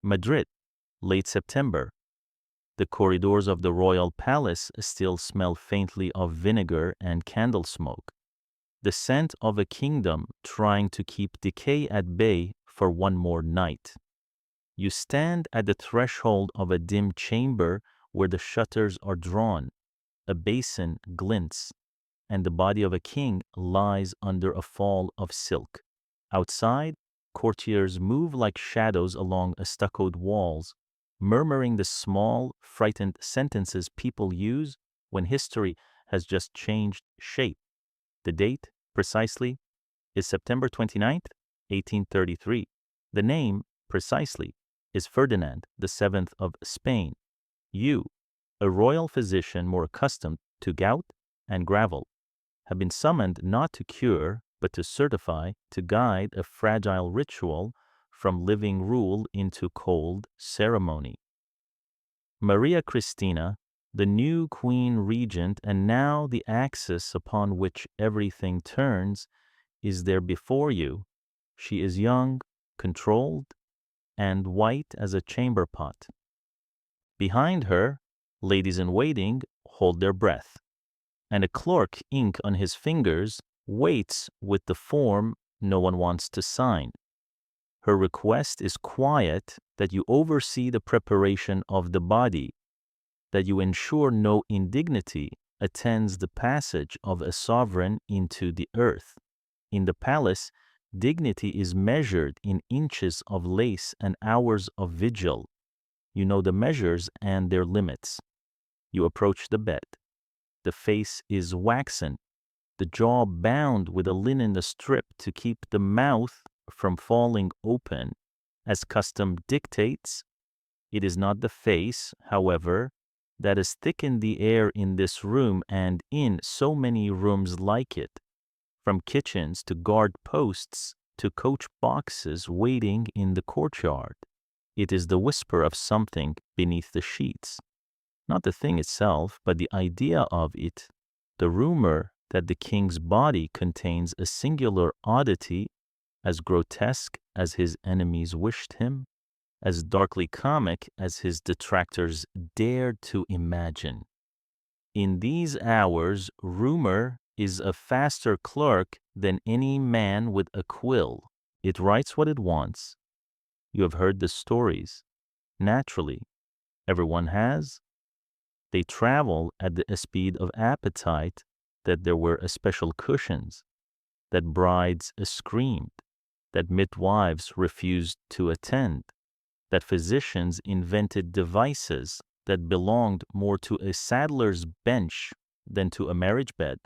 Madrid, late September. The corridors of the royal palace still smell faintly of vinegar and candle smoke, the scent of a kingdom trying to keep decay at bay for one more night. You stand at the threshold of a dim chamber where the shutters are drawn, a basin glints, and the body of a king lies under a fall of silk. Outside, courtiers move like shadows along stuccoed walls, murmuring the small, frightened sentences people use when history has just changed shape. The date, precisely, is September 29th, 1833. The name, precisely, is Ferdinand VII of Spain. You, a royal physician more accustomed to gout and gravel, have been summoned not to cure, but to certify, to guide a fragile ritual from living rule into cold ceremony. Maria Christina, the new Queen Regent, and now the axis upon which everything turns, is there before you. She is young, controlled, and white as a chamber pot. Behind her, ladies-in-waiting hold their breath, and a clerk, ink on his fingers, waits with the form no one wants to sign. Her request is quiet, that you oversee the preparation of the body, that you ensure no indignity attends the passage of a sovereign into the earth. In the palace, dignity is measured in inches of lace and hours of vigil. You know the measures and their limits. You approach the bed. The face is waxen, the jaw bound with a linen strip to keep the mouth from falling open, as custom dictates. It is not the face, however, that has thickened the air in this room and in so many rooms like it, from kitchens to guard posts to coach boxes waiting in the courtyard. It is the whisper of something beneath the sheets. Not the thing itself, but the idea of it, the rumor that the king's body contains a singular oddity, as grotesque as his enemies wished him, as darkly comic as his detractors dared to imagine. In these hours, rumor is a faster clerk than any man with a quill. It writes what it wants. You have heard the stories. Naturally, everyone has. They travel at the speed of appetite, that there were special cushions, that brides screamed, that midwives refused to attend, that physicians invented devices that belonged more to a saddler's bench than to a marriage bed.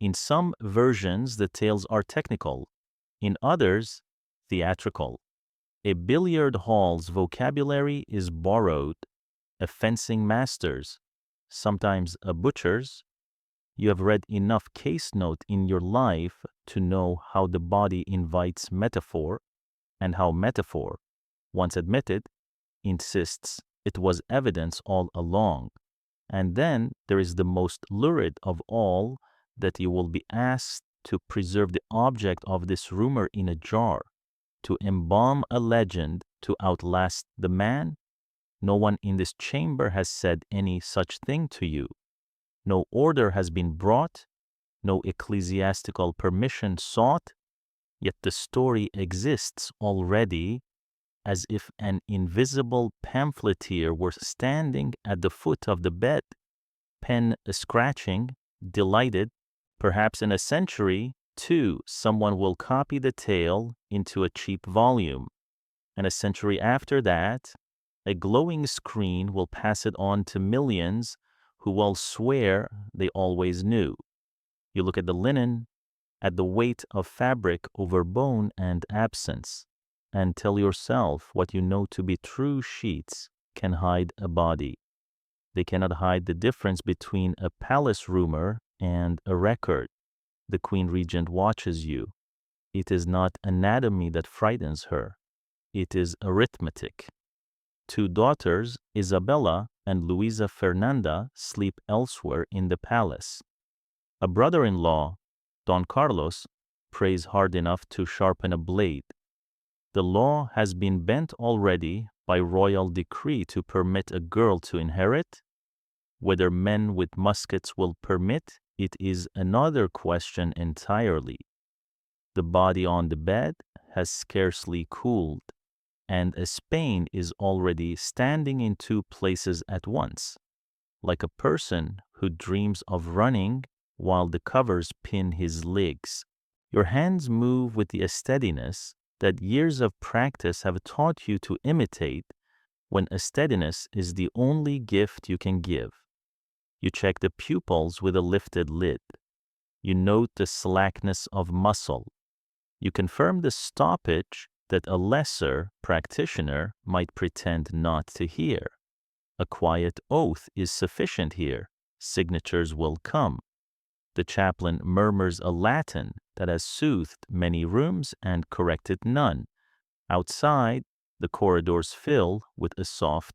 In some versions, the tales are technical, in others, theatrical. A billiard hall's vocabulary is borrowed, a fencing master's, sometimes a butcher's. You have read enough case note in your life to know how the body invites metaphor, and how metaphor, once admitted, insists it was evidence all along. And then there is the most lurid of all, that you will be asked to preserve the object of this rumor in a jar, to embalm a legend to outlast the man. No one in this chamber has said any such thing to you. No order has been brought, no ecclesiastical permission sought, yet the story exists already, as if an invisible pamphleteer were standing at the foot of the bed, pen scratching, delighted. Perhaps in a century, too, someone will copy the tale into a cheap volume, and a century after that, a glowing screen will pass it on to millions who will swear they always knew. You look at the linen, at the weight of fabric over bone and absence, and tell yourself what you know to be true sheets can hide a body. They cannot hide the difference between a palace rumor and a record. The Queen Regent watches you. It is not anatomy that frightens her. It is arithmetic. 2 daughters, Isabella and Luisa Fernanda, sleep elsewhere in the palace. A brother-in-law, Don Carlos, prays hard enough to sharpen a blade. The law has been bent already by royal decree to permit a girl to inherit. Whether men with muskets will permit it is another question entirely. The body on the bed has scarcely cooled, and Spain is already standing in two places at once, like a person who dreams of running while the covers pin his legs. Your hands move with the steadiness that years of practice have taught you to imitate when a steadiness is the only gift you can give. You check the pupils with a lifted lid. You note the slackness of muscle. You confirm the stoppage that a lesser practitioner might pretend not to hear. A quiet oath is sufficient here. Signatures will come. The chaplain murmurs a Latin that has soothed many rooms and corrected none. Outside, the corridors fill with a soft,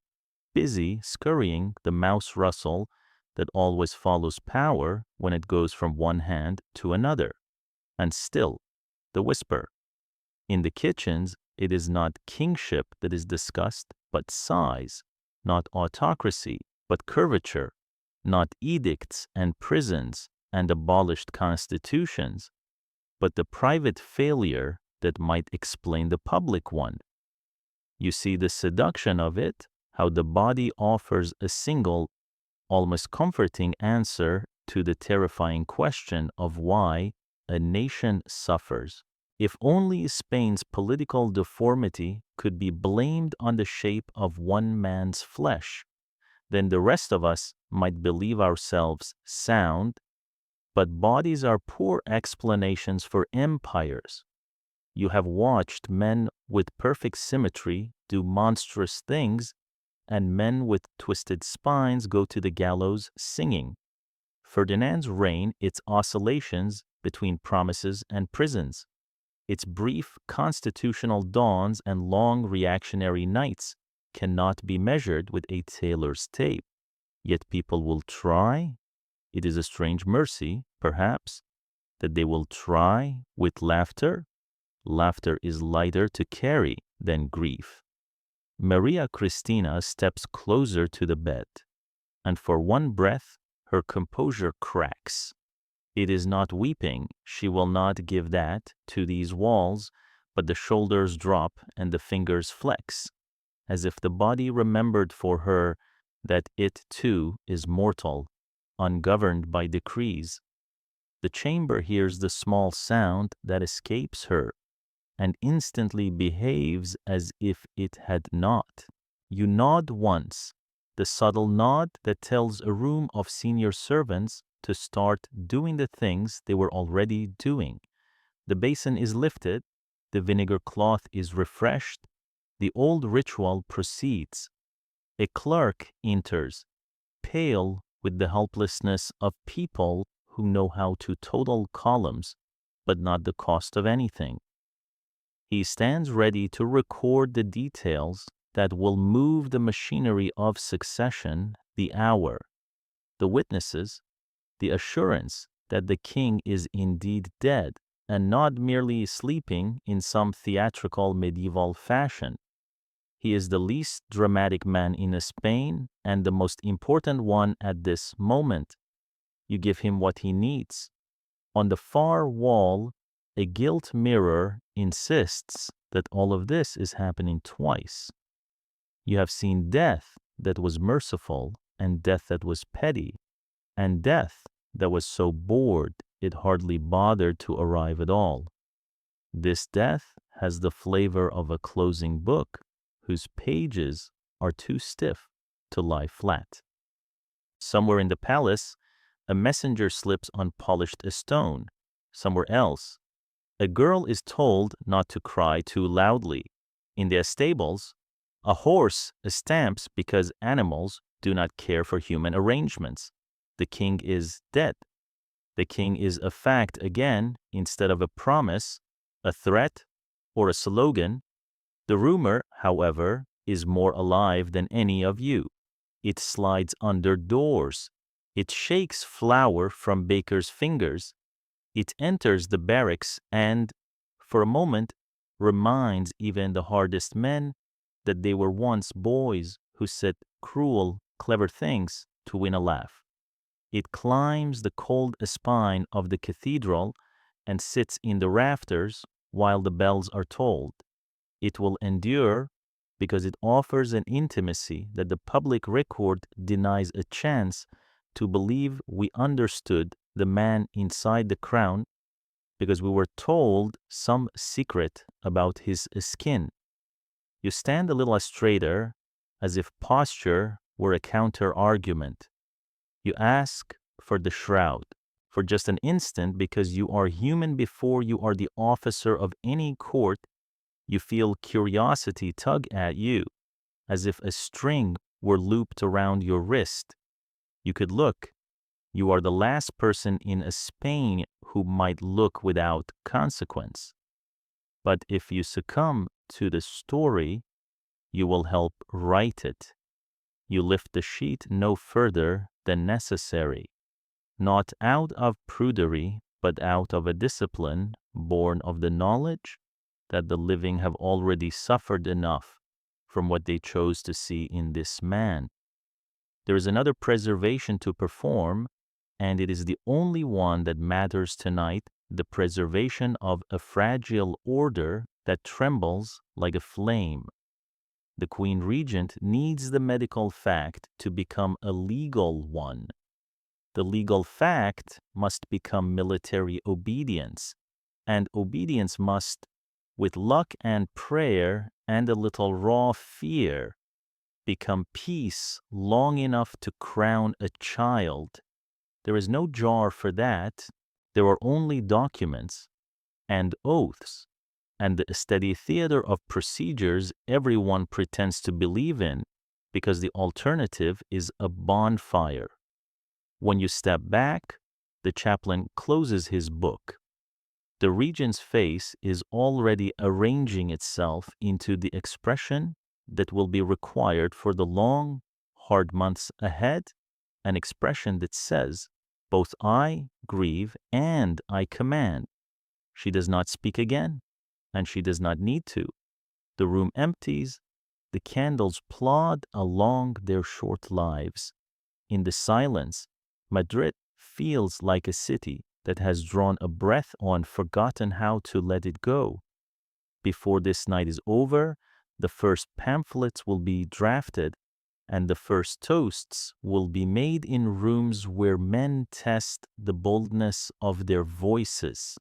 busy scurrying, the mouse rustle that always follows power when it goes from one hand to another. And still, the whisper. In the kitchens, it is not kingship that is discussed, but size, not autocracy, but curvature, not edicts and prisons and abolished constitutions, but the private failure that might explain the public one. You see the seduction of it, how the body offers a single, almost comforting answer to the terrifying question of why a nation suffers. If only Spain's political deformity could be blamed on the shape of one man's flesh, then the rest of us might believe ourselves sound, but bodies are poor explanations for empires. You have watched men with perfect symmetry do monstrous things, and men with twisted spines go to the gallows singing. Ferdinand's reign, its oscillations between promises and prisons, its brief constitutional dawns and long reactionary nights cannot be measured with a tailor's tape. Yet people will try. It is a strange mercy, perhaps, that they will try with laughter. Laughter is lighter to carry than grief. Maria Christina steps closer to the bed, and for one breath her composure cracks. It is not weeping, she will not give that to these walls, but the shoulders drop and the fingers flex, as if the body remembered for her that it too is mortal, ungoverned by decrees. The chamber hears the small sound that escapes her, and instantly behaves as if it had not. You nod once, the subtle nod that tells a room of senior servants to start doing the things they were already doing. The basin is lifted, the vinegar cloth is refreshed, the old ritual proceeds. A clerk enters, pale with the helplessness of people who know how to total columns, but not the cost of anything. He stands ready to record the details that will move the machinery of succession, the hour, the witnesses, the assurance that the king is indeed dead and not merely sleeping in some theatrical medieval fashion. He is the least dramatic man in Spain and the most important one at this moment. You give him what he needs. On the far wall, a gilt mirror insists that all of this is happening twice. You have seen death that was merciful and death that was petty, and death that was so bored it hardly bothered to arrive at all. This death has the flavor of a closing book whose pages are too stiff to lie flat. Somewhere in the palace, a messenger slips on polished stone. Somewhere else, a girl is told not to cry too loudly. In their stables, a horse stamps because animals do not care for human arrangements. The king is dead. The king is a fact again instead of a promise, a threat, or a slogan. The rumor, however, is more alive than any of you. It slides under doors. It shakes flour from bakers' fingers. It enters the barracks and, for a moment, reminds even the hardest men that they were once boys who said cruel, clever things to win a laugh. It climbs the cold spine of the cathedral and sits in the rafters while the bells are tolled. It will endure because it offers an intimacy that the public record denies a chance to believe we understood the man inside the crown because we were told some secret about his skin. You stand a little straighter, as if posture were a counter-argument. You ask for the shroud for just an instant because you are human before you are the officer of any court. You feel curiosity tug at you, as if a string were looped around your wrist. You could look. You are the last person in Spain who might look without consequence. But if you succumb to the story, you will help write it. You lift the sheet no further than necessary, not out of prudery, but out of a discipline born of the knowledge that the living have already suffered enough from what they chose to see in this man. There is another preservation to perform, and it is the only one that matters tonight, the preservation of a fragile order that trembles like a flame. The Queen Regent needs the medical fact to become a legal one. The legal fact must become military obedience, and obedience must, with luck and prayer and a little raw fear, become peace long enough to crown a child. There is no jar for that. There are only documents and oaths and the steady theater of procedures everyone pretends to believe in because the alternative is a bonfire. When you step back, the chaplain closes his book. The regent's face is already arranging itself into the expression that will be required for the long, hard months ahead, an expression that says, both I grieve and I command. She does not speak again, and she does not need to. The room empties, the candles plod along their short lives. In the silence, Madrid feels like a city that has drawn a breath and forgotten how to let it go. Before this night is over, the first pamphlets will be drafted, and the first toasts will be made in rooms where men test the boldness of their voices.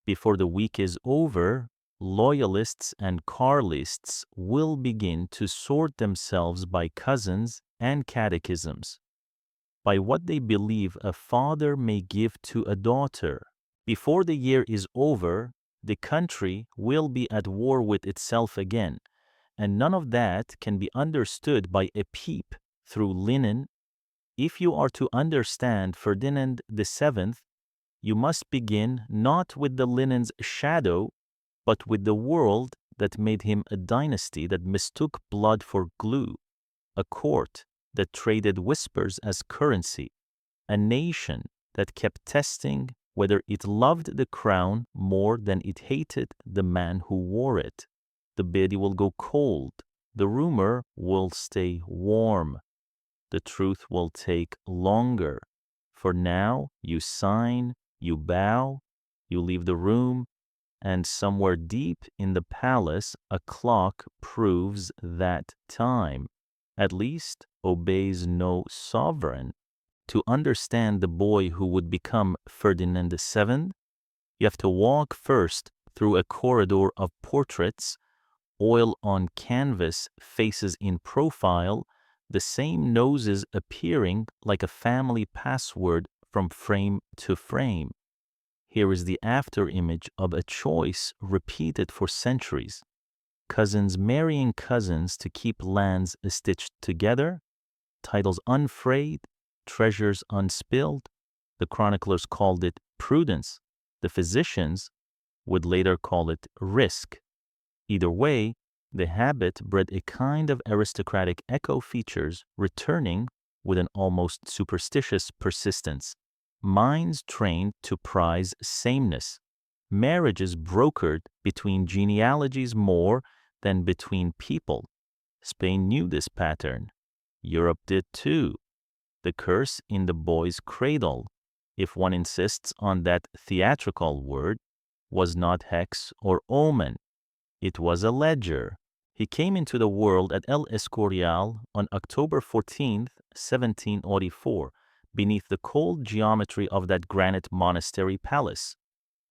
Before the week is over, loyalists and Carlists will begin to sort themselves by cousins and catechisms, by what they believe a father may give to a daughter. Before the year is over, the country will be at war with itself again, and none of that can be understood by a peep through linen. If you are to understand Ferdinand VII, you must begin not with the linen's shadow, but with the world that made him a dynasty that mistook blood for glue, a court that traded whispers as currency, a nation that kept testing whether it loved the crown more than it hated the man who wore it. The bid will go cold, the rumor will stay warm, the truth will take longer. For now, you sign, you bow, you leave the room, and somewhere deep in the palace a clock proves that time, at least, obeys no sovereign. To understand the boy who would become Ferdinand VII, you have to walk first through a corridor of portraits, oil on canvas, faces in profile, the same noses appearing like a family password from frame to frame. Here is the after-image of a choice repeated for centuries. Cousins marrying cousins to keep lands stitched together, titles unfrayed, treasures unspilled. The chroniclers called it prudence. The physicians would later call it risk. Either way, the habit bred a kind of aristocratic echo features returning with an almost superstitious persistence. Minds trained to prize sameness. marriages brokered between genealogies more than between people. Spain knew this pattern. Europe did too. The curse in the boy's cradle, if one insists on that theatrical word, was not hex or omen. It was a ledger. He came into the world at El Escorial on October 14, 1784, beneath the cold geometry of that granite monastery palace,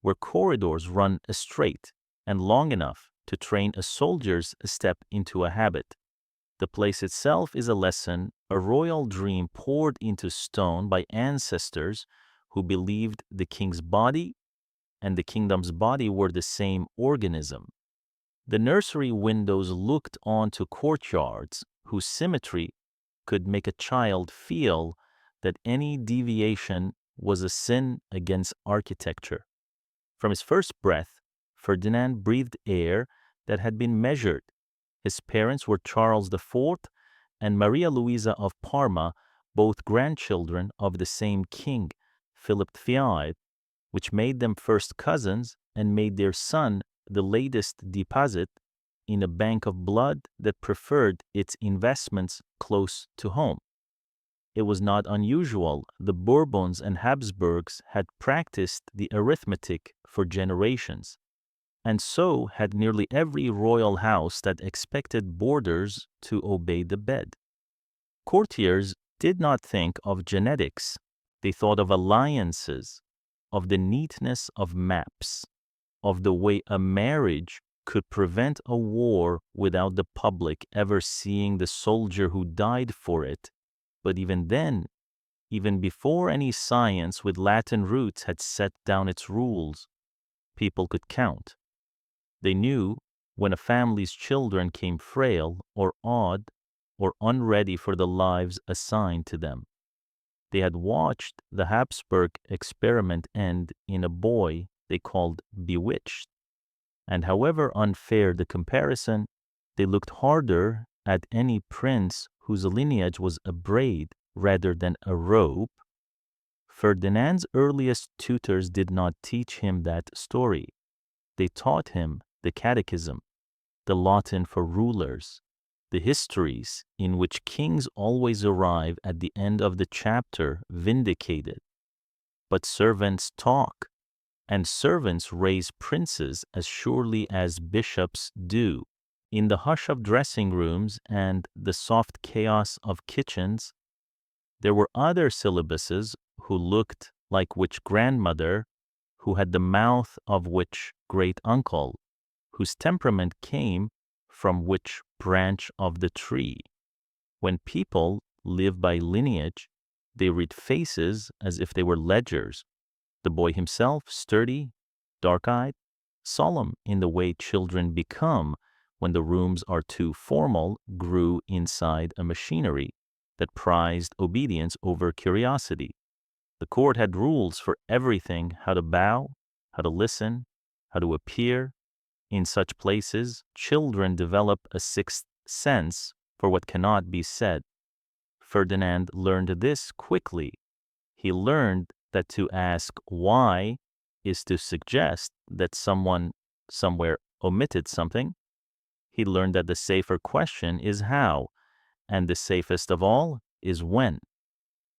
where corridors run straight and long enough to train a soldier's step into a habit. The place itself is a lesson, a royal dream poured into stone by ancestors who believed the king's body and the kingdom's body were the same organism. The nursery windows looked onto courtyards whose symmetry could make a child feel that any deviation was a sin against architecture. From his first breath, Ferdinand breathed air that had been measured. His parents were Charles IV and Maria Louisa of Parma, both grandchildren of the same king, Philip V, which made them first cousins and made their son the latest deposit in a bank of blood that preferred its investments close to home. It was not unusual. The Bourbons and Habsburgs had practiced the arithmetic for generations, and so had nearly every royal house that expected boarders to obey the bed. Courtiers did not think of genetics. They thought of alliances, of the neatness of maps, of the way a marriage could prevent a war without the public ever seeing the soldier who died for it. But even then, even before any science with Latin roots had set down its rules, people could count. They knew when a family's children came frail or odd or unready for the lives assigned to them. They had watched the Habsburg experiment end in a boy they called bewitched. And however unfair the comparison, they looked harder at any prince whose lineage was a braid rather than a rope. Ferdinand's earliest tutors did not teach him that story. They taught him the catechism, the Latin for rulers, the histories in which kings always arrive at the end of the chapter vindicated. But servants talk, and servants raise princes as surely as bishops do. In the hush of dressing rooms and the soft chaos of kitchens, there were other syllabuses who looked like which grandmother, who had the mouth of which great uncle, whose temperament came from which branch of the tree. When people live by lineage, they read faces as if they were ledgers. The boy himself, sturdy, dark-eyed, solemn in the way children become when the rooms are too formal, grew inside a machinery that prized obedience over curiosity. The court had rules for everything: how to bow, how to listen, how to appear. In such places, children develop a sixth sense for what cannot be said. Ferdinand learned this quickly. He learned that to ask why is to suggest that someone somewhere omitted something. He learned that the safer question is how, and the safest of all is when.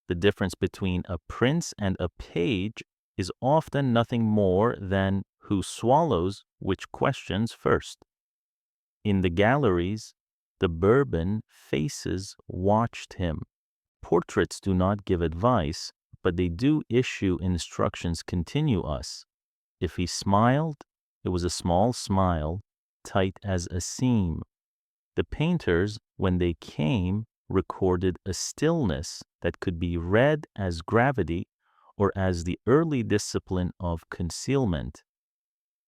The difference between a prince and a page is often nothing more than who swallows which questions first. In the galleries, the Bourbon faces watched him. Portraits do not give advice, but they do issue instructions. Continue us. If he smiled, it was a small smile, tight as a seam. The painters, when they came, recorded a stillness that could be read as gravity or as the early discipline of concealment.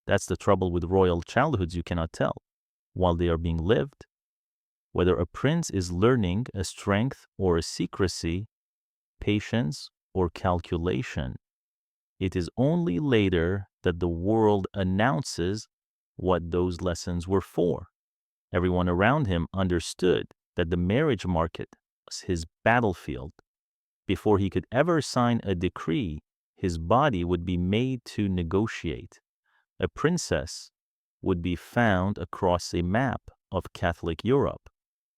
That's the trouble with royal childhoods, you cannot tell, while they are being lived, whether a prince is learning a strength or a secrecy, patience or calculation. It is only later that the world announces what those lessons were for. Everyone around him understood that the marriage market was his battlefield. Before he could ever sign a decree, his body would be made to negotiate. A princess would be found across a map of Catholic Europe.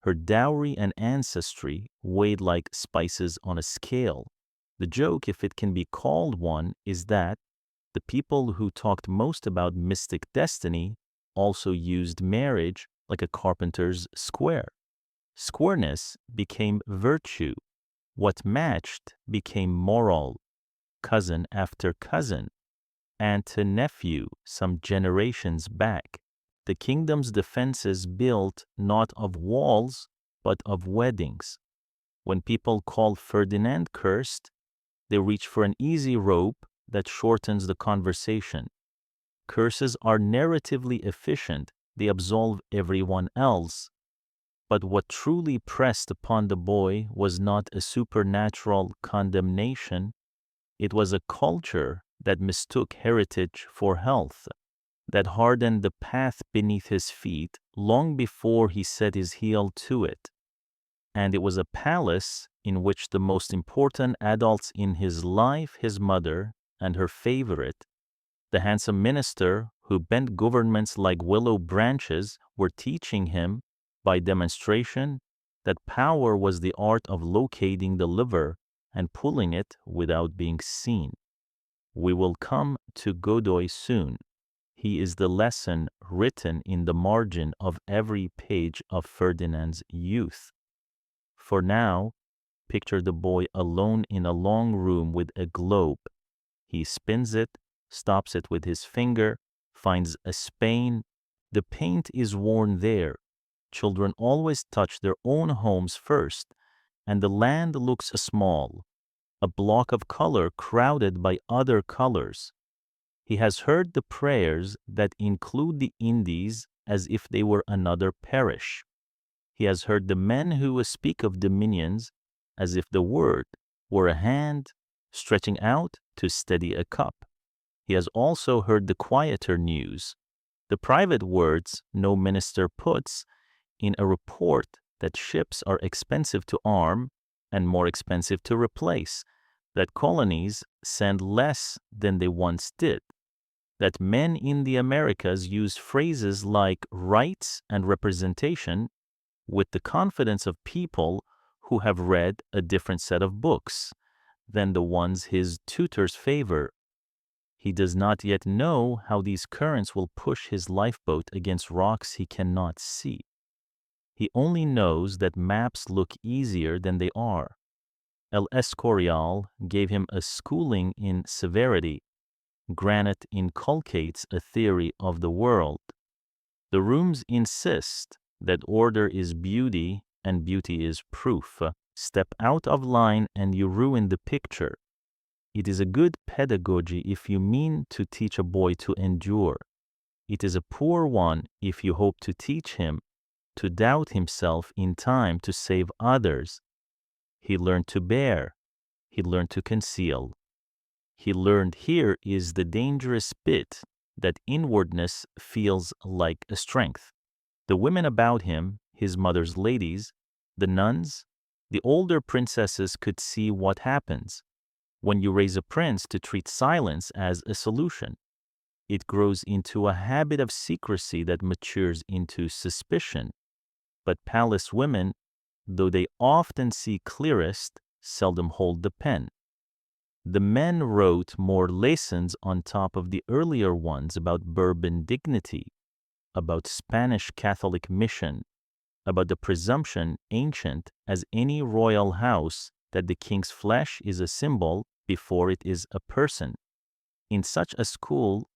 Her dowry and ancestry weighed like spices on a scale. The joke, if it can be called one, is that the people who talked most about mystic destiny also used marriage like a carpenter's square. Squareness became virtue. What matched became moral. Cousin after cousin, aunt to nephew, some generations back. The kingdom's defenses built not of walls, but of weddings. When people call Ferdinand cursed, they reach for an easy rope that shortens the conversation. Curses are narratively efficient, they absolve everyone else. But what truly pressed upon the boy was not a supernatural condemnation, it was a culture that mistook heritage for health, that hardened the path beneath his feet long before he set his heel to it. And it was a palace in which the most important adults in his life, his mother and her favorite, the handsome minister who bent governments like willow branches, were teaching him, by demonstration, that power was the art of locating the lever and pulling it without being seen. We will come to Godoy soon. He is the lesson written in the margin of every page of Ferdinand's youth. For now, picture the boy alone in a long room with a globe. He spins it, stops it with his finger, finds a Spain. The paint is worn there. Children always touch their own homes first, and the land looks small, a block of color crowded by other colors. He has heard the prayers that include the Indies as if they were another parish. He has heard the men who speak of dominions as if the word were a hand stretching out to steady a cup. He has also heard the quieter news, the private words no minister puts in a report that ships are expensive to arm and more expensive to replace, that colonies send less than they once did, that men in the Americas use phrases like rights and representation with the confidence of people who have read a different set of books than the ones his tutors favor. He does not yet know how these currents will push his lifeboat against rocks he cannot see. He only knows that maps look easier than they are. El Escorial gave him a schooling in severity. Granite inculcates a theory of the world. The rooms insist that order is beauty and beauty is proof. Step out of line and you ruin the picture. It is a good pedagogy if you mean to teach a boy to endure. It is a poor one if you hope to teach him to doubt himself in time to save others. He learned to bear. He learned to conceal. He learned here is the dangerous bit that inwardness feels like a strength. The women about him, his mother's ladies, the nuns, the older princesses could see what happens when you raise a prince to treat silence as a solution. It grows into a habit of secrecy that matures into suspicion. But palace women, though they often see clearest, seldom hold the pen. The men wrote more lessons on top of the earlier ones about Bourbon dignity, about Spanish Catholic mission, about the presumption, ancient as any royal house, that the king's flesh is a symbol before it is a person. In such a school,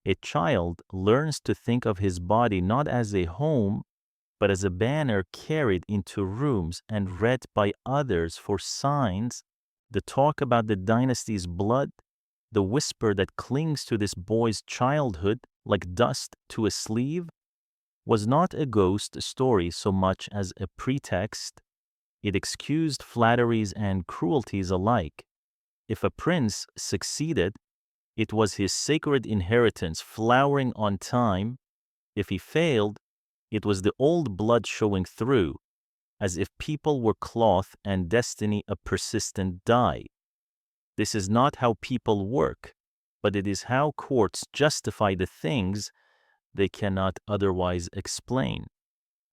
a child learns to think of his body not as a home, but as a banner carried into rooms and read by others for signs. The talk about the dynasty's blood, the whisper that clings to this boy's childhood like dust to a sleeve, was not a ghost story so much as a pretext. It excused flatteries and cruelties alike. If a prince succeeded, it was his sacred inheritance flowering on time. If he failed, it was the old blood showing through, as if people were cloth and destiny a persistent dye. This is not how people work. but it is how courts justify the things they cannot otherwise explain.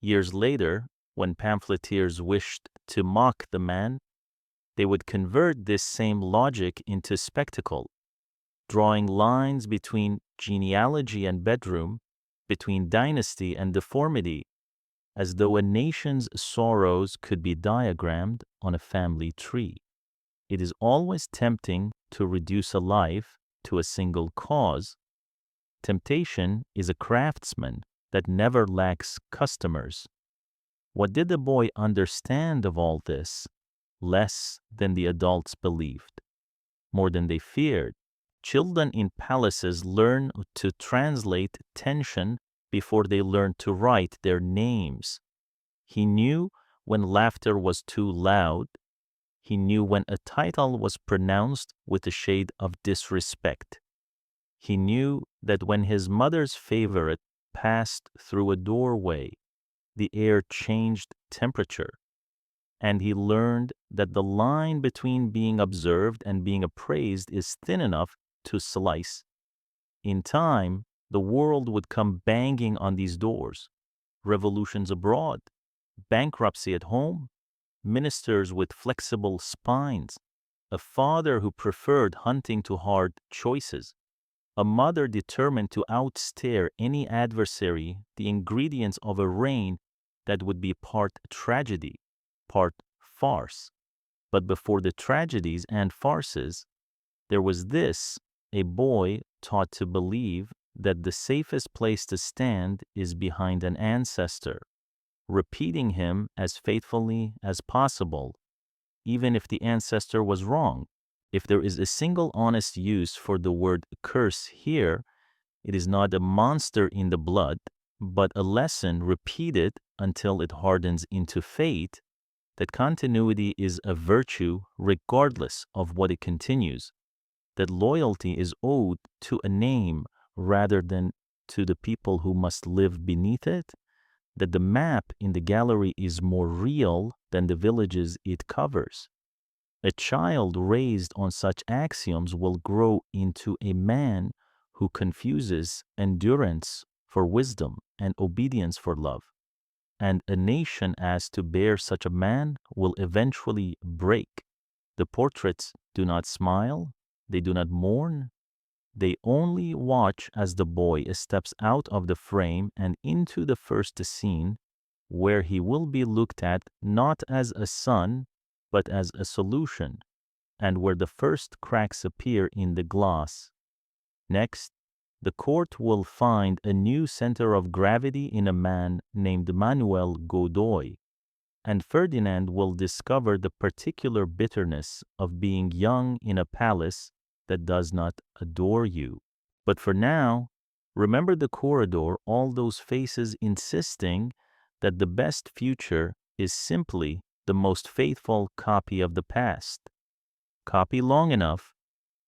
Years later, when pamphleteers wished to mock the man, they would convert this same logic into spectacle, drawing lines between genealogy and bedroom, between dynasty and deformity, as though a nation's sorrows could be diagrammed on a family tree. It is always tempting to reduce a life to a single cause. Temptation is a craftsman that never lacks customers. What did the boy understand of all this? Less than the adults believed, more than they feared. Children in palaces learn to translate tension before they learn to write their names. He knew when laughter was too loud. He knew when a title was pronounced with a shade of disrespect. He knew that when his mother's favorite passed through a doorway, the air changed temperature. And he learned that the line between being observed and being appraised is thin enough to slice. In time, the world would come banging on these doors. Revolutions abroad, bankruptcy at home, ministers with flexible spines, a father who preferred hunting to hard choices, a mother determined to outstare any adversary, the ingredients of a reign that would be part tragedy, part farce. But before the tragedies and farces, there was this, a boy taught to believe that the safest place to stand is behind an ancestor, repeating him as faithfully as possible, even if the ancestor was wrong. If there is a single honest use for the word curse here, it is not a monster in the blood, but a lesson repeated until it hardens into fate, that continuity is a virtue regardless of what it continues, that loyalty is owed to a name rather than to the people who must live beneath it, that the map in the gallery is more real than the villages it covers. A child raised on such axioms will grow into a man who confuses endurance for wisdom and obedience for love. And a nation asked to bear such a man will eventually break. The portraits do not smile, they do not mourn, they only watch as the boy steps out of the frame and into the first scene, where he will be looked at not as a son, but as a solution, and where the first cracks appear in the glass. Next, the court will find a new center of gravity in a man named Manuel Godoy, and Ferdinand will discover the particular bitterness of being young in a palace that does not adore you. But for now, remember the corridor, all those faces insisting that the best future is simply the most faithful copy of the past. Copy long enough,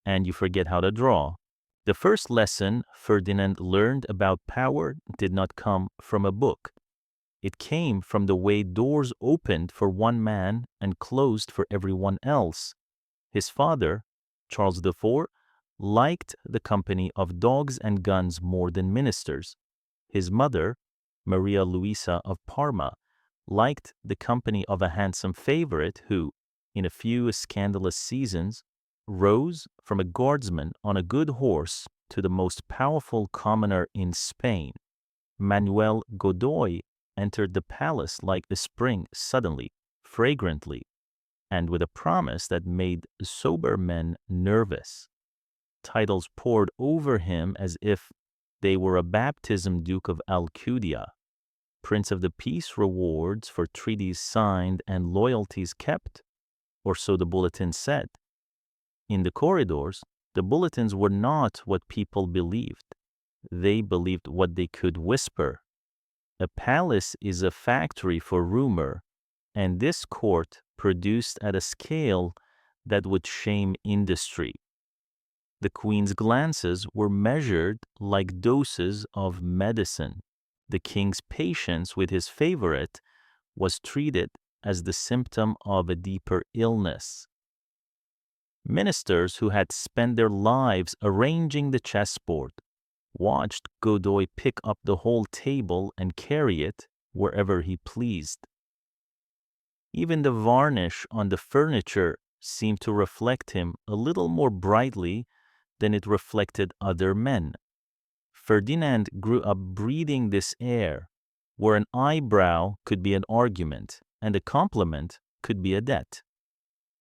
and you forget how to draw. The first lesson Ferdinand learned about power did not come from a book. It came from the way doors opened for one man and closed for everyone else. His father, Charles IV, liked the company of dogs and guns more than ministers. His mother, Maria Luisa of Parma, liked the company of a handsome favorite who, in a few scandalous seasons, rose from a guardsman on a good horse to the most powerful commoner in Spain. Manuel Godoy entered the palace like the spring suddenly, fragrantly, and with a promise that made sober men nervous. Titles poured over him as if they were a baptism Duke of Alcudia, Prince of the Peace rewards for treaties signed and loyalties kept, or so the bulletin said. In the corridors, the bulletins were not what people believed. They believed what they could whisper. A palace is a factory for rumor, and this court produced at a scale that would shame industry. The queen's glances were measured like doses of medicine. The king's patience with his favorite was treated as the symptom of a deeper illness. Ministers who had spent their lives arranging the chessboard watched Godoy pick up the whole table and carry it wherever he pleased. Even the varnish on the furniture seemed to reflect him a little more brightly than it reflected other men. Ferdinand grew up breathing this air, where an eyebrow could be an argument and a compliment could be a debt.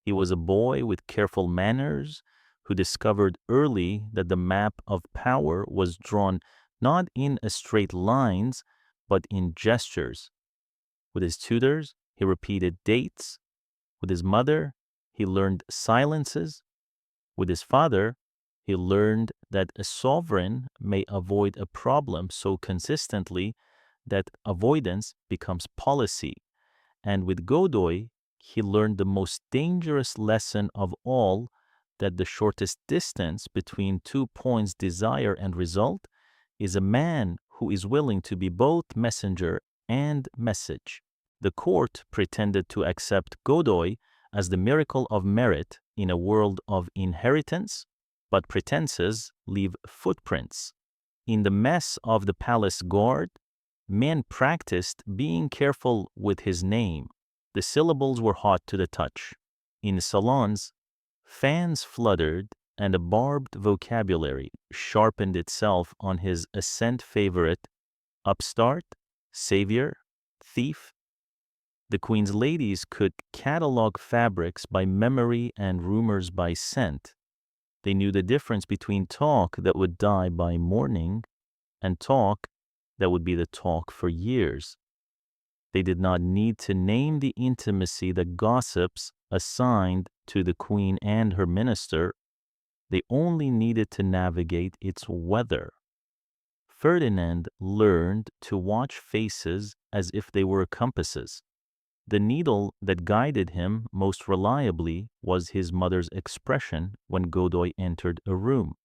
He was a boy with careful manners who discovered early that the map of power was drawn not in straight lines, but in gestures. With his tutors, he repeated dates. With his mother, he learned silences. With his father, he learned that a sovereign may avoid a problem so consistently that avoidance becomes policy. And with Godoy, he learned the most dangerous lesson of all, that the shortest distance between 2 points, desire and result, is a man who is willing to be both messenger and message. The court pretended to accept Godoy as the miracle of merit in a world of inheritance, but pretenses leave footprints. In the mess of the palace guard, men practiced being careful with his name. The syllables were hot to the touch. In salons, fans fluttered, and a barbed vocabulary sharpened itself on his ascent favorite, upstart, savior, thief. The Queen's ladies could catalog fabrics by memory and rumors by scent. They knew the difference between talk that would die by morning and talk that would be the talk for years. They did not need to name the intimacy that gossips assigned to the Queen and her minister. They only needed to navigate its weather. Ferdinand learned to watch faces as if they were compasses. The needle that guided him most reliably was his mother's expression when Godoy entered a room.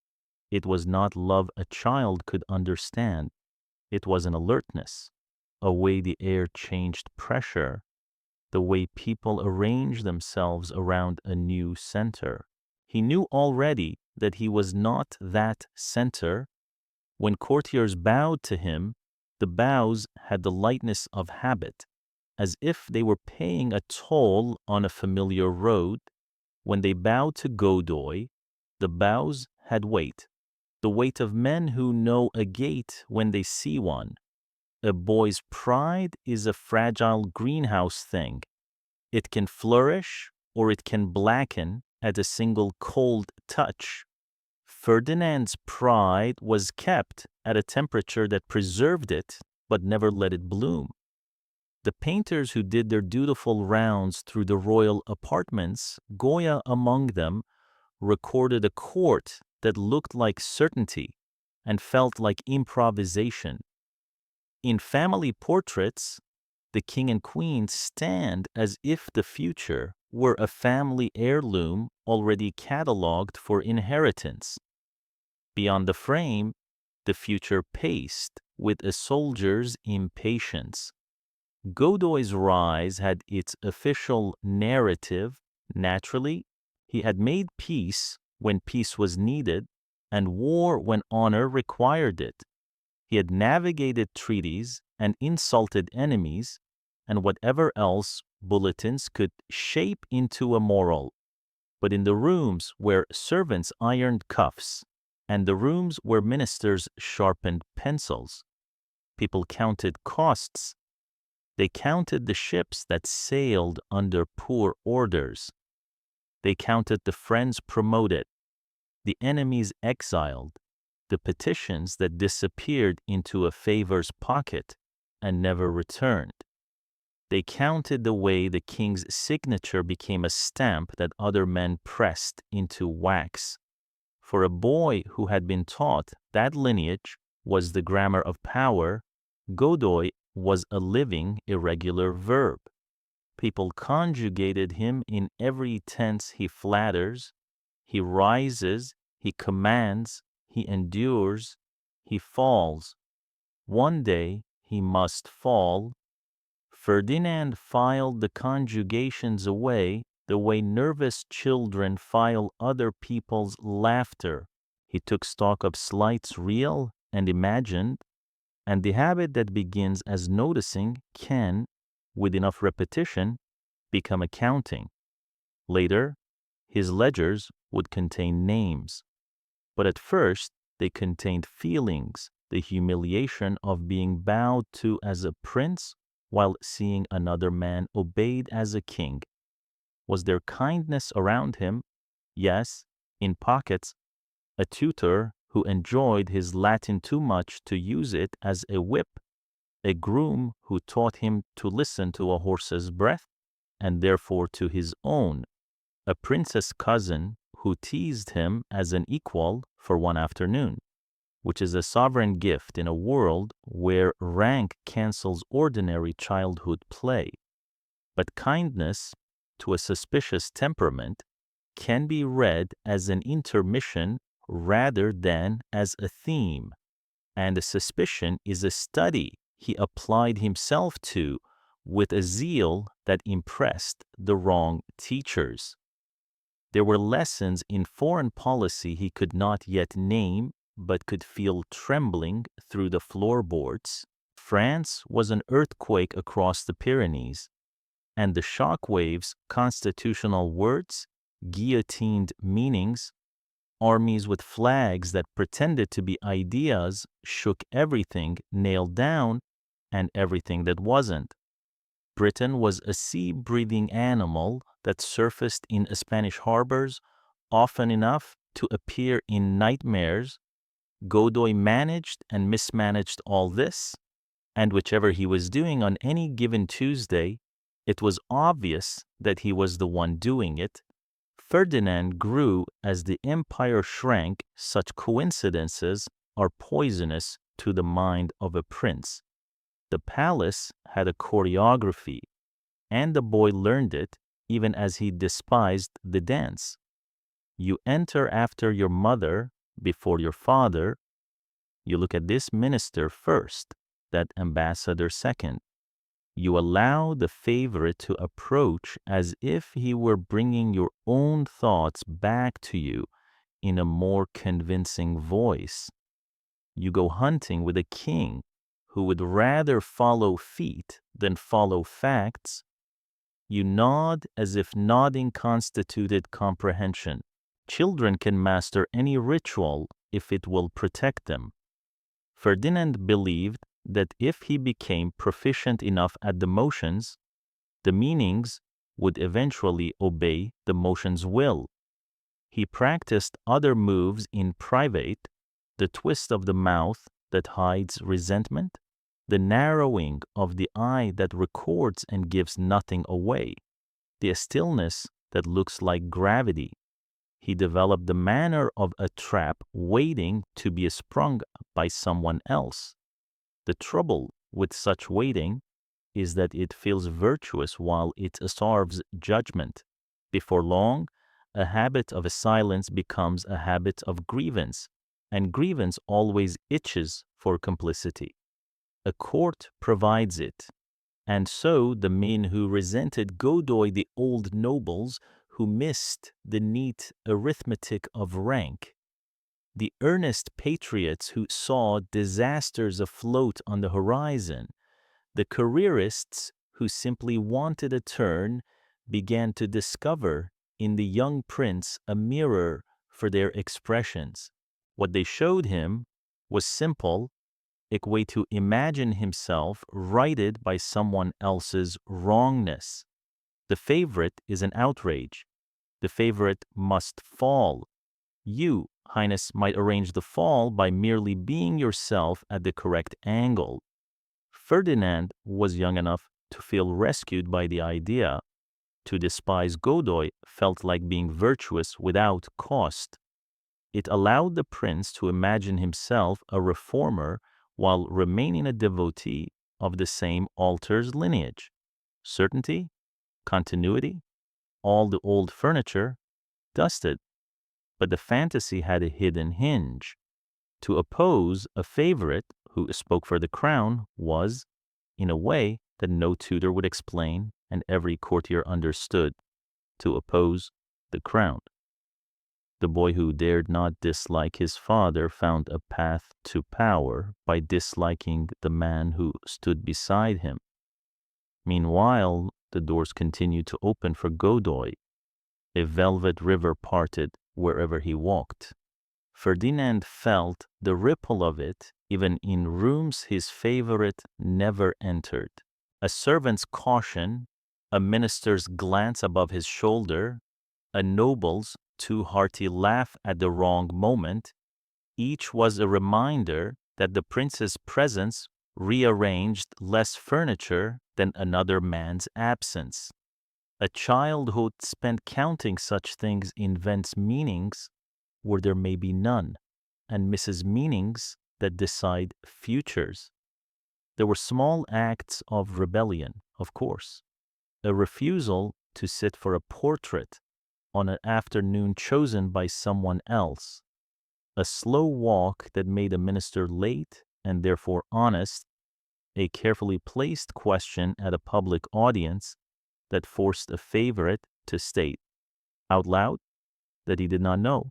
It was not love a child could understand. It was an alertness, a way the air changed pressure, the way people arranged themselves around a new center. He knew already that he was not that center. When courtiers bowed to him, the bows had the lightness of habit, as if they were paying a toll on a familiar road. When they bowed to Godoy, the bows had weight, the weight of men who know a gate when they see one. A boy's pride is a fragile greenhouse thing. It can flourish or it can blacken at a single cold touch. Ferdinand's pride was kept at a temperature that preserved it but never let it bloom. The painters who did their dutiful rounds through the royal apartments, Goya among them, recorded a court that looked like certainty and felt like improvisation. In family portraits, the king and queen stand as if the future were a family heirloom already catalogued for inheritance. Beyond the frame, the future paced with a soldier's impatience. Godoy's rise had its official narrative. Naturally, he had made peace when peace was needed and war when honor required it. He had navigated treaties and insulted enemies and whatever else bulletins could shape into a moral. But in the rooms where servants ironed cuffs and the rooms where ministers sharpened pencils, people counted costs. They counted the ships that sailed under poor orders. They counted the friends promoted, the enemies exiled, the petitions that disappeared into a favor's pocket and never returned. They counted the way the king's signature became a stamp that other men pressed into wax. For a boy who had been taught that lineage was the grammar of power, Godoy was a living irregular verb. People conjugated him in every tense. He flatters, he rises, he commands, he endures, he falls. One day he must fall. Ferdinand filed the conjugations away the way nervous children file other people's laughter. He took stock of slights real and imagined, and the habit that begins as noticing can, with enough repetition, become accounting. Later, his ledgers would contain names, but at first they contained feelings, the humiliation of being bowed to as a prince while seeing another man obeyed as a king. Was there kindness around him? Yes, in pockets. A tutor who enjoyed his Latin too much to use it as a whip, a groom who taught him to listen to a horse's breath, and therefore to his own, a prince's cousin who teased him as an equal for one afternoon, which is a sovereign gift in a world where rank cancels ordinary childhood play. But kindness, to a suspicious temperament, can be read as an intermission rather than as a theme, and a suspicion is a study he applied himself to with a zeal that impressed the wrong teachers. There were lessons in foreign policy he could not yet name, but could feel trembling through the floorboards. France was an earthquake across the Pyrenees, and the shock waves, constitutional words, guillotined meanings, armies with flags that pretended to be ideas shook everything nailed down and everything that wasn't. Britain was a sea-breathing animal that surfaced in Spanish harbors often enough to appear in nightmares. Godoy managed and mismanaged all this, and whichever he was doing on any given Tuesday, it was obvious that he was the one doing it. Ferdinand grew as the empire shrank. Such coincidences are poisonous to the mind of a prince. The palace had a choreography, and the boy learned it even as he despised the dance. You enter after your mother, before your father. You look at this minister first, that ambassador second. You allow the favorite to approach as if he were bringing your own thoughts back to you in a more convincing voice. You go hunting with a king who would rather follow feet than follow facts. You nod as if nodding constituted comprehension. Children can master any ritual if it will protect them. Ferdinand believed that if he became proficient enough at the motions, the meanings would eventually obey the motion's will. He practiced other moves in private, the twist of the mouth that hides resentment, the narrowing of the eye that records and gives nothing away, the stillness that looks like gravity. He developed the manner of a trap waiting to be sprung by someone else. The trouble with such waiting is that it feels virtuous while it starves judgment. Before long, a habit of silence becomes a habit of grievance, and grievance always itches for complicity. A court provides it, and so the men who resented Godoy, the old nobles who missed the neat arithmetic of rank, the earnest patriots who saw disasters afloat on the horizon, the careerists who simply wanted a turn, began to discover in the young prince a mirror for their expressions. What they showed him was simple, a way to imagine himself righted by someone else's wrongness. The favorite is an outrage. The favorite must fall. You, Highness, might arrange the fall by merely being yourself at the correct angle. Ferdinand was young enough to feel rescued by the idea. To despise Godoy felt like being virtuous without cost. It allowed the prince to imagine himself a reformer while remaining a devotee of the same altar's lineage. Certainty, continuity, all the old furniture, dusted. But the fantasy had a hidden hinge. To oppose a favorite who spoke for the crown was, in a way that no tutor would explain and every courtier understood, to oppose the crown. The boy who dared not dislike his father found a path to power by disliking the man who stood beside him. Meanwhile, the doors continued to open for Godoy. A velvet river parted wherever he walked. Ferdinand felt the ripple of it even in rooms his favorite never entered. A servant's caution, a minister's glance above his shoulder, a noble's too hearty laugh at the wrong moment, each was a reminder that the prince's presence rearranged less furniture than another man's absence. A child who spent counting such things invents meanings where there may be none, and misses meanings that decide futures. There were small acts of rebellion, of course. A refusal to sit for a portrait on an afternoon chosen by someone else. A slow walk that made a minister late and therefore honest. A carefully placed question at a public audience that forced a favorite to state out loud that he did not know.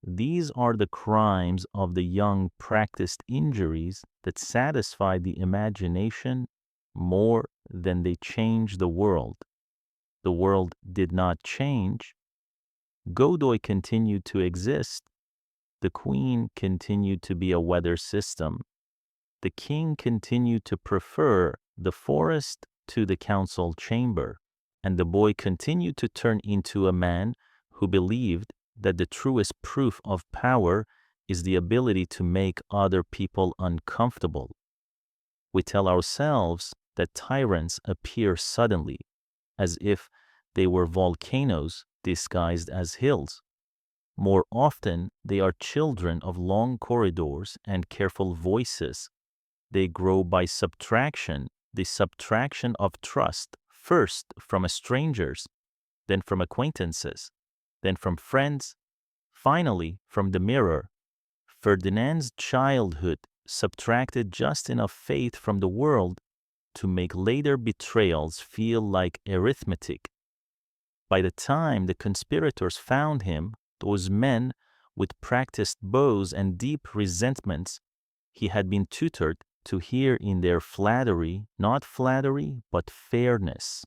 These are the crimes of the young practiced injuries that satisfy the imagination more than they change the world. The world did not change. Godoy continued to exist. The queen continued to be a weather system. The king continued to prefer the forest to the council chamber, and the boy continued to turn into a man who believed that the truest proof of power is the ability to make other people uncomfortable. We tell ourselves that tyrants appear suddenly, as if they were volcanoes disguised as hills. More often, they are children of long corridors and careful voices. They grow by subtraction, the subtraction of trust, first from strangers, then from acquaintances, then from friends, finally from the mirror. Ferdinand's childhood subtracted just enough faith from the world to make later betrayals feel like arithmetic. By the time the conspirators found him, those men with practiced bows and deep resentments, he had been tutored to hear in their flattery, not flattery, but fairness.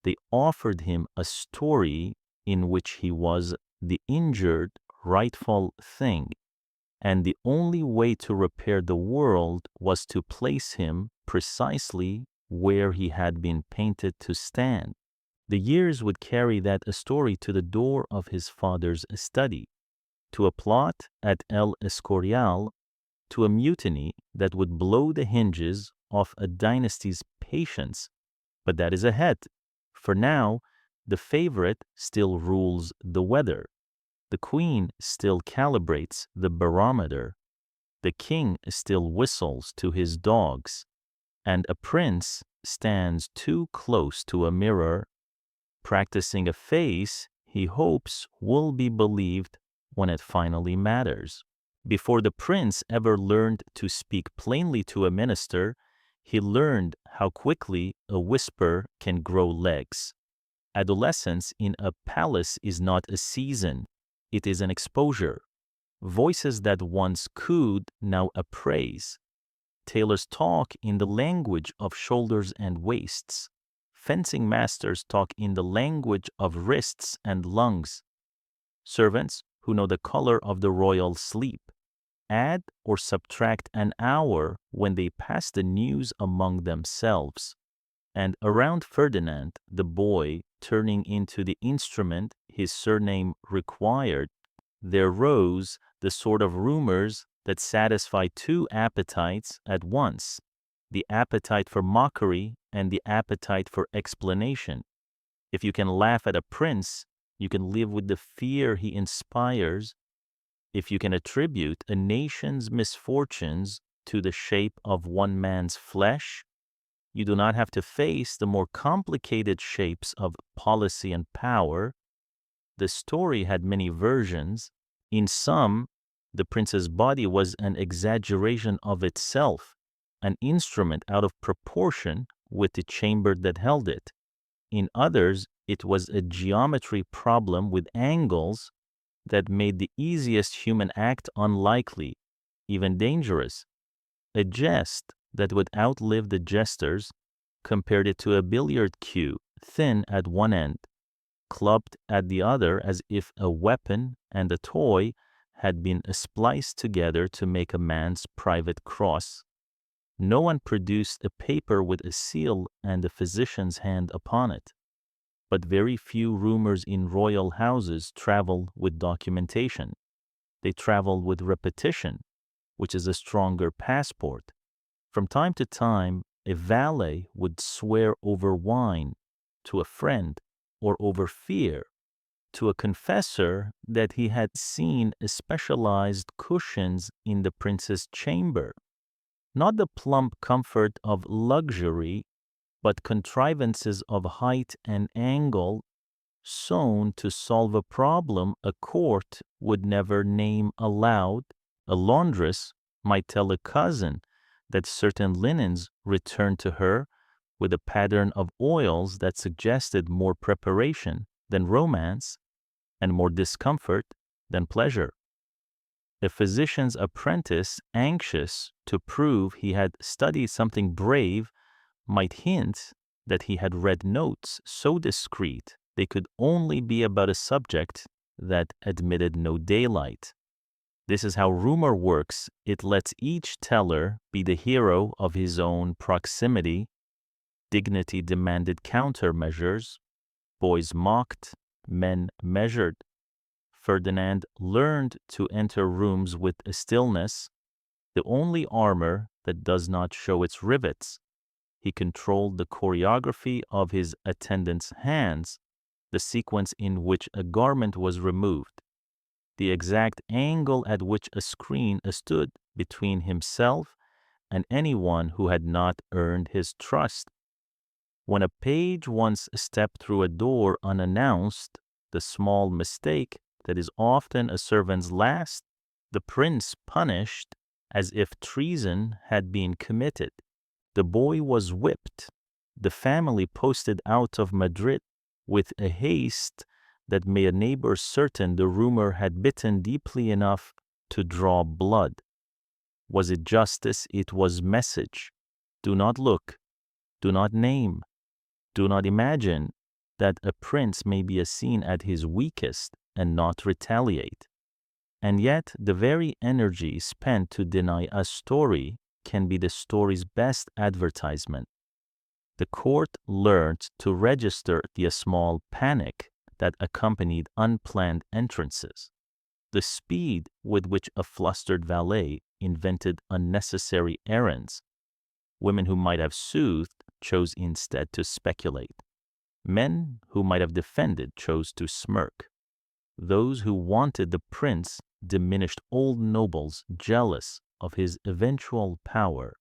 They offered him a story in which he was the injured, rightful thing, and the only way to repair the world was to place him precisely where he had been painted to stand. The years would carry that story to the door of his father's study, to a plot at El Escorial, to a mutiny that would blow the hinges off a dynasty's patience. But that is ahead. For now, the favorite still rules the weather. The queen still calibrates the barometer. The king still whistles to his dogs. And a prince stands too close to a mirror, practicing a face he hopes will be believed when it finally matters. Before the prince ever learned to speak plainly to a minister, he learned how quickly a whisper can grow legs. Adolescence in a palace is not a season, it is an exposure. Voices that once cooed now appraise. Tailors talk in the language of shoulders and waists. Fencing masters talk in the language of wrists and lungs. Servants who know the color of the royal sleep add or subtract an hour when they pass the news among themselves. And around Ferdinand, the boy, turning into the instrument his surname required, there rose the sort of rumors that satisfy two appetites at once, the appetite for mockery and the appetite for explanation. If you can laugh at a prince, you can live with the fear he inspires. If you can attribute a nation's misfortunes to the shape of one man's flesh, you do not have to face the more complicated shapes of policy and power. The story had many versions. In some, the prince's body was an exaggeration of itself, an instrument out of proportion with the chamber that held it. In others, it was a geometry problem with angles that made the easiest human act unlikely, even dangerous. A jest that would outlive the jesters compared it to a billiard cue, thin at one end, clubbed at the other as if a weapon and a toy had been spliced together to make a man's private cross. No one produced a paper with a seal and a physician's hand upon it. But very few rumors in royal houses travel with documentation. They travel with repetition, which is a stronger passport. From time to time, a valet would swear over wine to a friend or over fear to a confessor that he had seen specialized cushions in the prince's chamber. Not the plump comfort of luxury, but contrivances of height and angle sewn to solve a problem a court would never name aloud. A laundress might tell a cousin that certain linens returned to her with a pattern of oils that suggested more preparation than romance and more discomfort than pleasure. A physician's apprentice, anxious to prove he had studied something brave, might hint that he had read notes so discreet they could only be about a subject that admitted no daylight. This is how rumor works. It lets each teller be the hero of his own proximity. Dignity demanded countermeasures. Boys mocked, men measured. Ferdinand learned to enter rooms with a stillness, the only armor that does not show its rivets. He controlled the choreography of his attendants' hands, the sequence in which a garment was removed, the exact angle at which a screen stood between himself and anyone who had not earned his trust. When a page once stepped through a door unannounced, the small mistake that is often a servant's last, the prince punished as if treason had been committed. The boy was whipped, the family posted out of Madrid with a haste that made a neighbor certain the rumor had bitten deeply enough to draw blood. Was it justice? It was message. Do not look, do not name, do not imagine that a prince may be seen at his weakest and not retaliate. And yet the very energy spent to deny a story can be the story's best advertisement. The court learned to register the small panic that accompanied unplanned entrances, the speed with which a flustered valet invented unnecessary errands. Women who might have soothed chose instead to speculate. Men who might have defended chose to smirk. Those who wanted the prince diminished old nobles jealous of his eventual power.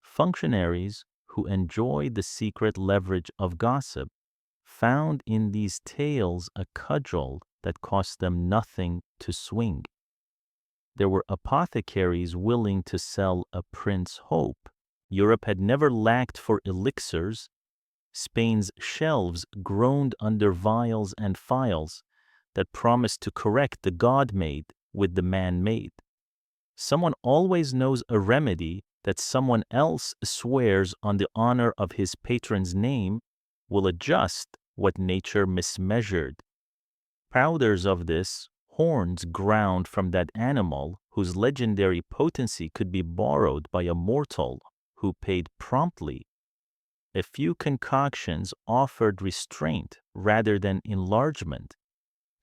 Functionaries who enjoyed the secret leverage of gossip found in these tales a cudgel that cost them nothing to swing. There were apothecaries willing to sell a prince hope. Europe had never lacked for elixirs. Spain's shelves groaned under vials and phials that promised to correct the God-made with the man-made. Someone always knows a remedy that someone else swears on the honor of his patron's name will adjust what nature mismeasured. Powders of this, horns ground from that animal whose legendary potency could be borrowed by a mortal who paid promptly. A few concoctions offered restraint rather than enlargement,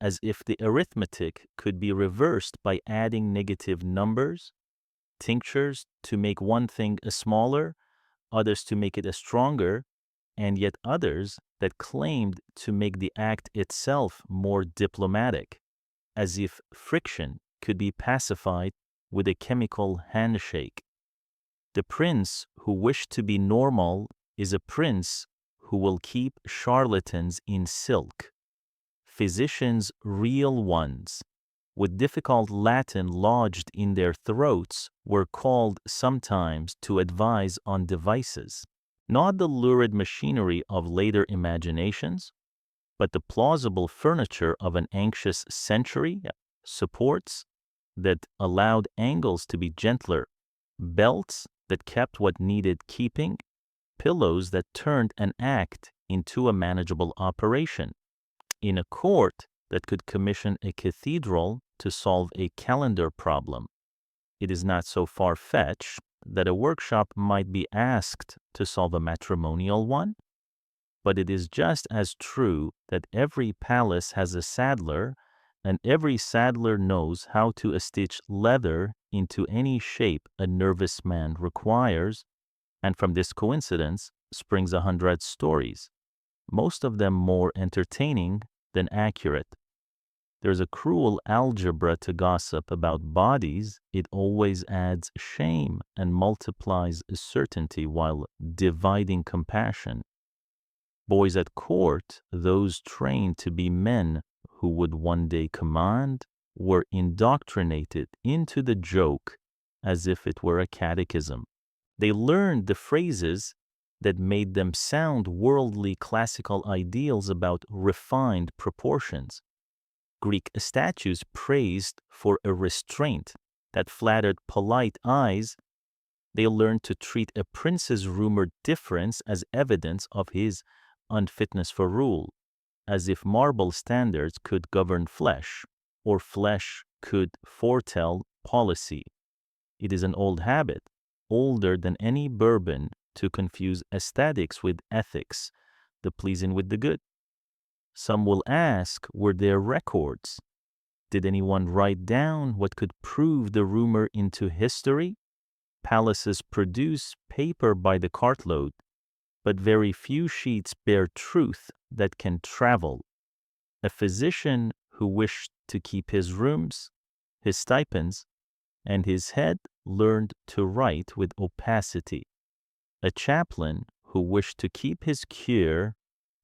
as if the arithmetic could be reversed by adding negative numbers, tinctures to make one thing a smaller, others to make it a stronger, and yet others that claimed to make the act itself more diplomatic, as if friction could be pacified with a chemical handshake. The prince who wished to be normal is a prince who will keep charlatans in silk. Physicians real ones, with difficult Latin lodged in their throats, were called sometimes to advise on devices. Not the lurid machinery of later imaginations, but the plausible furniture of an anxious century, supports that allowed angles to be gentler, belts that kept what needed keeping, pillows that turned an act into a manageable operation, in a court that could commission a cathedral to solve a calendar problem. It is not so far-fetched that a workshop might be asked to solve a matrimonial one, but it is just as true that every palace has a saddler, and every saddler knows how to stitch leather into any shape a nervous man requires, and from this coincidence springs 100 stories, most of them more entertaining than accurate. There's a cruel algebra to gossip about bodies. It always adds shame and multiplies certainty while dividing compassion. Boys at court, those trained to be men who would one day command, were indoctrinated into the joke as if it were a catechism. They learned the phrases that made them sound worldly classical ideals about refined proportions. Greek statues praised for a restraint that flattered polite eyes. They learned to treat a prince's rumored difference as evidence of his unfitness for rule, as if marble standards could govern flesh, or flesh could foretell policy. It is an old habit, older than any bourbon, to confuse aesthetics with ethics, the pleasing with the good. Some will ask, were there records? Did anyone write down what could prove the rumor into history? Palaces produce paper by the cartload, but very few sheets bear truth that can travel. A physician who wished to keep his rooms, his stipends, and his head learned to write with opacity. A chaplain who wished to keep his cure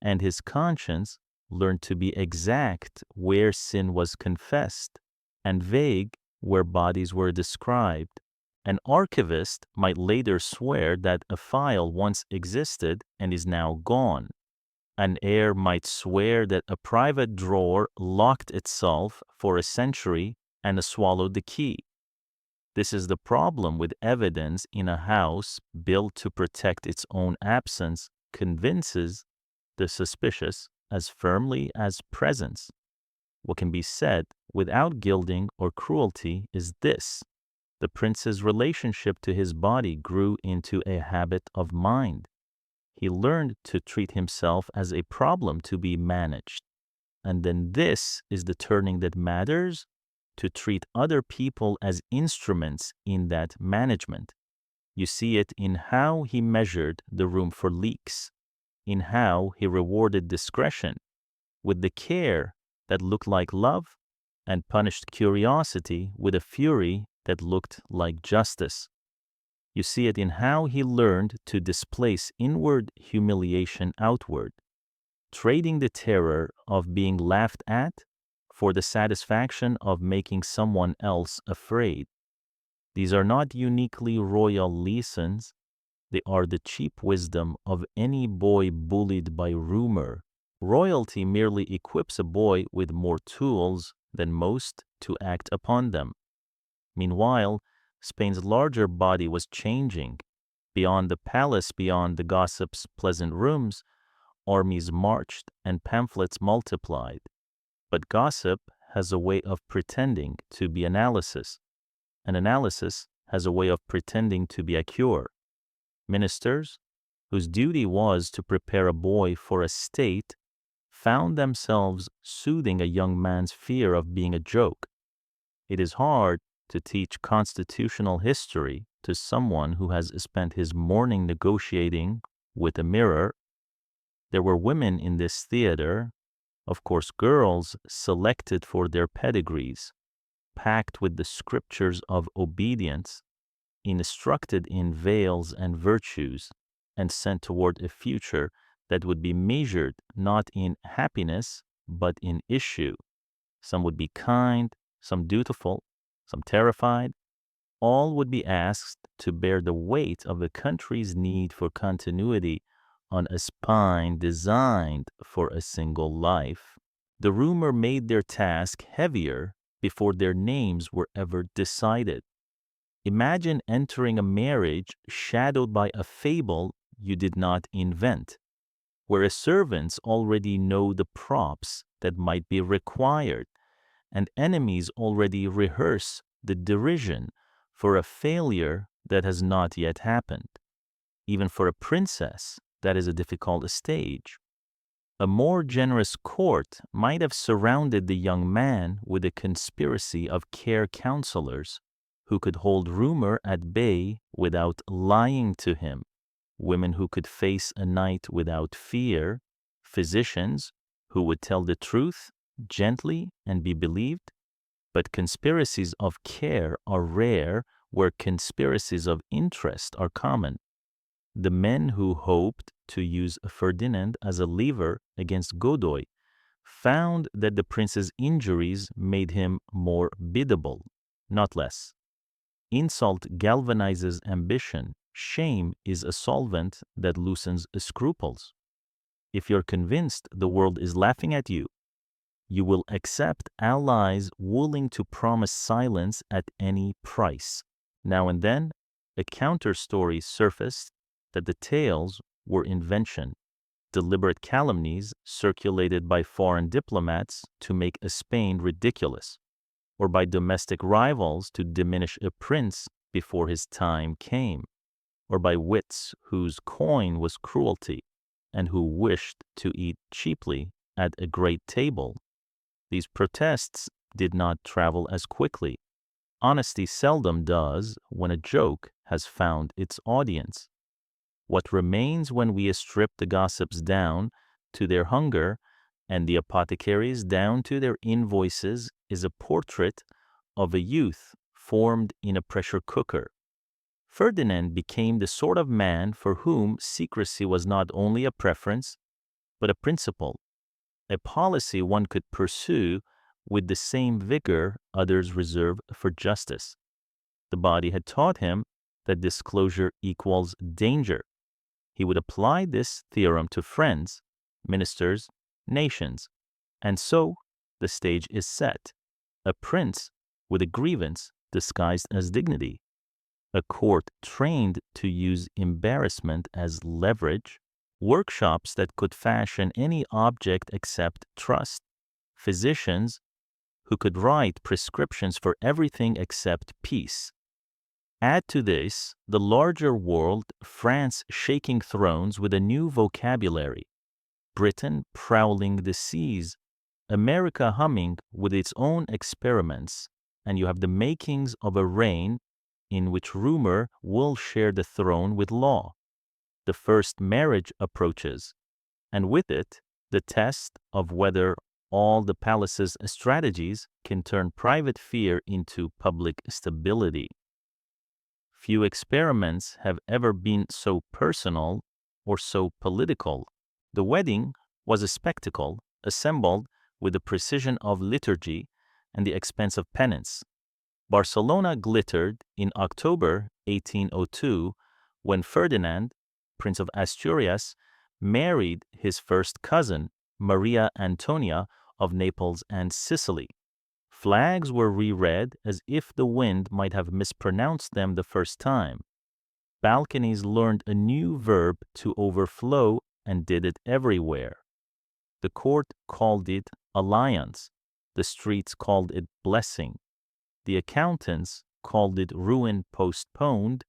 and his conscience learned to be exact where sin was confessed and vague where bodies were described. An archivist might later swear that a file once existed and is now gone. An heir might swear that a private drawer locked itself for a century and swallowed the key. This is the problem with evidence in a house built to protect its own absence, convinces the suspicious as firmly as presence. What can be said without gilding or cruelty is this: the prince's relationship to his body grew into a habit of mind. He learned to treat himself as a problem to be managed. And then this is the turning that matters: to treat other people as instruments in that management. You see it in how he measured the room for leaks, in how he rewarded discretion with the care that looked like love and punished curiosity with a fury that looked like justice. You see it in how he learned to displace inward humiliation outward, trading the terror of being laughed at for the satisfaction of making someone else afraid. These are not uniquely royal lessons. They are the cheap wisdom of any boy bullied by rumor. Royalty merely equips a boy with more tools than most to act upon them. Meanwhile, Spain's larger body was changing. Beyond the palace, beyond the gossip's pleasant rooms, armies marched and pamphlets multiplied. But gossip has a way of pretending to be analysis, and analysis has a way of pretending to be a cure. Ministers, whose duty was to prepare a boy for a state, found themselves soothing a young man's fear of being a joke. It is hard to teach constitutional history to someone who has spent his morning negotiating with a mirror. There were women in this theater, of course girls selected for their pedigrees, packed with the scriptures of obedience, instructed in veils and virtues, and sent toward a future that would be measured not in happiness, but in issue. Some would be kind, some dutiful, some terrified. All would be asked to bear the weight of a country's need for continuity on a spine designed for a single life. The rumor made their task heavier before their names were ever decided. Imagine entering a marriage shadowed by a fable you did not invent, where servants already know the props that might be required, and enemies already rehearse the derision for a failure that has not yet happened. Even for a princess, that is a difficult stage. A more generous court might have surrounded the young man with a conspiracy of care counselors who could hold rumor at bay without lying to him, women who could face a night without fear, physicians who would tell the truth gently and be believed. But conspiracies of care are rare where conspiracies of interest are common. The men who hoped to use Ferdinand as a lever against Godoy found that the prince's injuries made him more biddable, not less. Insult galvanizes ambition. Shame is a solvent that loosens scruples. If you're convinced the world is laughing at you, you will accept allies willing to promise silence at any price. Now and then, a counter-story surfaced that the tales were invention, deliberate calumnies circulated by foreign diplomats to make a Spain ridiculous, or by domestic rivals to diminish a prince before his time came, or by wits whose coin was cruelty and who wished to eat cheaply at a great table. These protests did not travel as quickly. Honesty seldom does when a joke has found its audience. What remains when we strip the gossips down to their hunger and the apothecaries down to their invoices is a portrait of a youth formed in a pressure cooker. Ferdinand became the sort of man for whom secrecy was not only a preference, but a principle, a policy one could pursue with the same vigor others reserve for justice. The body had taught him that disclosure equals danger. He would apply this theorem to friends, ministers, nations, and so the stage is set. A prince with a grievance disguised as dignity, a court trained to use embarrassment as leverage, workshops that could fashion any object except trust, physicians who could write prescriptions for everything except peace. Add to this the larger world, France shaking thrones with a new vocabulary, Britain prowling the seas, America humming with its own experiments, and you have the makings of a reign in which rumor will share the throne with law. The first marriage approaches, and with it, the test of whether all the palace's strategies can turn private fear into public stability. Few experiments have ever been so personal or so political. The wedding was a spectacle assembled with the precision of liturgy and the expense of penance. Barcelona glittered in October 1802 when Ferdinand, Prince of Asturias, married his first cousin, Maria Antonia of Naples and Sicily. Flags were reread as if the wind might have mispronounced them the first time. Balconies learned a new verb to overflow and did it everywhere. The court called it alliance. The streets called it blessing. The accountants called it ruin postponed.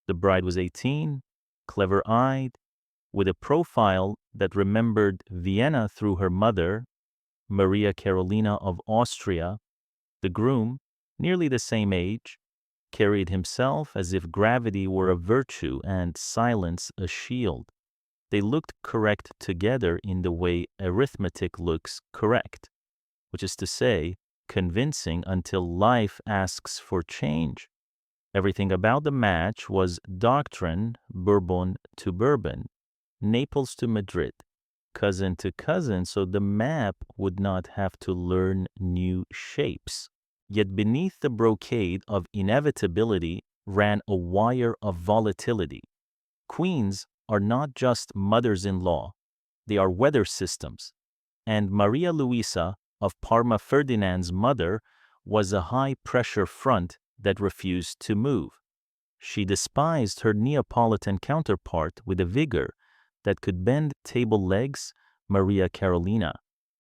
The bride was 18, clever-eyed, with a profile that remembered Vienna through her mother, Maria Carolina of Austria. The groom, nearly the same age, carried himself as if gravity were a virtue and silence a shield. They looked correct together in the way arithmetic looks correct, which is to say, convincing until life asks for change. Everything about the match was doctrine, Bourbon to Bourbon, Naples to Madrid, cousin to cousin, so the map would not have to learn new shapes. Yet beneath the brocade of inevitability ran a wire of volatility. Queens are not just mothers-in-law, they are weather systems. And Maria Luisa of Parma, Ferdinand's mother, was a high-pressure front that refused to move. She despised her Neapolitan counterpart with a vigor that could bend table legs, Maria Carolina,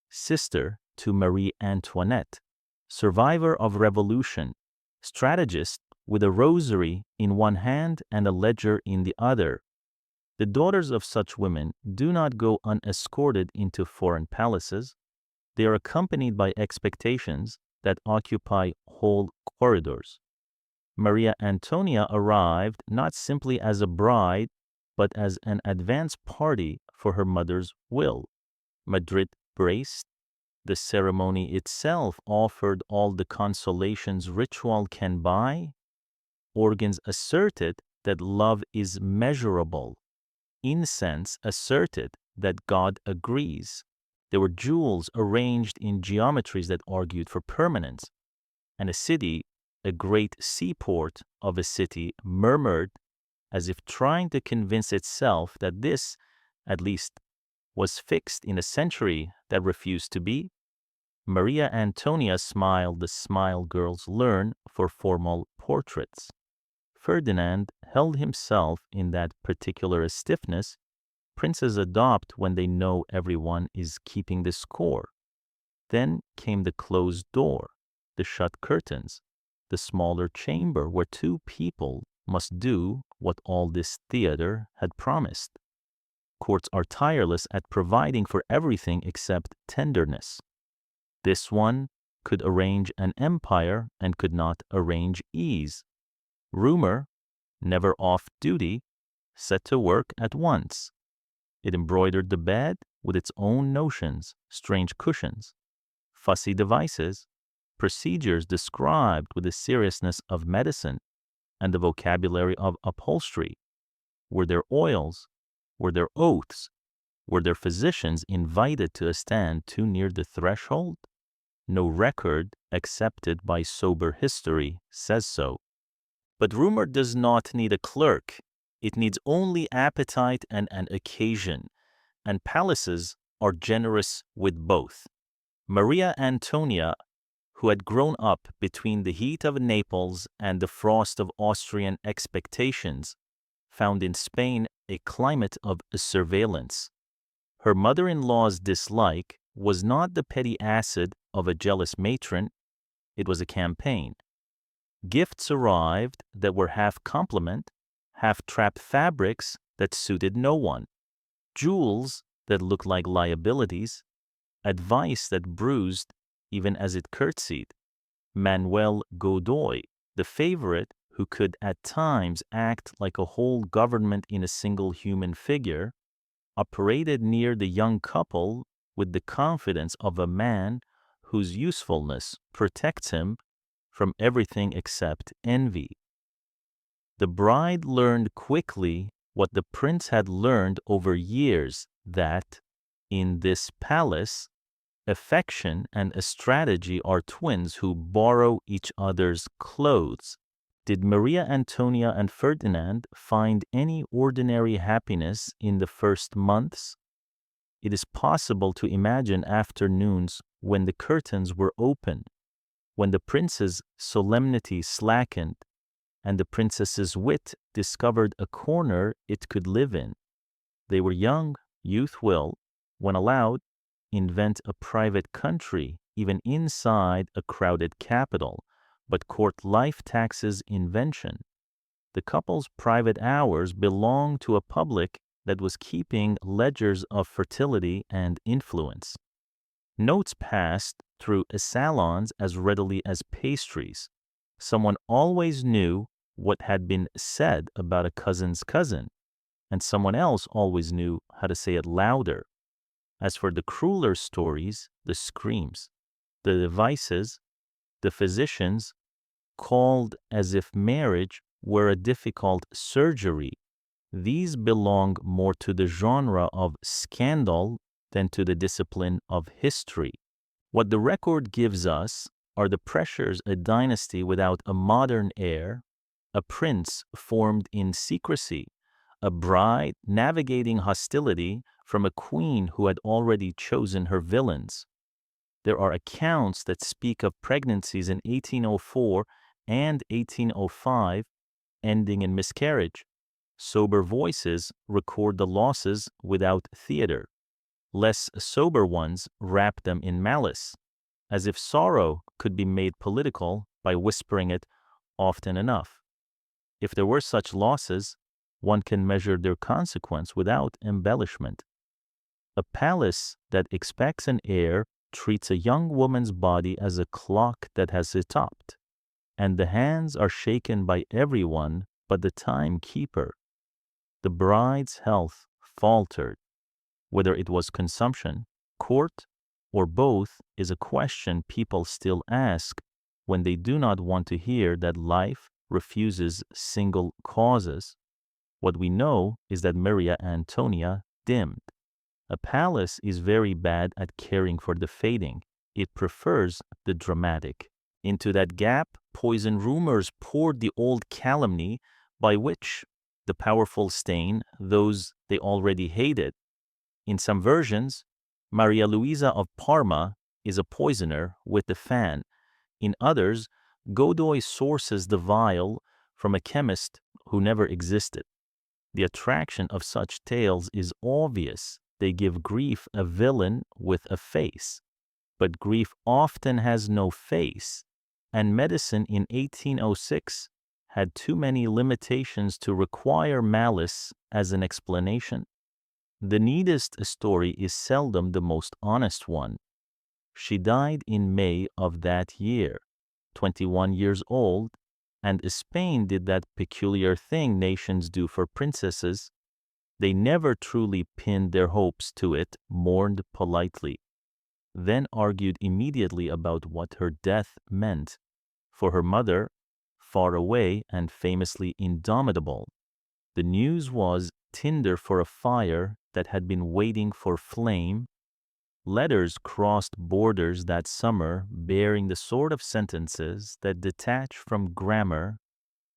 sister to Marie Antoinette, survivor of revolution, strategist with a rosary in one hand and a ledger in the other. The daughters of such women do not go unescorted into foreign palaces. They are accompanied by expectations that occupy whole corridors. Maria Antonia arrived not simply as a bride, but as an advance party for her mother's will. Madrid braced. The ceremony itself offered all the consolations ritual can buy. Organs asserted that love is measurable. Incense asserted that God agrees. There were jewels arranged in geometries that argued for permanence. And a city, a great seaport of a city, murmured as if trying to convince itself that this, at least, was fixed in a century that refused to be. Maria Antonia smiled the smile girls learn for formal portraits. Ferdinand held himself in that particular stiffness princes adopt when they know everyone is keeping the score. Then came the closed door, the shut curtains, the smaller chamber where two people must do what all this theater had promised. Courts are tireless at providing for everything except tenderness. This one could arrange an empire and could not arrange ease. Rumor, never off duty, set to work at once. It embroidered the bed with its own notions, strange cushions, fussy devices, procedures described with the seriousness of medicine and the vocabulary of upholstery. Were there oils? Were there oaths? Were there physicians invited to a stand too near the threshold? No record accepted by sober history says so. But rumor does not need a clerk. It needs only appetite and an occasion, and palaces are generous with both. Maria Antonia, who had grown up between the heat of Naples and the frost of Austrian expectations, found in Spain a climate of surveillance. Her mother-in-law's dislike was not the petty acid of a jealous matron, it was a campaign. Gifts arrived that were half compliment, half trap fabrics that suited no one, jewels that looked like liabilities, advice that bruised even as it curtsied. Manuel Godoy, the favorite who could at times act like a whole government in a single human figure, operated near the young couple with the confidence of a man whose usefulness protects him from everything except envy. The bride learned quickly what the prince had learned over years, that, in this palace, affection and a strategy are twins who borrow each other's clothes. Did Maria Antonia and Ferdinand find any ordinary happiness in the first months? It is possible to imagine afternoons when the curtains were open, when the prince's solemnity slackened, and the princess's wit discovered a corner it could live in. They were young, youth will, when allowed, invent a private country, even inside a crowded capital, but court life taxes invention. The couple's private hours belonged to a public that was keeping ledgers of fertility and influence. Notes passed through salons as readily as pastries. Someone always knew what had been said about a cousin's cousin, and someone else always knew how to say it louder. As for the crueler stories, the screams, the devices, the physicians, called as if marriage were a difficult surgery, these belong more to the genre of scandal than to the discipline of history. What the record gives us are the pressures a dynasty without a modern heir, a prince formed in secrecy, a bride navigating hostility from a queen who had already chosen her villains. There are accounts that speak of pregnancies in 1804 and 1805 ending in miscarriage. Sober voices record the losses without theater. Less sober ones wrap them in malice, as if sorrow could be made political by whispering it often enough. If there were such losses, one can measure their consequence without embellishment. A palace that expects an heir treats a young woman's body as a clock that has stopped, and the hands are shaken by everyone but the timekeeper. The bride's health faltered. Whether it was consumption, court, or both is a question people still ask when they do not want to hear that life refuses single causes. What we know is that Maria Antonia dimmed. A palace is very bad at caring for the fading. It prefers the dramatic. Into that gap, poison rumors poured the old calumny by which the powerful stain those they already hated. In some versions, Maria Luisa of Parma is a poisoner with the fan. In others, Godoy sources the vial from a chemist who never existed. The attraction of such tales is obvious. They give grief a villain with a face. But grief often has no face, and medicine in 1806 had too many limitations to require malice as an explanation. The neatest story is seldom the most honest one. She died in May of that year, 21 years old, and Spain did that peculiar thing nations do for princesses. They never truly pinned their hopes to it, mourned politely, then argued immediately about what her death meant. For her mother, far away and famously indomitable, the news was tinder for a fire that had been waiting for flame. Letters crossed borders that summer bearing the sort of sentences that detach from grammar.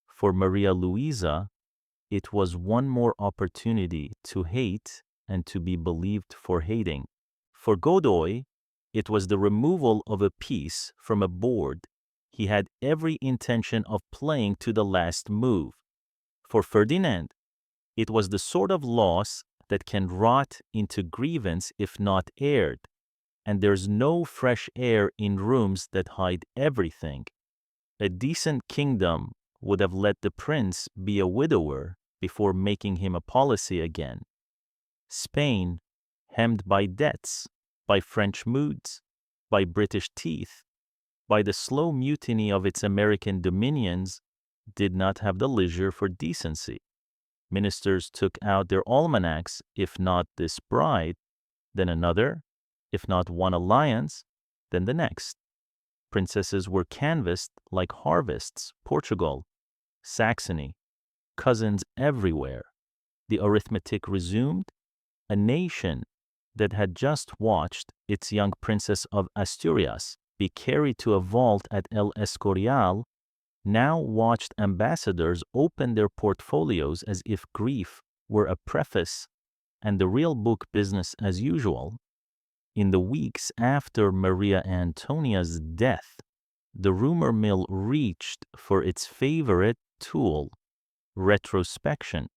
For Maria Luisa, it was one more opportunity to hate and to be believed for hating. For Godoy, it was the removal of a piece from a board he had every intention of playing to the last move. For Ferdinand, it was the sort of loss that can rot into grievance if not aired, and there's no fresh air in rooms that hide everything. A decent kingdom would have let the prince be a widower before making him a policy again. Spain, hemmed by debts, by French moods, by British teeth, by the slow mutiny of its American dominions, did not have the leisure for decency. Ministers took out their almanacs, if not this bride, then another, if not one alliance, then the next. Princesses were canvassed like harvests, Portugal, Saxony, cousins everywhere. The arithmetic resumed. A nation that had just watched its young princess of Asturias be carried to a vault at El Escorial now watched ambassadors open their portfolios as if grief were a preface and the real book business as usual. In the weeks after Maria Antonia's death, the rumor mill reached for its favorite tool, retrospection.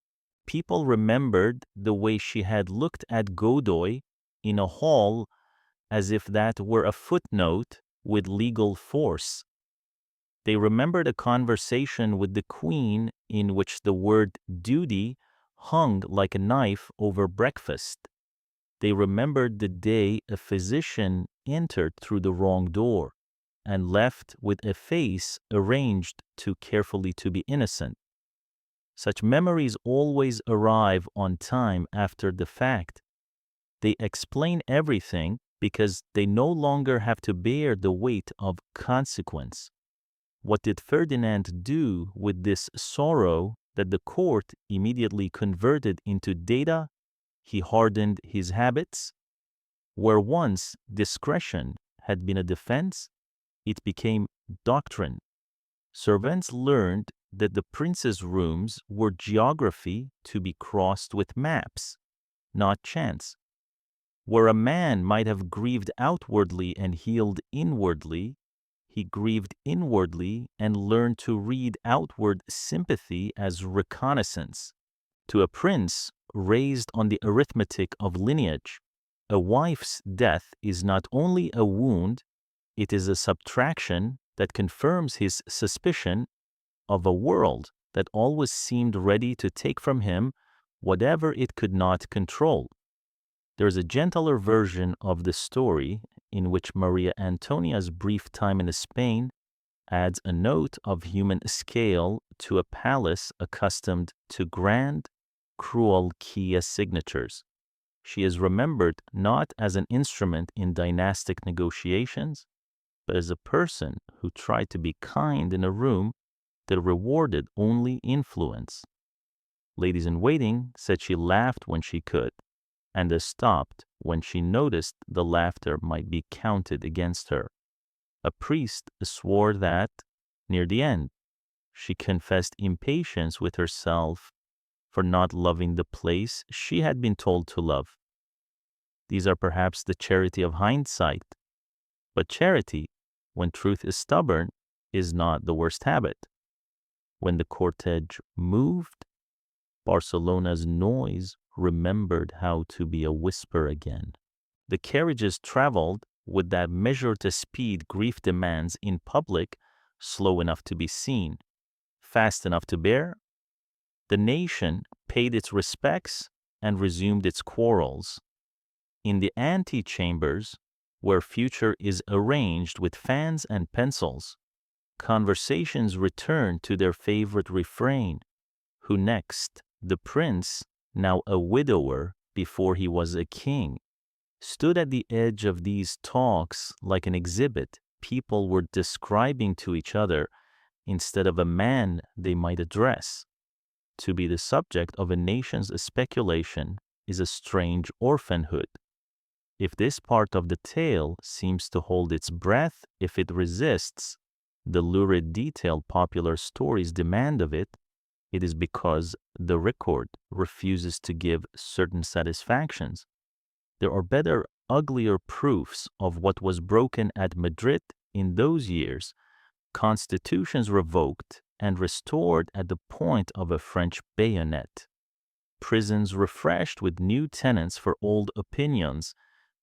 People remembered the way she had looked at Godoy in a hall as if that were a footnote with legal force. They remembered a conversation with the Queen in which the word duty hung like a knife over breakfast. They remembered the day a physician entered through the wrong door and left with a face arranged too carefully to be innocent. Such memories always arrive on time after the fact. They explain everything because they no longer have to bear the weight of consequence. What did Ferdinand do with this sorrow that the court immediately converted into data? He hardened his habits. Where once discretion had been a defense, it became doctrine. Servants learned that the prince's rooms were geography to be crossed with maps, not chance. Where a man might have grieved outwardly and healed inwardly, he grieved inwardly and learned to read outward sympathy as reconnaissance. To a prince raised on the arithmetic of lineage, a wife's death is not only a wound, it is a subtraction that confirms his suspicion of a world that always seemed ready to take from him whatever it could not control. There is a gentler version of the story in which Maria Antonia's brief time in Spain adds a note of human scale to a palace accustomed to grand, cruel Kia signatures. She is remembered not as an instrument in dynastic negotiations, but as a person who tried to be kind in a room that rewarded only influence. Ladies-in-waiting said she laughed when she could, and stopped when she noticed the laughter might be counted against her. A priest swore that, near the end, she confessed impatience with herself for not loving the place she had been told to love. These are perhaps the charity of hindsight, but charity, when truth is stubborn, is not the worst habit. When the cortege moved, Barcelona's noise remembered how to be a whisper again. The carriages traveled with that measure to speed grief demands in public, slow enough to be seen, fast enough to bear. The nation paid its respects and resumed its quarrels. In the antechambers, where future is arranged with fans and pencils, conversations return to their favorite refrain. Who next? The prince, now a widower before he was a king, stood at the edge of these talks like an exhibit people were describing to each other instead of a man they might address. To be the subject of a nation's speculation is a strange orphanhood. If this part of the tale seems to hold its breath if it resists the lurid detail popular stories demand of it, it is because the record refuses to give certain satisfactions. There are better, uglier proofs of what was broken at Madrid in those years, constitutions revoked and restored at the point of a French bayonet, prisons refreshed with new tenants for old opinions,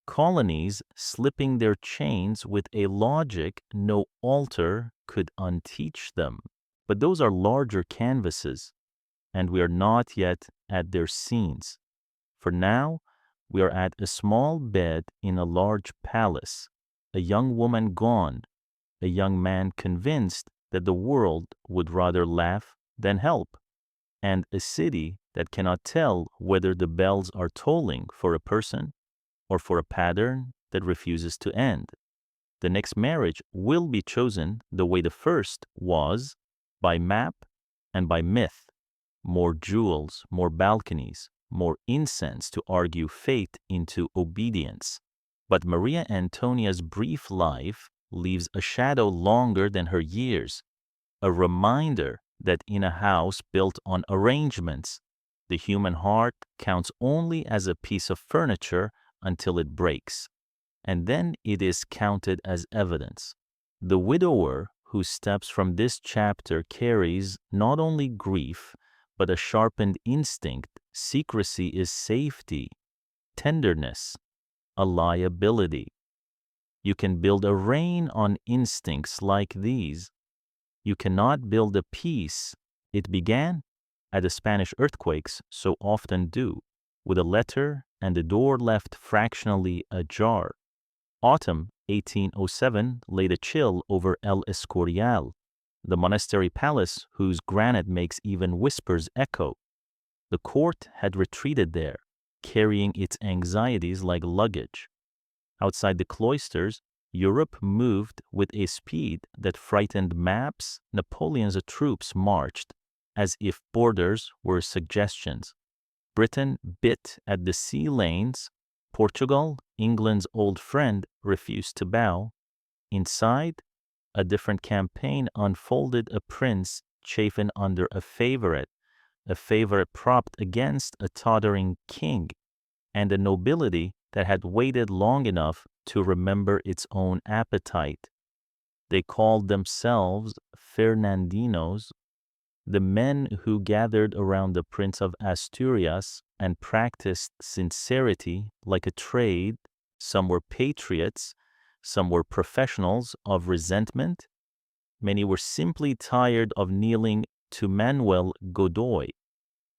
colonies slipping their chains with a logic no altar could unteach them. But those are larger canvases, and we are not yet at their scenes. For now, we are at a small bed in a large palace, a young woman gone, a young man convinced that the world would rather laugh than help, and a city that cannot tell whether the bells are tolling for a person or for a pattern that refuses to end. The next marriage will be chosen the way the first was, by map and by myth. More jewels, more balconies, more incense to argue fate into obedience. But Maria Antonia's brief life leaves a shadow longer than her years, a reminder that in a house built on arrangements, the human heart counts only as a piece of furniture until it breaks, and then it is counted as evidence. The widower who steps from this chapter carries not only grief, but a sharpened instinct. Secrecy is safety, tenderness, a liability. You can build a reign on instincts like these. You cannot build a peace. It began, as the Spanish earthquakes so often do, with a letter and the door left fractionally ajar. Autumn 1807 laid a chill over El Escorial, the monastery palace whose granite makes even whispers echo. The court had retreated there, carrying its anxieties like luggage. Outside the cloisters, Europe moved with a speed that frightened maps. Napoleon's troops marched as if borders were suggestions. Britain bit at the sea lanes. Portugal, England's old friend, refused to bow. Inside, a different campaign unfolded. A prince chafing under a favorite propped against a tottering king, and a nobility that had waited long enough to remember its own appetite. They called themselves Fernandinos, the men who gathered around the Prince of Asturias and practiced sincerity like a trade. Some were patriots, some were professionals of resentment. Many were simply tired of kneeling to Manuel Godoy,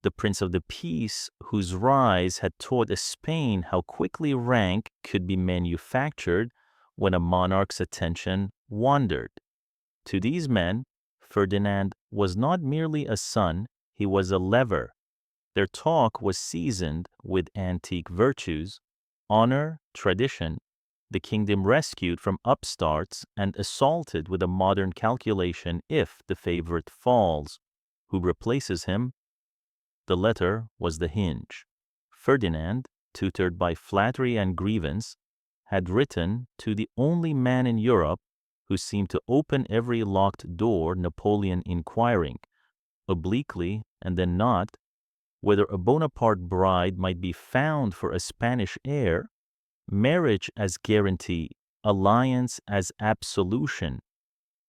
the Prince of the Peace, whose rise had taught Spain how quickly rank could be manufactured when a monarch's attention wandered. To these men, Ferdinand was not merely a son, he was a lever. Their talk was seasoned with antique virtues, honor, tradition, the kingdom rescued from upstarts and assaulted with a modern calculation if the favorite falls. Who replaces him? The letter was the hinge. Ferdinand, tutored by flattery and grievance, had written to the only man in Europe who seemed to open every locked door, Napoleon inquiring, obliquely and then not, whether a Bonaparte bride might be found for a Spanish heir, marriage as guarantee, alliance as absolution,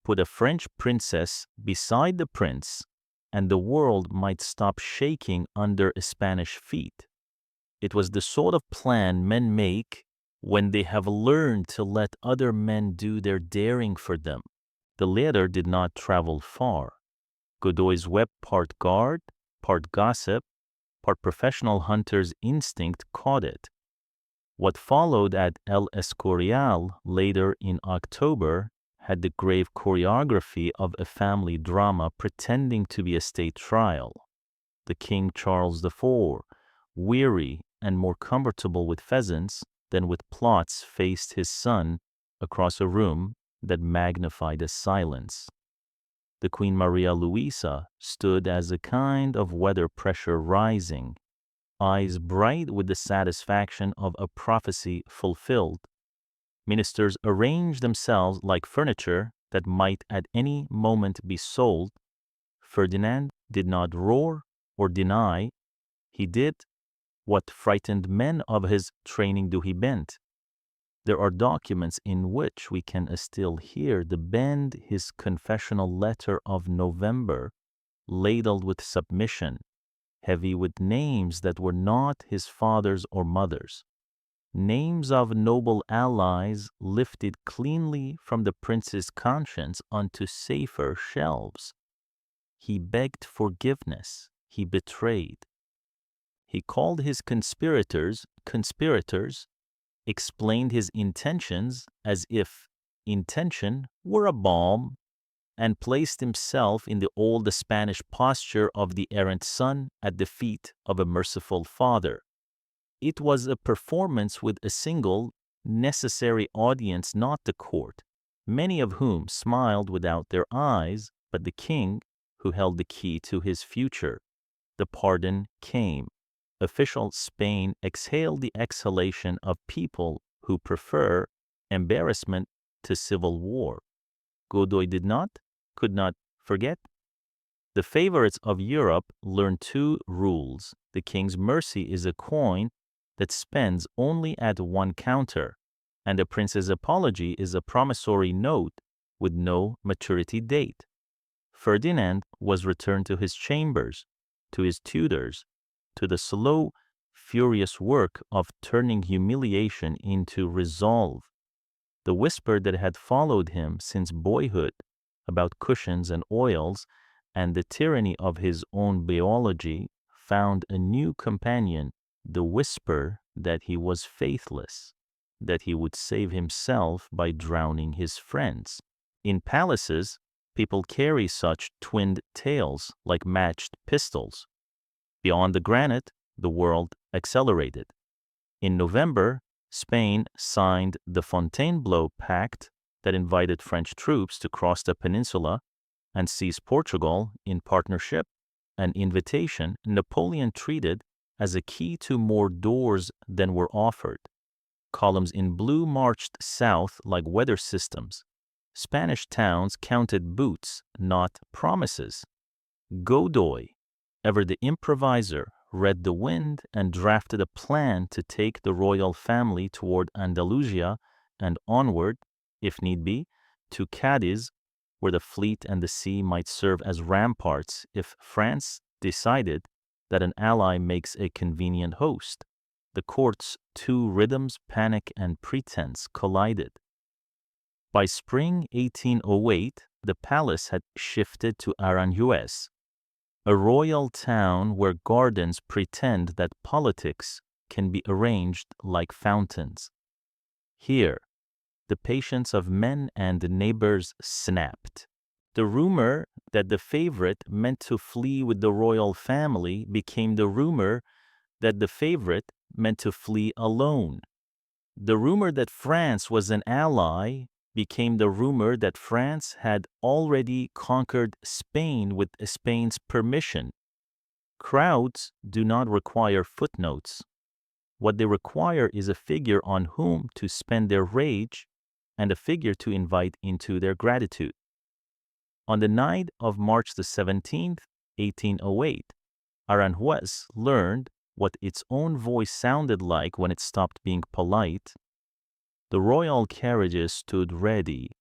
put a French princess beside the prince, and the world might stop shaking under Spanish feet. It was the sort of plan men make when they have learned to let other men do their daring for them. The letter did not travel far. Godoy's web part guard, part gossip, part professional hunter's instinct caught it. What followed at El Escorial later in October had the grave choreography of a family drama pretending to be a state trial. The King Charles IV, weary and more comfortable with pheasants than with plots, faced his son across a room that magnified a silence. The Queen Maria Luisa stood as a kind of weather pressure rising, eyes bright with the satisfaction of a prophecy fulfilled. Ministers arranged themselves like furniture that might at any moment be sold. Ferdinand did not roar or deny. He did what frightened men of his training do. He bent. There are documents in which we can still hear the bend his confessional letter of November, ladled with submission, heavy with names that were not his father's or mother's. Names of noble allies lifted cleanly from the prince's conscience onto safer shelves. He begged forgiveness. He betrayed. He called his conspirators, explained his intentions as if intention were a balm, and placed himself in the old Spanish posture of the errant son at the feet of a merciful father. It was a performance with a single, necessary audience, not the court, many of whom smiled without their eyes, but the king, who held the key to his future. The pardon came. Official Spain exhaled the exhalation of people who prefer embarrassment to civil war. Godoy could not forget. The favorites of Europe learned two rules. The king's mercy is a coin that spends only at one counter, and the prince's apology is a promissory note with no maturity date. Ferdinand was returned to his chambers, to his tutors, to the slow, furious work of turning humiliation into resolve. The whisper that had followed him since boyhood about cushions and oils and the tyranny of his own biology found a new companion, the whisper that he was faithless, that he would save himself by drowning his friends. In palaces, people carry such twinned tales like matched pistols. Beyond the granite, the world accelerated. In November, Spain signed the Fontainebleau Pact that invited French troops to cross the peninsula and seize Portugal in partnership, an invitation Napoleon treated as a key to more doors than were offered. Columns in blue marched south like weather systems. Spanish towns counted boots, not promises. Godoy, ever the improviser, read the wind and drafted a plan to take the royal family toward Andalusia and onward, if need be, to Cadiz, where the fleet and the sea might serve as ramparts if France decided that an ally makes a convenient host. The court's two rhythms, panic and pretense, collided. By spring 1808, the palace had shifted to Aranjuez, a royal town where gardens pretend that politics can be arranged like fountains. Here, the patience of men and neighbors snapped. The rumor that the favorite meant to flee with the royal family became the rumor that the favorite meant to flee alone. The rumor that France was an ally became the rumor that France had already conquered Spain with Spain's permission. Crowds do not require footnotes. What they require is a figure on whom to spend their rage and a figure to invite into their gratitude. On the night of March the 17th, 1808, Aranjuez learned what its own voice sounded like when it stopped being polite. The royal carriages stood ready.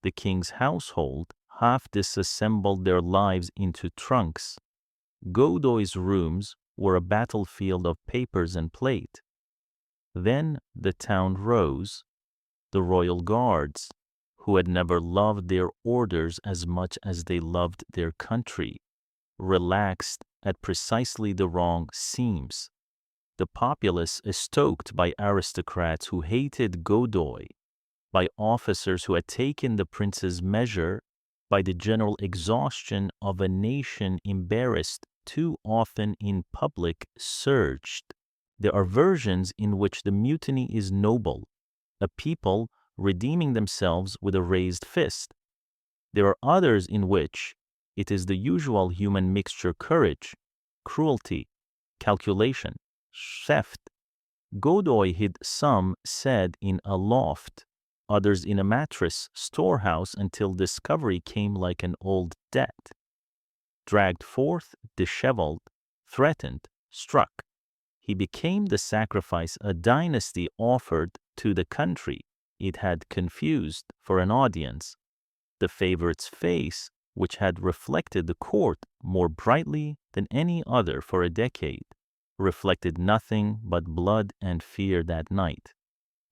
The king's household half disassembled their lives into trunks. Godoy's rooms were a battlefield of papers and plate. Then the town rose. The royal guards, who had never loved their orders as much as they loved their country, relaxed at precisely the wrong seams. The populace is stoked by aristocrats who hated Godoy, by officers who had taken the prince's measure, by the general exhaustion of a nation embarrassed too often in public, surged. There are versions in which the mutiny is noble, a people redeeming themselves with a raised fist. There are others in which it is the usual human mixture: courage, cruelty, calculation, theft. Godoy hid some said in a loft, others in a mattress storehouse until discovery came like an old debt. Dragged forth, disheveled, threatened, struck, he became the sacrifice a dynasty offered to the country it had confused for an audience. The favorite's face, which had reflected the court more brightly than any other for a decade, reflected nothing but blood and fear that night.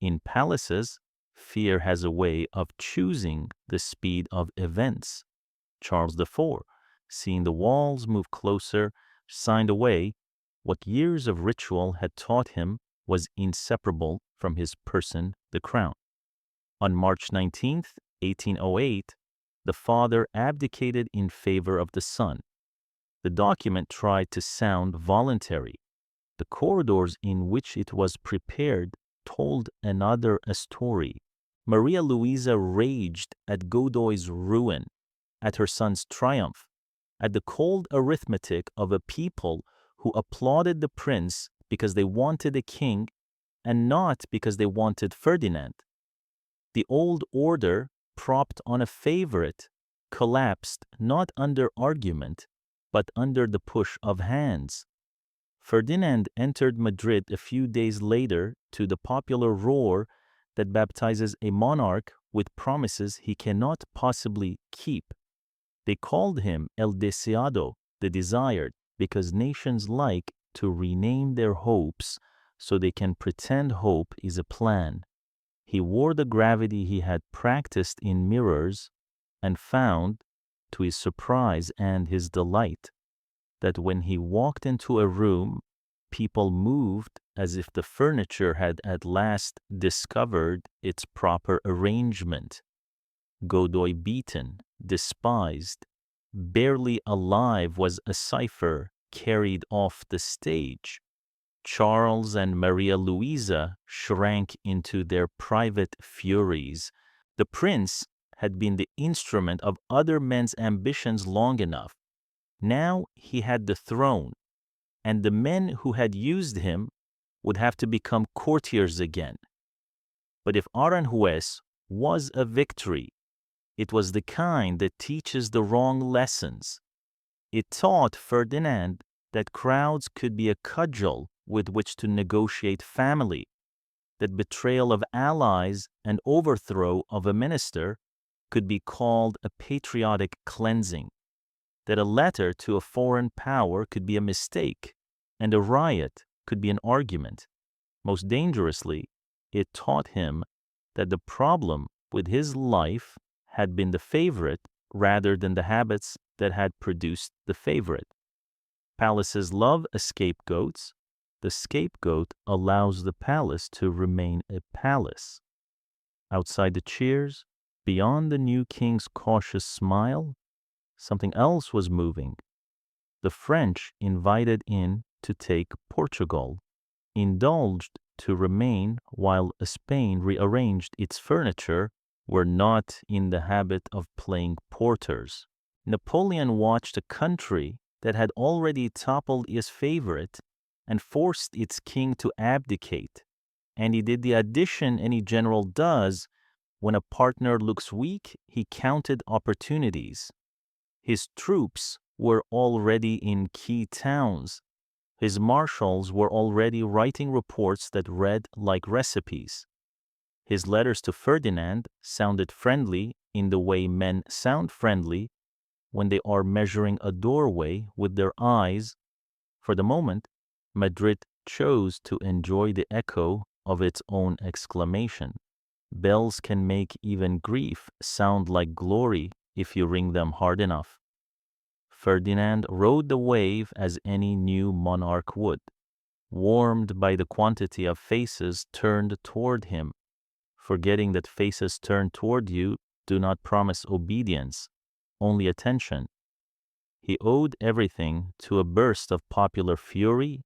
In palaces, fear has a way of choosing the speed of events. Charles IV, seeing the walls move closer, signed away what years of ritual had taught him was inseparable from his person, the crown. On March 19th, 1808, the father abdicated in favor of the son. The document tried to sound voluntary. The corridors in which it was prepared told another a story. Maria Louisa raged at Godoy's ruin, at her son's triumph, at the cold arithmetic of a people who applauded the prince because they wanted a king and not because they wanted Ferdinand. The old order, propped on a favorite, collapsed not under argument, but under the push of hands. Ferdinand entered Madrid a few days later to the popular roar that baptizes a monarch with promises he cannot possibly keep. They called him El Deseado, the desired, because nations like to rename their hopes so they can pretend hope is a plan. He wore the gravity he had practiced in mirrors and found, to his surprise and his delight, that when he walked into a room, people moved as if the furniture had at last discovered its proper arrangement. Godoy, beaten, despised, barely alive, was a cipher carried off the stage. Charles and Maria Louisa shrank into their private furies. The prince had been the instrument of other men's ambitions long enough. Now he had the throne, and the men who had used him would have to become courtiers again. But if Aranjuez was a victory, it was the kind that teaches the wrong lessons. It taught Ferdinand that crowds could be a cudgel with which to negotiate family, that betrayal of allies and overthrow of a minister could be called a patriotic cleansing, that a letter to a foreign power could be a mistake, and a riot could be an argument. Most dangerously, it taught him that the problem with his life had been the favorite rather than the habits that had produced the favorite. Palaces love scapegoats. The scapegoat allows the palace to remain a palace. Outside the cheers, beyond the new king's cautious smile, something else was moving. The French invited in to take Portugal, indulged to remain while Spain rearranged its furniture, were not in the habit of playing porters. Napoleon watched a country that had already toppled its favorite and forced its king to abdicate, and he did the addition any general does. When a partner looks weak, he counted opportunities. His troops were already in key towns. His marshals were already writing reports that read like recipes. His letters to Ferdinand sounded friendly in the way men sound friendly when they are measuring a doorway with their eyes. For the moment, Madrid chose to enjoy the echo of its own exclamation. Bells can make even grief sound like glory if you ring them hard enough. Ferdinand rode the wave as any new monarch would, warmed by the quantity of faces turned toward him, forgetting that faces turned toward you do not promise obedience, only attention. He owed everything to a burst of popular fury,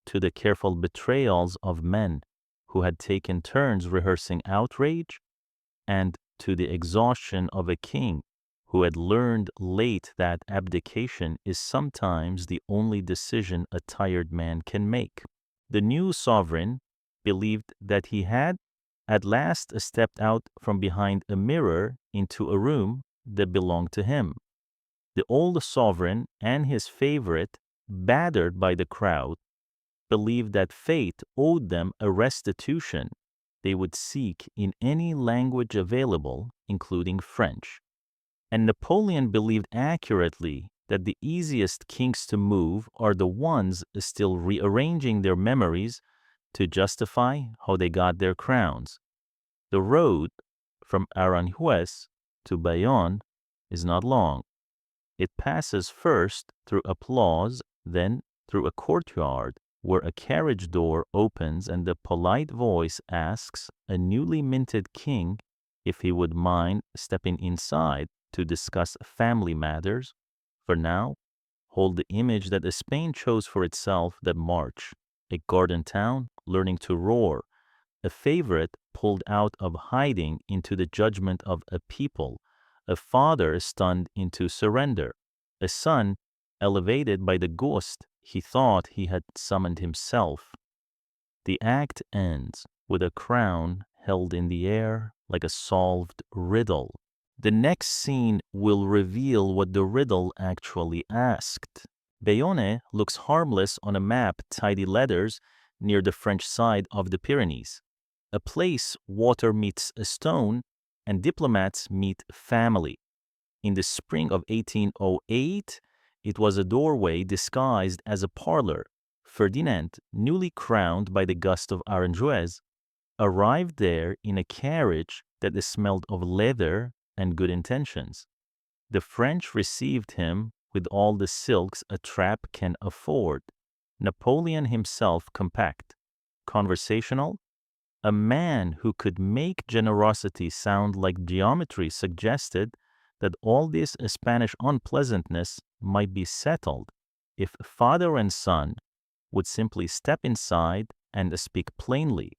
to the careful betrayals of men who had taken turns rehearsing outrage, and to the exhaustion of a king who had learned late that abdication is sometimes the only decision a tired man can make. The new sovereign believed that he had at last stepped out from behind a mirror into a room that belonged to him. The old sovereign and his favorite, battered by the crowd, believed that fate owed them a restitution they would seek in any language available, including French. And Napoleon believed accurately that the easiest kings to move are the ones still rearranging their memories to justify how they got their crowns. The road from Aranjuez to Bayonne is not long. It passes first through applause, then through a courtyard where a carriage door opens and the polite voice asks a newly minted king if he would mind stepping inside to discuss family matters. For now, hold the image that Spain chose for itself that March, a garden town learning to roar, a favorite pulled out of hiding into the judgment of a people, a father stunned into surrender, a son elevated by the ghost he thought he had summoned himself. The act ends with a crown held in the air like a solved riddle. The next scene will reveal what the riddle actually asked. Bayonne looks harmless on a map, tidy letters, near the French side of the Pyrenees. A place water meets a stone and diplomats meet family. In the spring of 1808, it was a doorway disguised as a parlor. Ferdinand, newly crowned by the gust of Aranjuez, arrived there in a carriage that smelled of leather and good intentions. The French received him with all the silks a trap can afford. Napoleon himself compact, conversational, a man who could make generosity sound like geometry suggested that all this Spanish unpleasantness might be settled if father and son would simply step inside and speak plainly.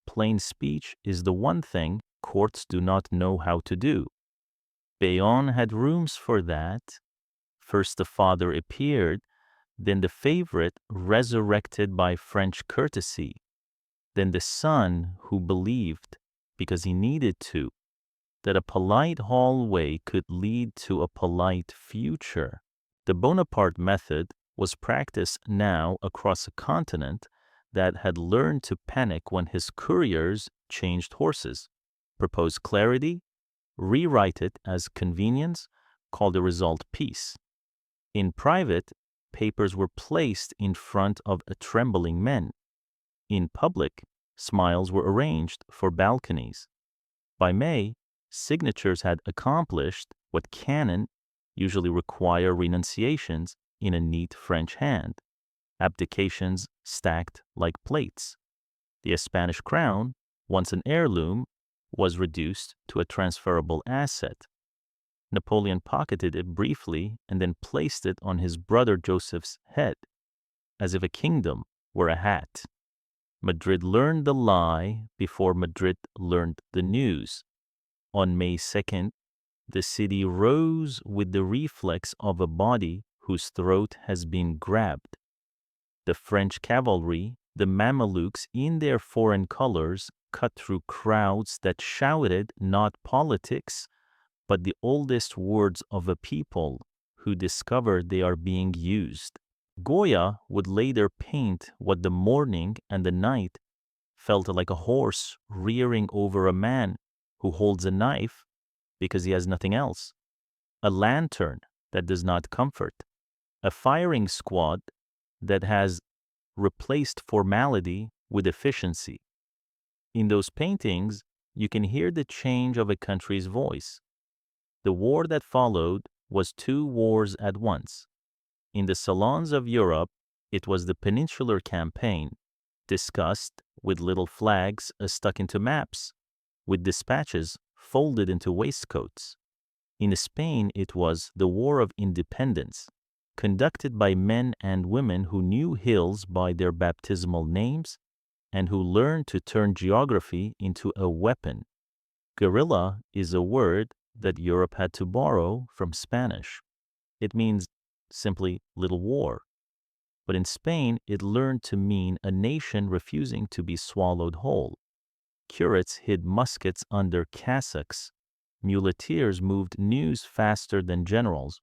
Plain speech is the one thing courts do not know how to do. Bayonne had rooms for that. First the father appeared, then the favorite resurrected by French courtesy, then the son who believed, because he needed to, that a polite hallway could lead to a polite future. The Bonaparte method was practiced now across a continent that had learned to panic when his couriers changed horses, propose clarity, rewrite it as convenience, call the result peace. In private, papers were placed in front of trembling men. In public, smiles were arranged for balconies. By May, signatures had accomplished what cannon usually require renunciations in a neat French hand, abdications stacked like plates. The Spanish crown, once an heirloom, was reduced to a transferable asset. Napoleon pocketed it briefly and then placed it on his brother Joseph's head, as if a kingdom were a hat. Madrid learned the lie before Madrid learned the news. On May 2nd, the city rose with the reflex of a body whose throat has been grabbed. The French cavalry, the Mamelukes in their foreign colors, cut through crowds that shouted not politics, but the oldest words of a people who discover they are being used. Goya would later paint what the morning and the night felt like a horse rearing over a man who holds a knife because he has nothing else, a lantern that does not comfort, a firing squad that has replaced formality with efficiency. In those paintings, you can hear the change of a country's voice. The war that followed was two wars at once. In the salons of Europe, it was the Peninsular Campaign, discussed with little flags stuck into maps, with dispatches folded into waistcoats. In Spain, it was the War of Independence, conducted by men and women who knew hills by their baptismal names and who learned to turn geography into a weapon. Guerrilla is a word that Europe had to borrow from Spanish. It means simply little war. But in Spain, it learned to mean a nation refusing to be swallowed whole. Curates hid muskets under cassocks. Muleteers moved news faster than generals.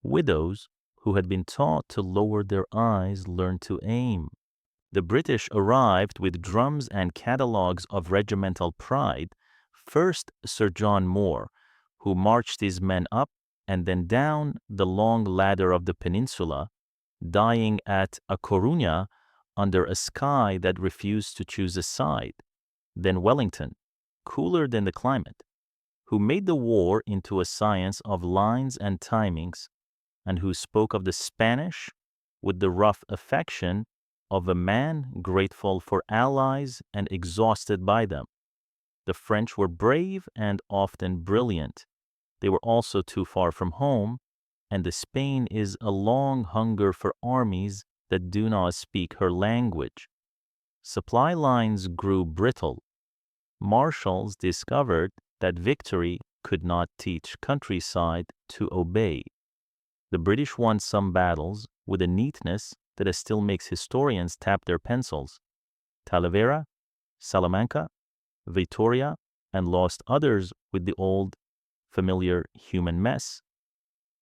Widows, who had been taught to lower their eyes, learned to aim. The British arrived with drums and catalogues of regimental pride. First, Sir John Moore, who marched his men up and then down the long ladder of the peninsula, dying at A Coruña under a sky that refused to choose a side. Then Wellington, cooler than the climate, who made the war into a science of lines and timings, and who spoke of the Spanish with the rough affection of a man grateful for allies and exhausted by them. The French were brave and often brilliant. They were also too far from home, and the Spain is a long hunger for armies that do not speak her language. Supply lines grew brittle. Marshals discovered that victory could not teach countryside to obey. The British won some battles with a neatness that still makes historians tap their pencils. Talavera, Salamanca, Vitoria, and lost others with the old, familiar human mess.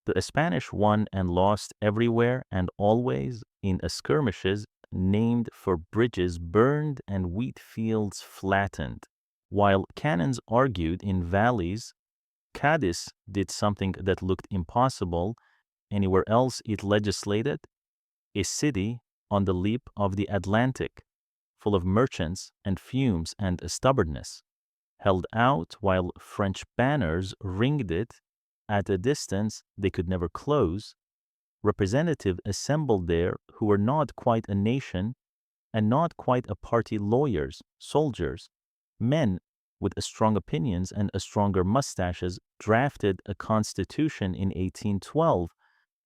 The Spanish won and lost everywhere and always in skirmishes named for bridges burned and wheat fields flattened. While cannons argued in valleys, Cadiz did something that looked impossible anywhere else it legislated, a city on the lip of the Atlantic, full of merchants and fumes and stubbornness, held out while French banners ringed it at a distance they could never close. Representatives assembled there who were not quite a nation and not quite a party, lawyers, soldiers, men with strong opinions and stronger mustaches drafted a constitution in 1812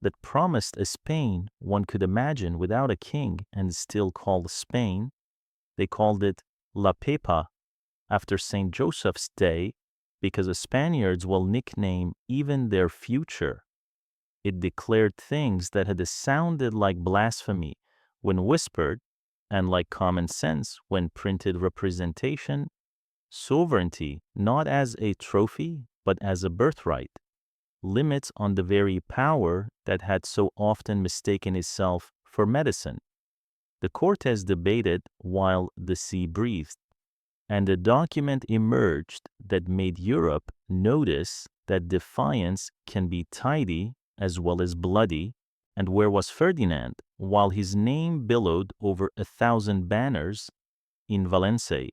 that promised a Spain one could imagine without a king and still call Spain. They called it La Pepa after St. Joseph's Day because the Spaniards will nickname even their future. It declared things that had sounded like blasphemy when whispered and like common sense when printed representation, sovereignty not as a trophy but as a birthright. limits on the very power that had so often mistaken itself for medicine. The Cortes debated while the sea breathed, and a document emerged that made Europe notice that defiance can be tidy as well as bloody. And where was Ferdinand while his name billowed over 1,000 banners in Valençay?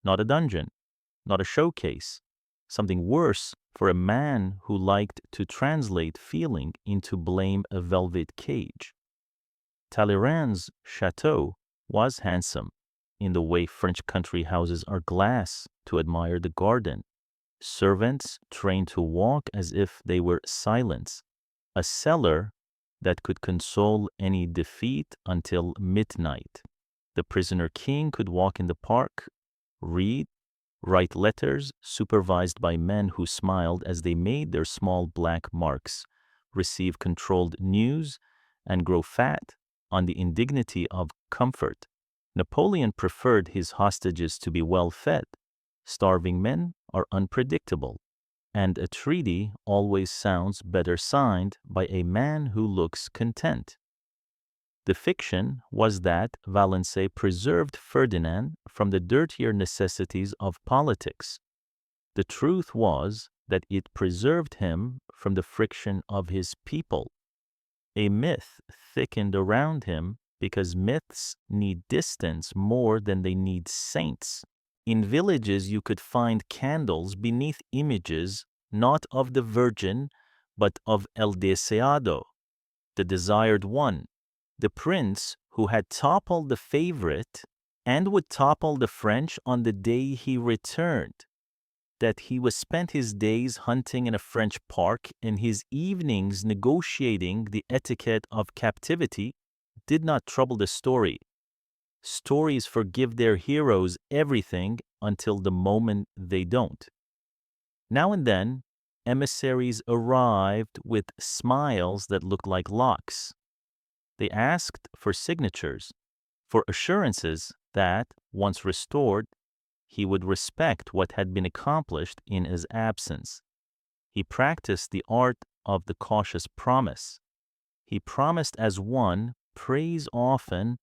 Not a dungeon, not a showcase, something worse for a man who liked to translate feeling into blame a velvet cage. Talleyrand's chateau was handsome, in the way French country houses are glass to admire the garden. Servants trained to walk as if they were silence. A cellar that could console any defeat until midnight. The prisoner king could walk in the park, read, write letters supervised by men who smiled as they made their small black marks, receive controlled news, and grow fat on the indignity of comfort. Napoleon preferred his hostages to be well fed. Starving men are unpredictable, and a treaty always sounds better signed by a man who looks content. The fiction was that Valençay preserved Ferdinand from the dirtier necessities of politics. The truth was that it preserved him from the friction of his people. A myth thickened around him because myths need distance more than they need saints. In villages you could find candles beneath images not of the Virgin, but of El Deseado, the desired one, the prince who had toppled the favorite and would topple the French on the day he returned. That he was spent his days hunting in a French park and his evenings negotiating the etiquette of captivity did not trouble the story. Stories forgive their heroes everything until the moment they don't. Now and then, emissaries arrived with smiles that looked like locks. They asked for signatures, for assurances that, once restored, he would respect what had been accomplished in his absence. He practiced the art of the cautious promise. He promised as one, prays often,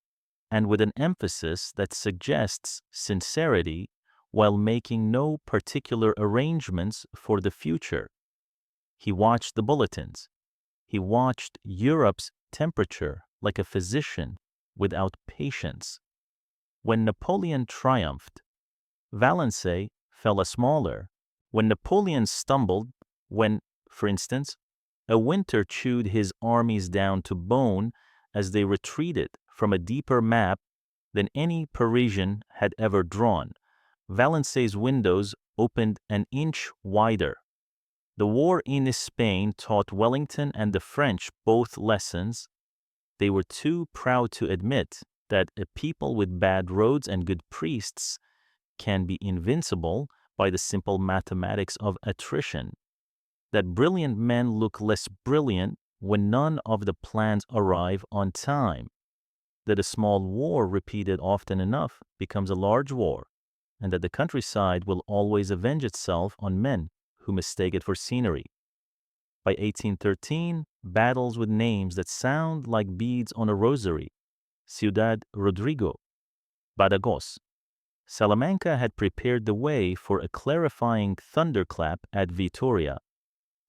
and with an emphasis that suggests sincerity while making no particular arrangements for the future. He watched the bulletins. He watched Europe's temperature like a physician without patience. When Napoleon triumphed, Valençay fell a smaller. When Napoleon stumbled, when, for instance, a winter chewed his armies down to bone as they retreated from a deeper map than any Parisian had ever drawn, Valençay's windows opened an inch wider. The war in Spain taught Wellington and the French both lessons. They were too proud to admit that a people with bad roads and good priests can be invincible by the simple mathematics of attrition. That brilliant men look less brilliant when none of the plans arrive on time. That a small war repeated often enough becomes a large war, and that the countryside will always avenge itself on men who mistake it for scenery. By 1813, battles with names that sound like beads on a rosary, Ciudad Rodrigo, Badajoz, Salamanca had prepared the way for a clarifying thunderclap at Vitoria.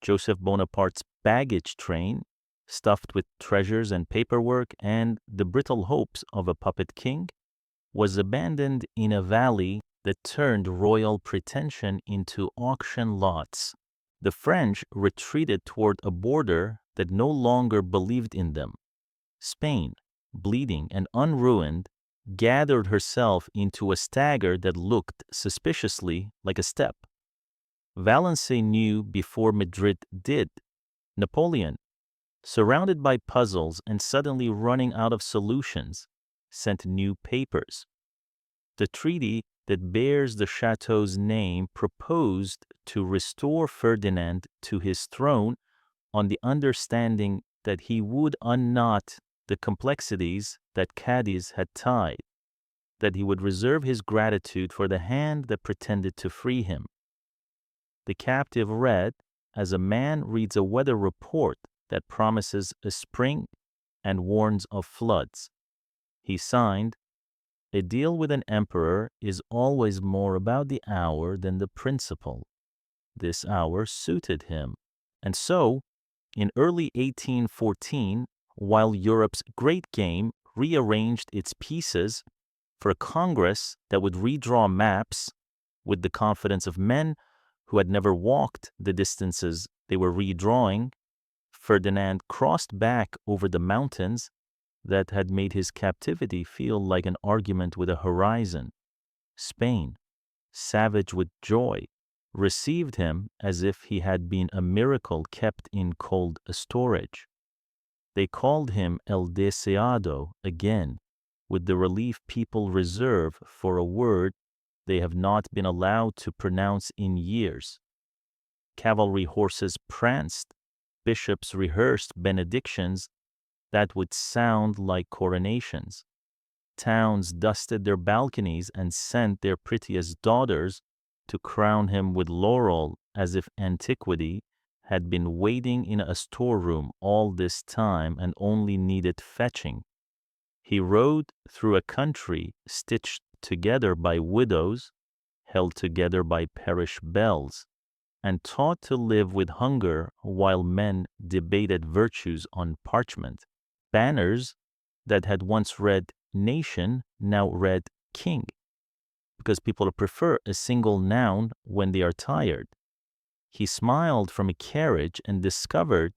Joseph Bonaparte's baggage train, stuffed with treasures and paperwork and the brittle hopes of a puppet king, was abandoned in a valley that turned royal pretension into auction lots. The French retreated toward a border that no longer believed in them. Spain, bleeding and unruined, gathered herself into a stagger that looked suspiciously like a step. Valençay knew before Madrid did. Napoleon, surrounded by puzzles and suddenly running out of solutions, sent new papers. The treaty that bears the chateau's name proposed to restore Ferdinand to his throne on the understanding that he would unknot the complexities that Cadiz had tied, that he would reserve his gratitude for the hand that pretended to free him. The captive read, as a man reads a weather report that promises a spring and warns of floods. He signed, "A deal with an emperor is always more about the hour than the principle." This hour suited him. And so, in early 1814, while Europe's great game rearranged its pieces for a Congress that would redraw maps with the confidence of men who had never walked the distances they were redrawing, Ferdinand crossed back over the mountains that had made his captivity feel like an argument with a horizon. Spain, savage with joy, received him as if he had been a miracle kept in cold storage. They called him El Deseado again, with the relief people reserve for a word they have not been allowed to pronounce in years. Cavalry horses pranced, bishops rehearsed benedictions that would sound like coronations. Towns dusted their balconies and sent their prettiest daughters to crown him with laurel, as if antiquity had been waiting in a storeroom all this time and only needed fetching. He rode through a country stitched together by widows, held together by parish bells, and taught to live with hunger while men debated virtues on parchment. Banners that had once read nation now read king, because people prefer a single noun when they are tired. He smiled from a carriage and discovered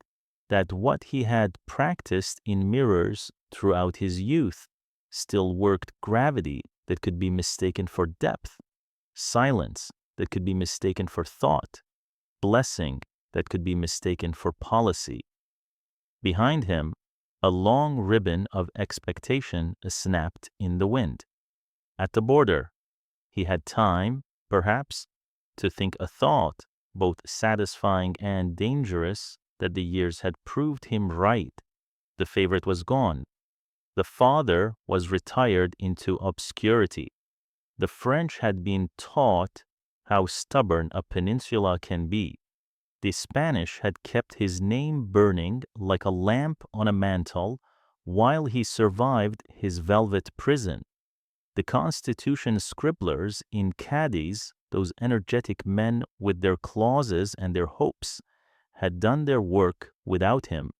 that what he had practiced in mirrors throughout his youth still worked gravity that could be mistaken for depth, silence that could be mistaken for thought, blessing that could be mistaken for policy. Behind him, a long ribbon of expectation snapped in the wind. At the border, he had time, perhaps, to think a thought, both satisfying and dangerous, that the years had proved him right. The favorite was gone. The father was retired into obscurity. The French had been taught how stubborn a peninsula can be. The Spanish had kept his name burning like a lamp on a mantle while he survived his velvet prison. The Constitution scribblers in Cadiz, those energetic men with their clauses and their hopes, had done their work without him,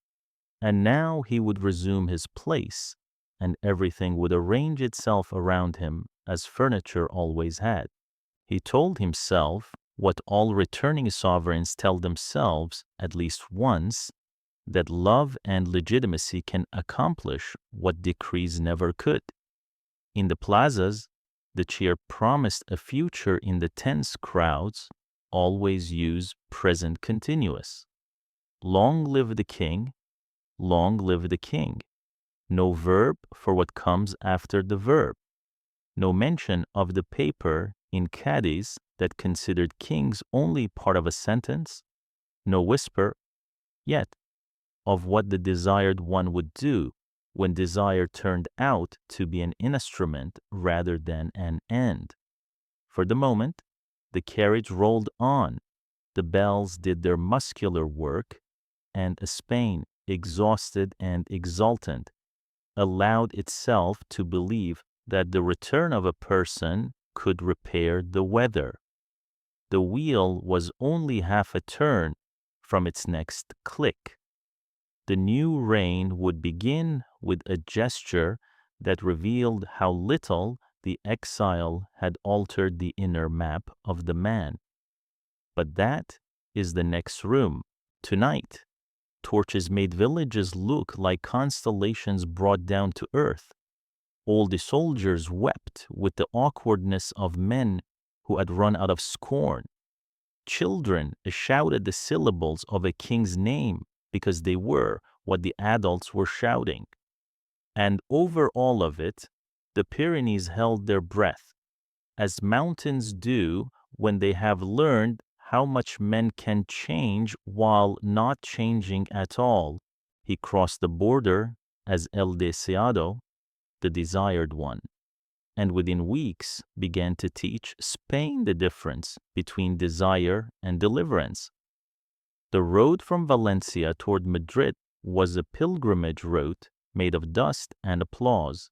and now he would resume his place, and everything would arrange itself around him as furniture always had. He told himself what all returning sovereigns tell themselves at least once, that love and legitimacy can accomplish what decrees never could. In the plazas, the cheer promised a future. In the tense crowds, always use present continuous. Long live the king, long live the king. No verb for what comes after the verb. No mention of the paper in Cadiz that considered kings only part of a sentence. No whisper, yet, of what the desired one would do when desire turned out to be an instrument rather than an end. For the moment, the carriage rolled on, the bells did their muscular work, and Spain, exhausted and exultant, allowed itself to believe that the return of a person could repair the weather. The wheel was only half a turn from its next click. The new reign would begin with a gesture that revealed how little the exile had altered the inner map of the man. But that is the next room. Tonight, torches made villages look like constellations brought down to earth. All the soldiers wept with the awkwardness of men who had run out of scorn. Children shouted the syllables of a king's name because they were what the adults were shouting. And over all of it, the Pyrenees held their breath, as mountains do when they have learned how much men can change while not changing at all. He crossed the border as El Deseado, the desired one, and within weeks began to teach Spain the difference between desire and deliverance. The road from Valencia toward Madrid was a pilgrimage route made of dust and applause.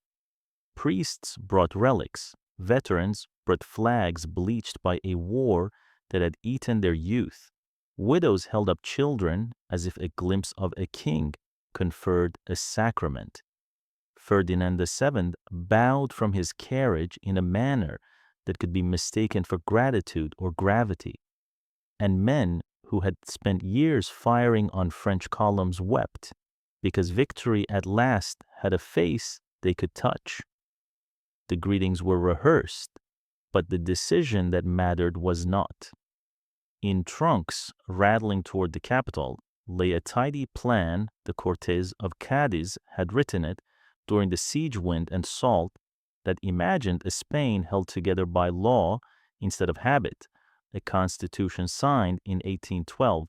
Priests brought relics, veterans brought flags bleached by a war that had eaten their youth. Widows held up children as if a glimpse of a king conferred a sacrament. Ferdinand VII bowed from his carriage in a manner that could be mistaken for gratitude or gravity, and men who had spent years firing on French columns wept because victory at last had a face they could touch. The greetings were rehearsed, but the decision that mattered was not. In trunks rattling toward the capital lay a tidy plan the Cortes of Cadiz had written it during the siege wind and salt that imagined a Spain held together by law instead of habit, a constitution signed in 1812,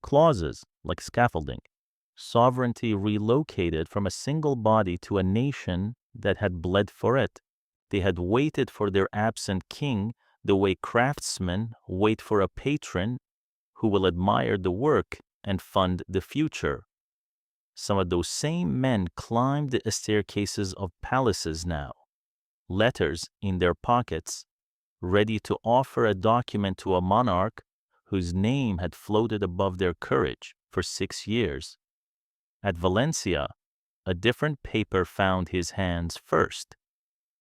clauses like scaffolding, sovereignty relocated from a single body to a nation that had bled for it. They had waited for their absent king the way craftsmen wait for a patron who will admire the work and fund the future. Some of those same men climbed the staircases of palaces now, letters in their pockets, ready to offer a document to a monarch whose name had floated above their courage for 6 years. At Valencia, a different paper found his hands first.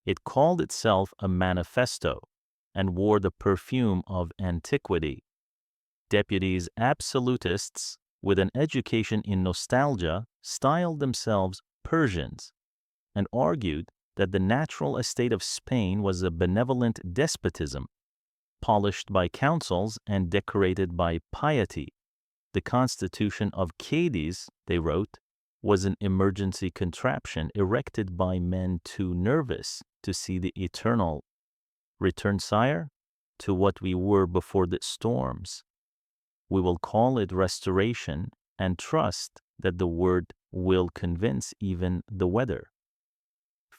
It called itself a manifesto and wore the perfume of antiquity. Deputies absolutists with an education in nostalgia styled themselves Persians and argued that the natural estate of Spain was a benevolent despotism, polished by councils and decorated by piety. The Constitution of Cadiz, they wrote, was an emergency contraption erected by men too nervous to see the eternal. Return, sire, to what we were before the storms. We will call it restoration and trust that the word will convince even the weather.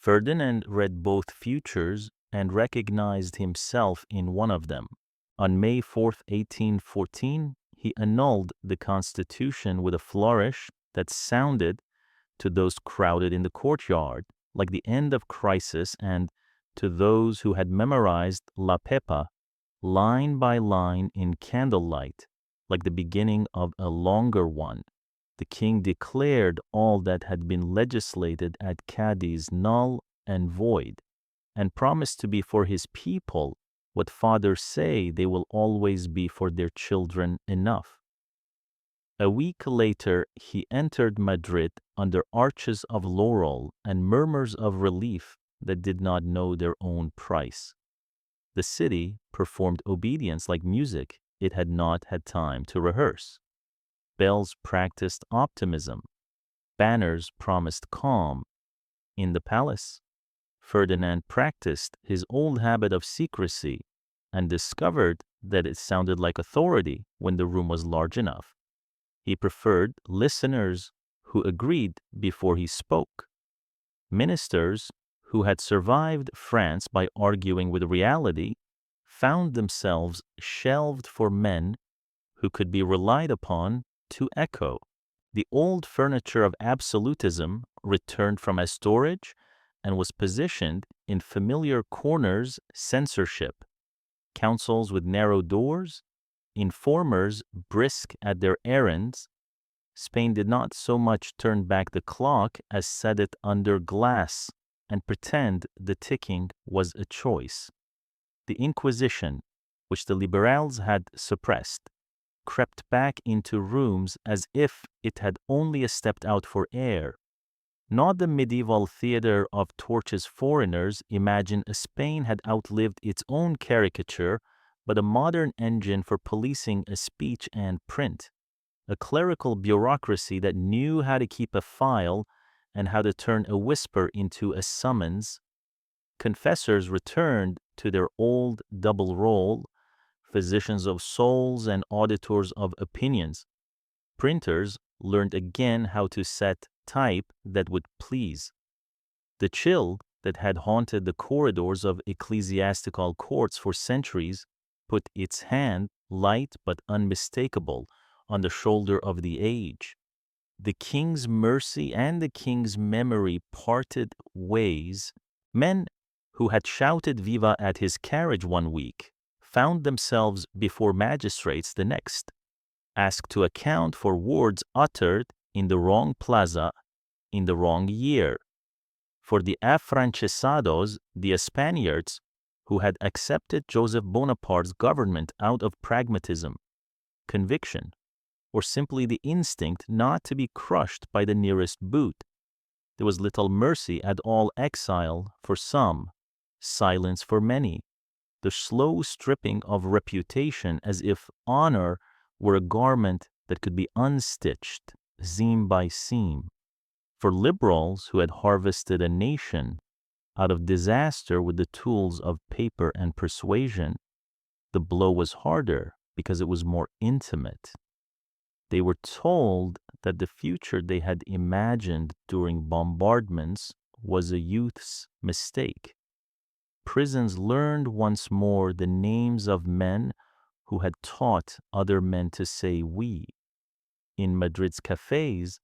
Ferdinand read both futures and recognized himself in one of them. On May 4, 1814, he annulled the Constitution with a flourish that sounded, to those crowded in the courtyard, like the end of crisis, and to those who had memorized La Pepa, line by line in candlelight, like the beginning of a longer one. The king declared all that had been legislated at Cadiz null and void, and promised to be for his people what fathers say they will always be for their children enough. A week later, he entered Madrid under arches of laurel and murmurs of relief that did not know their own price. The city performed obedience like music it had not had time to rehearse. Bells practiced optimism. Banners promised calm. In the palace, Ferdinand practiced his old habit of secrecy and discovered that it sounded like authority when the room was large enough. He preferred listeners who agreed before he spoke. Ministers who had survived France by arguing with reality found themselves shelved for men who could be relied upon to echo. The old furniture of absolutism returned from as storage and was positioned in familiar corners. Censorship, councils with narrow doors, informers brisk at their errands. Spain did not so much turn back the clock as set it under glass and pretend the ticking was a choice. The Inquisition, which the liberals had suppressed, crept back into rooms as if it had only stepped out for air. Not the medieval theater of torches foreigners imagined Spain had outlived its own caricature, but a modern engine for policing a speech and print, a clerical bureaucracy that knew how to keep a file and how to turn a whisper into a summons. Confessors returned to their old double role, physicians of souls and auditors of opinions. Printers learned again how to set type that would please. The chill that had haunted the corridors of ecclesiastical courts for centuries put its hand, light but unmistakable, on the shoulder of the age. The king's mercy and the king's memory parted ways. Men who had shouted viva at his carriage one week found themselves before magistrates the next, asked to account for words uttered in the wrong plaza in the wrong year. For the afrancesados, the Spaniards, who had accepted Joseph Bonaparte's government out of pragmatism, conviction, or simply the instinct not to be crushed by the nearest boot, there was little mercy at all. Exile for some, silence for many, the slow stripping of reputation as if honor were a garment that could be unstitched, seam by seam. For liberals who had harvested a nation out of disaster with the tools of paper and persuasion, the blow was harder because it was more intimate. They were told that the future they had imagined during bombardments was a youth's mistake. Prisons learned once more the names of men who had taught other men to say we. In Madrid's cafes,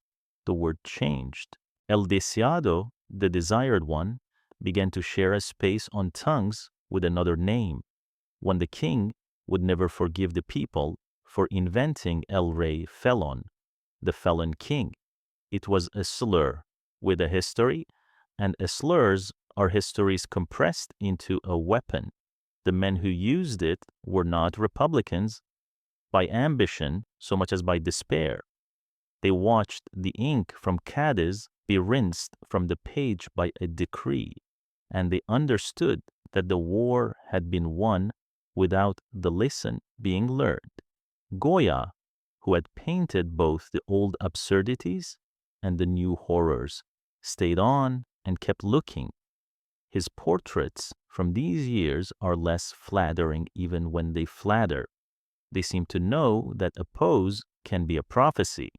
the word changed. El deseado, the desired one, began to share a space on tongues with another name, one the king would never forgive the people for inventing El Rey Felon, the felon king. It was a slur with a history, and slurs are histories compressed into a weapon. The men who used it were not Republicans by ambition so much as by despair. They watched the ink from Cadiz be rinsed from the page by a decree, and they understood that the war had been won without the lesson being learned. Goya, who had painted both the old absurdities and the new horrors, stayed on and kept looking. His portraits from these years are less flattering even when they flatter. They seem to know that a pose can be a prophecy.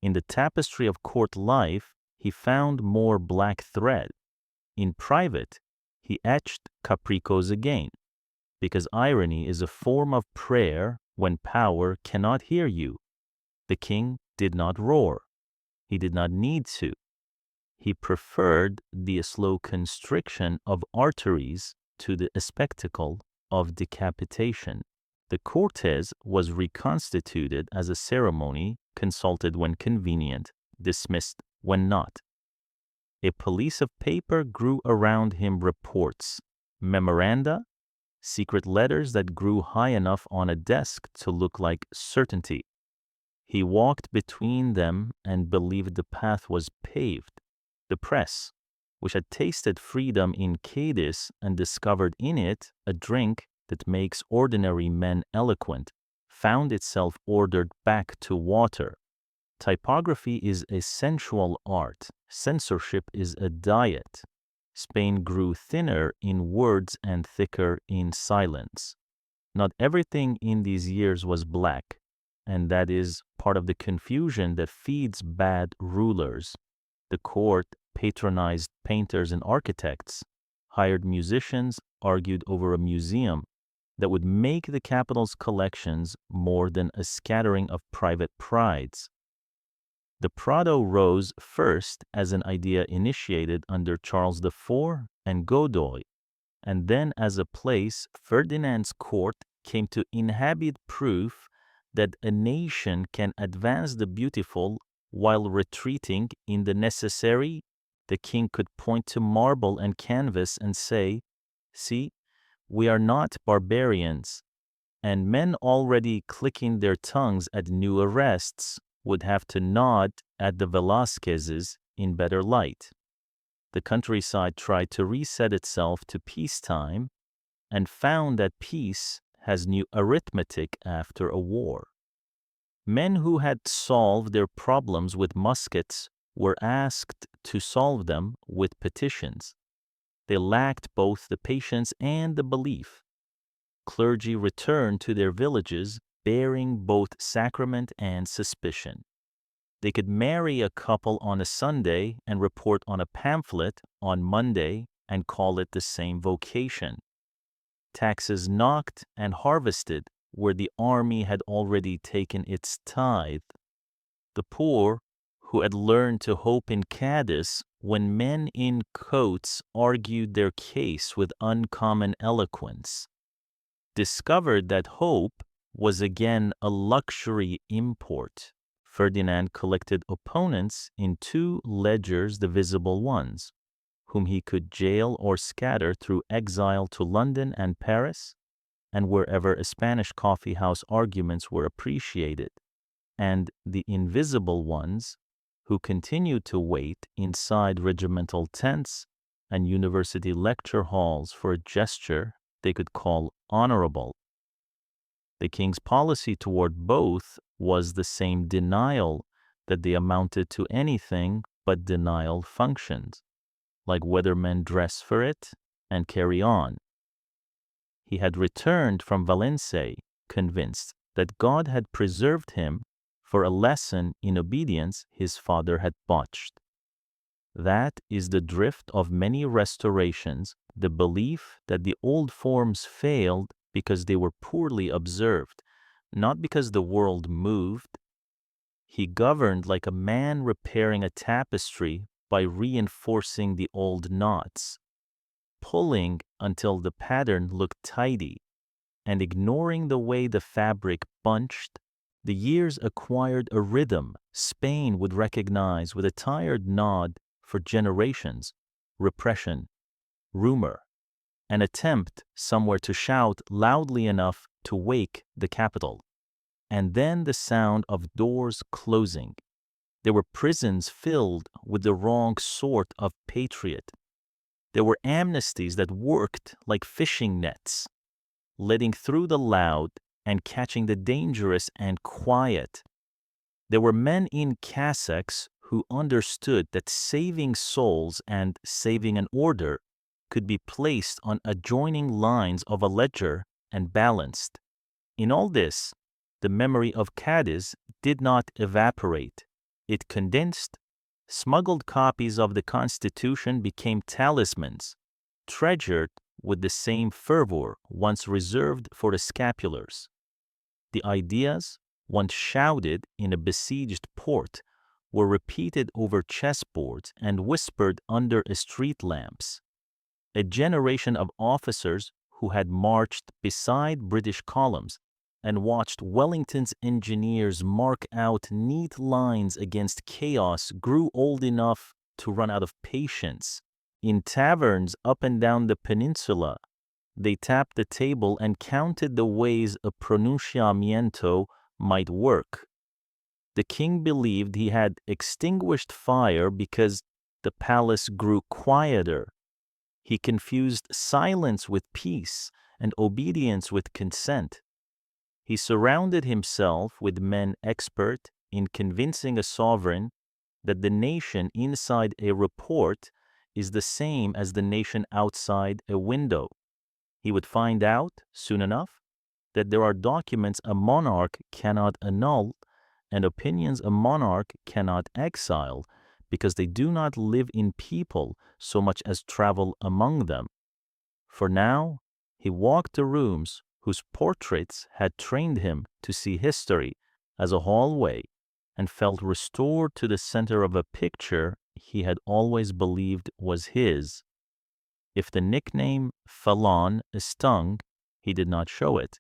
In the tapestry of court life, he found more black thread. In private, he etched capricos again, because irony is a form of prayer when power cannot hear you. The king did not roar. He did not need to. He preferred the slow constriction of arteries to the spectacle of decapitation. The Cortes was reconstituted as a ceremony, consulted when convenient, dismissed when not. A police of paper grew around him, reports, memoranda, secret letters that grew high enough on a desk to look like certainty. He walked between them and believed the path was paved. The press, which had tasted freedom in Cadiz and discovered in it a drink that makes ordinary men eloquent, found itself ordered back to water. Typography is a sensual art. Censorship is a diet. Spain grew thinner in words and thicker in silence. Not everything in these years was black, and that is part of the confusion that feeds bad rulers. The court patronized painters and architects, hired musicians, argued over a museum that would make the capital's collections more than a scattering of private prides. The Prado rose first as an idea initiated under Charles IV and Godoy, and then as a place Ferdinand's court came to inhabit, proof that a nation can advance the beautiful while retreating in the necessary. The king could point to marble and canvas and say, "See, we are not barbarians," and men already clicking their tongues at new arrests would have to nod at the Velázquez's in better light. The countryside tried to reset itself to peacetime and found that peace has new arithmetic after a war. Men who had solved their problems with muskets were asked to solve them with petitions. They lacked both the patience and the belief. Clergy returned to their villages bearing both sacrament and suspicion. They could marry a couple on a Sunday and report on a pamphlet on Monday and call it the same vocation. Taxes knocked and harvested where the army had already taken its tithe. The poor, who had learned to hope in Cadiz when men in coats argued their case with uncommon eloquence, discovered that hope was again a luxury import. Ferdinand collected opponents in two ledgers, the visible ones, whom he could jail or scatter through exile to London and Paris, and wherever a Spanish coffee-house arguments were appreciated, and the invisible ones, who continued to wait inside regimental tents and university lecture halls for a gesture they could call honorable. The king's policy toward both was the same denial that they amounted to anything but denial functions, like whether men dress for it and carry on. He had returned from Valençay convinced that God had preserved him for a lesson in obedience his father had botched. That is the drift of many restorations, the belief that the old forms failed because they were poorly observed, not because the world moved. He governed like a man repairing a tapestry by reinforcing the old knots, pulling until the pattern looked tidy, and ignoring the way the fabric bunched. The years acquired a rhythm Spain would recognize with a tired nod for generations: repression, rumor, an attempt somewhere to shout loudly enough to wake the capital, and then the sound of doors closing. There were prisons filled with the wrong sort of patriot. There were amnesties that worked like fishing nets, letting through the loud and catching the dangerous and quiet. There were men in cassocks who understood that saving souls and saving an order could be placed on adjoining lines of a ledger and balanced. In all this, the memory of Cadiz did not evaporate. It condensed. Smuggled copies of the Constitution became talismans, treasured with the same fervor once reserved for the scapulars. The ideas, once shouted in a besieged port, were repeated over chessboards and whispered under street lamps. A generation of officers who had marched beside British columns and watched Wellington's engineers mark out neat lines against chaos grew old enough to run out of patience. In taverns up and down the peninsula, they tapped the table and counted the ways a pronunciamiento might work. The king believed he had extinguished fire because the palace grew quieter. He confused silence with peace and obedience with consent. He surrounded himself with men expert in convincing a sovereign that the nation inside a report is the same as the nation outside a window. He would find out, soon enough, that there are documents a monarch cannot annul and opinions a monarch cannot exile because they do not live in people so much as travel among them. For now, he walked the rooms whose portraits had trained him to see history as a hallway and felt restored to the center of a picture he had always believed was his. If the nickname Falon stung, he did not show it.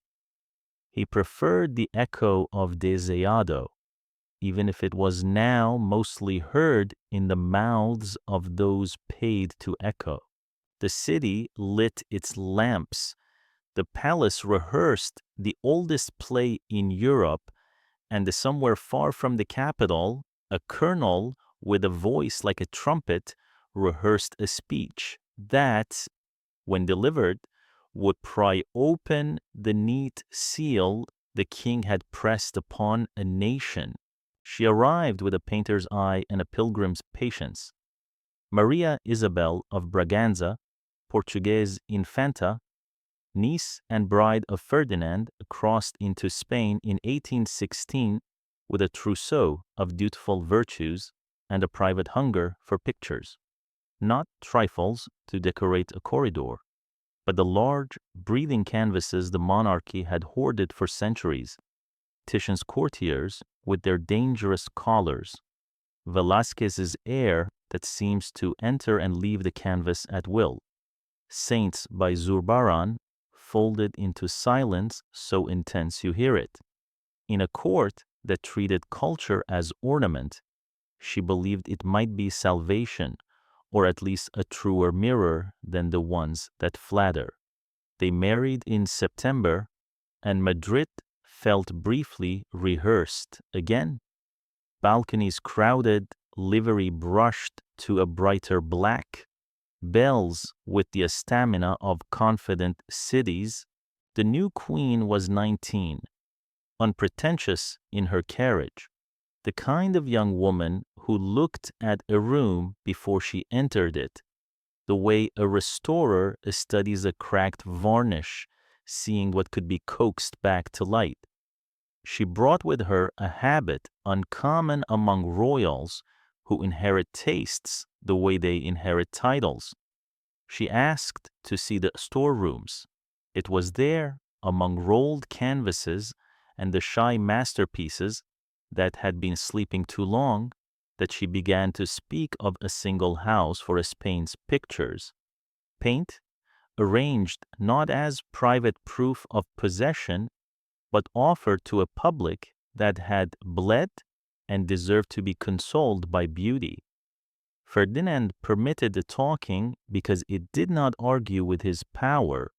He preferred the echo of Deseado, even if it was now mostly heard in the mouths of those paid to echo. The city lit its lamps. The palace rehearsed the oldest play in Europe, and somewhere far from the capital, a colonel with a voice like a trumpet rehearsed a speech that, when delivered, would pry open the neat seal the king had pressed upon a nation. She arrived with a painter's eye and a pilgrim's patience. Maria Isabel of Braganza, Portuguese Infanta, niece and bride of Ferdinand, crossed into Spain in 1816 with a trousseau of dutiful virtues and a private hunger for pictures, not trifles to decorate a corridor. but the large, breathing canvases the monarchy had hoarded for centuries, Titian's courtiers with their dangerous collars, Velázquez's air that seems to enter and leave the canvas at will, Saints by Zurbarán, folded into silence so intense you hear it. In a court that treated culture as ornament, she believed it might be salvation, or at least a truer mirror than the ones that flatter. They married in September, and Madrid felt briefly rehearsed again. Balconies crowded, livery brushed to a brighter black, bells with the stamina of confident cities. The new queen was 19, unpretentious in her carriage, the kind of young woman who looked at a room before she entered it, the way a restorer studies a cracked varnish, seeing what could be coaxed back to light. She brought with her a habit uncommon among royals who inherit tastes the way they inherit titles. She asked to see the storerooms. It was there, among rolled canvases and the shy masterpieces that had been sleeping too long, that she began to speak of a single house for Spain's pictures. Paint, arranged not as private proof of possession, but offered to a public that had bled and deserved to be consoled by beauty. Ferdinand permitted the talking because it did not argue with his power.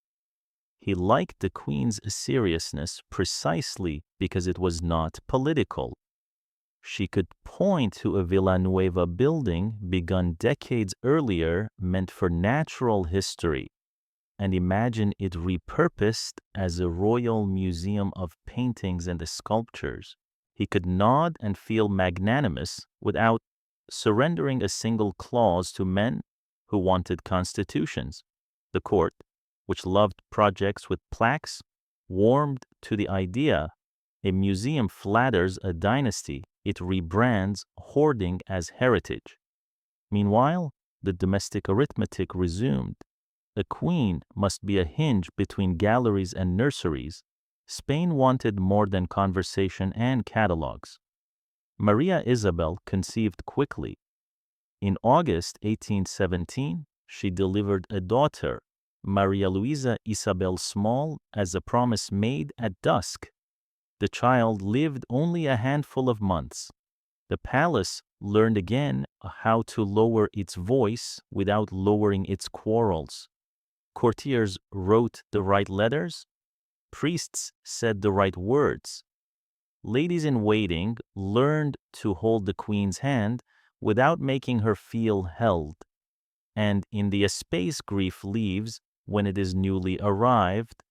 He liked the Queen's seriousness precisely because it was not political. She could point to a Villanueva building begun decades earlier meant for natural history and imagine it repurposed as a royal museum of paintings and sculptures. He could nod and feel magnanimous without surrendering a single clause to men who wanted constitutions. The court, which loved projects with plaques, warmed to the idea a museum flatters a dynasty, it rebrands hoarding as heritage. Meanwhile, the domestic arithmetic resumed. A queen must be a hinge between galleries and nurseries. Spain wanted more than conversation and catalogues. Maria Isabel conceived quickly. In August 1817, she delivered a daughter, Maria Luisa Isabel Small, as a promise made at dusk. The child lived only a handful of months. The palace learned again how to lower its voice without lowering its quarrels. Courtiers wrote the right letters. Priests said the right words. Ladies-in-waiting learned to hold the Queen's hand without making her feel held. And in the space grief leaves when it is newly arrived,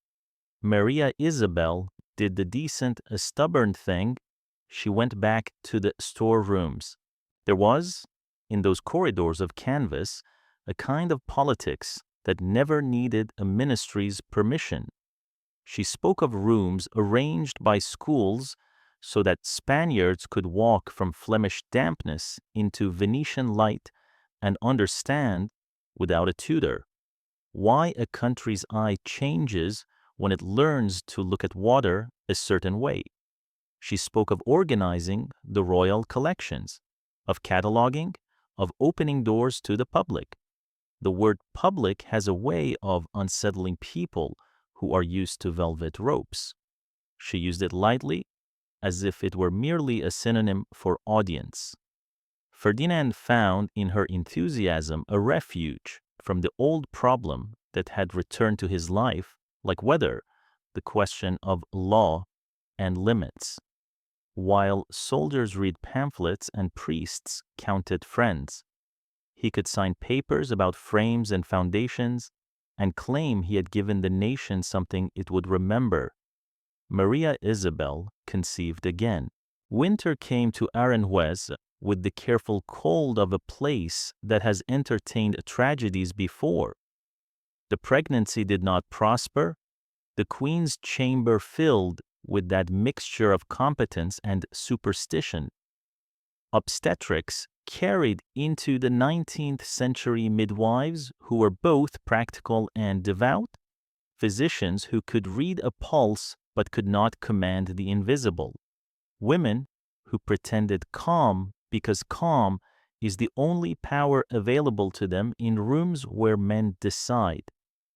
Maria Isabel did the decent, stubborn thing. She went back to the storerooms. There was, in those corridors of canvas, a kind of politics that never needed a ministry's permission. She spoke of rooms arranged by schools so that Spaniards could walk from Flemish dampness into Venetian light and understand, without a tutor, why a country's eye changes when it learns to look at water a certain way. She spoke of organizing the royal collections, of cataloging, of opening doors to the public. The word public has a way of unsettling people who are used to velvet ropes. She used it lightly, as if it were merely a synonym for audience. Ferdinand found in her enthusiasm a refuge from the old problem that had returned to his life, like weather, the question of law and limits. While soldiers read pamphlets and priests counted friends, he could sign papers about frames and foundations and claim he had given the nation something it would remember. Maria Isabel conceived again. Winter came to Aranjuez with the careful cold of a place that has entertained tragedies before. The pregnancy did not prosper. The Queen's chamber filled with that mixture of competence and superstition. Obstetrics carried into the 19th century midwives who were both practical and devout, physicians who could read a pulse but could not command the invisible, women who pretended calm because calm is the only power available to them in rooms where men decide.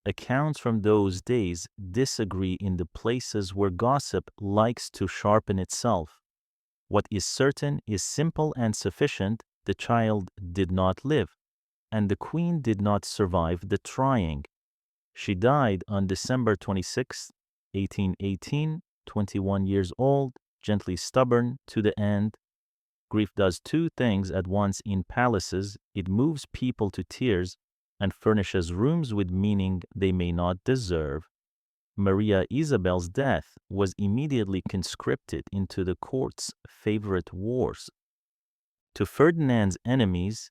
Accounts from those days disagree in the places where gossip likes to sharpen itself. What is certain is simple and sufficient: the child did not live, and the queen did not survive the trying. She died on December 26, 1818, 21 years old, gently stubborn to the end. Grief does two things at once in palaces: it moves people to tears and furnishes rooms with meaning they may not deserve. Maria Isabel's death was immediately conscripted into the court's favorite wars. To Ferdinand's enemies,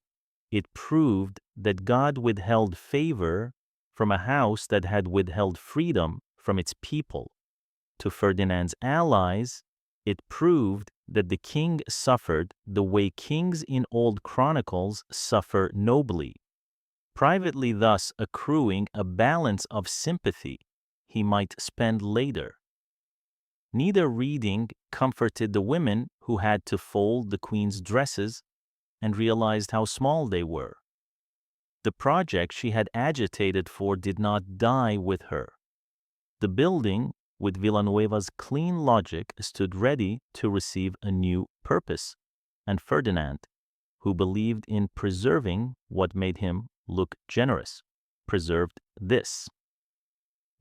it proved that God withheld favor from a house that had withheld freedom from its people. To Ferdinand's allies, it proved that the king suffered the way kings in old chronicles suffer nobly, privately thus accruing a balance of sympathy he might spend later. Neither reading comforted the women who had to fold the queen's dresses and realized how small they were. The project she had agitated for did not die with her. The building, with Villanueva's clean logic, stood ready to receive a new purpose, and Ferdinand, who believed in preserving what made him look generous, preserved this.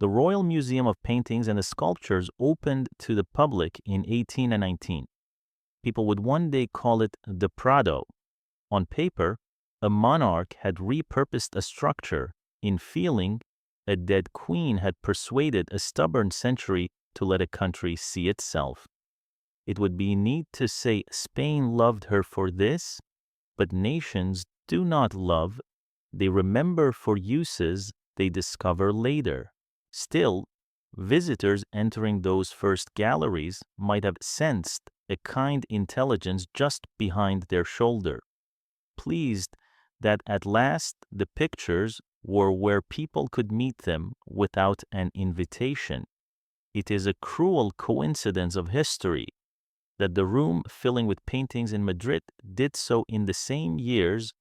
The Royal Museum of Paintings and the Sculptures opened to the public in 1819. People would one day call it the Prado. On paper, a monarch had repurposed a structure. In feeling, a dead queen had persuaded a stubborn century to let a country see itself. It would be neat to say Spain loved her for this, but nations do not love, they remember for uses they discover later. Still, visitors entering those first galleries might have sensed a kind intelligence just behind their shoulder, pleased that at last the pictures were where people could meet them without an invitation. It is a cruel coincidence of history that the room filling with paintings in Madrid did so in the same years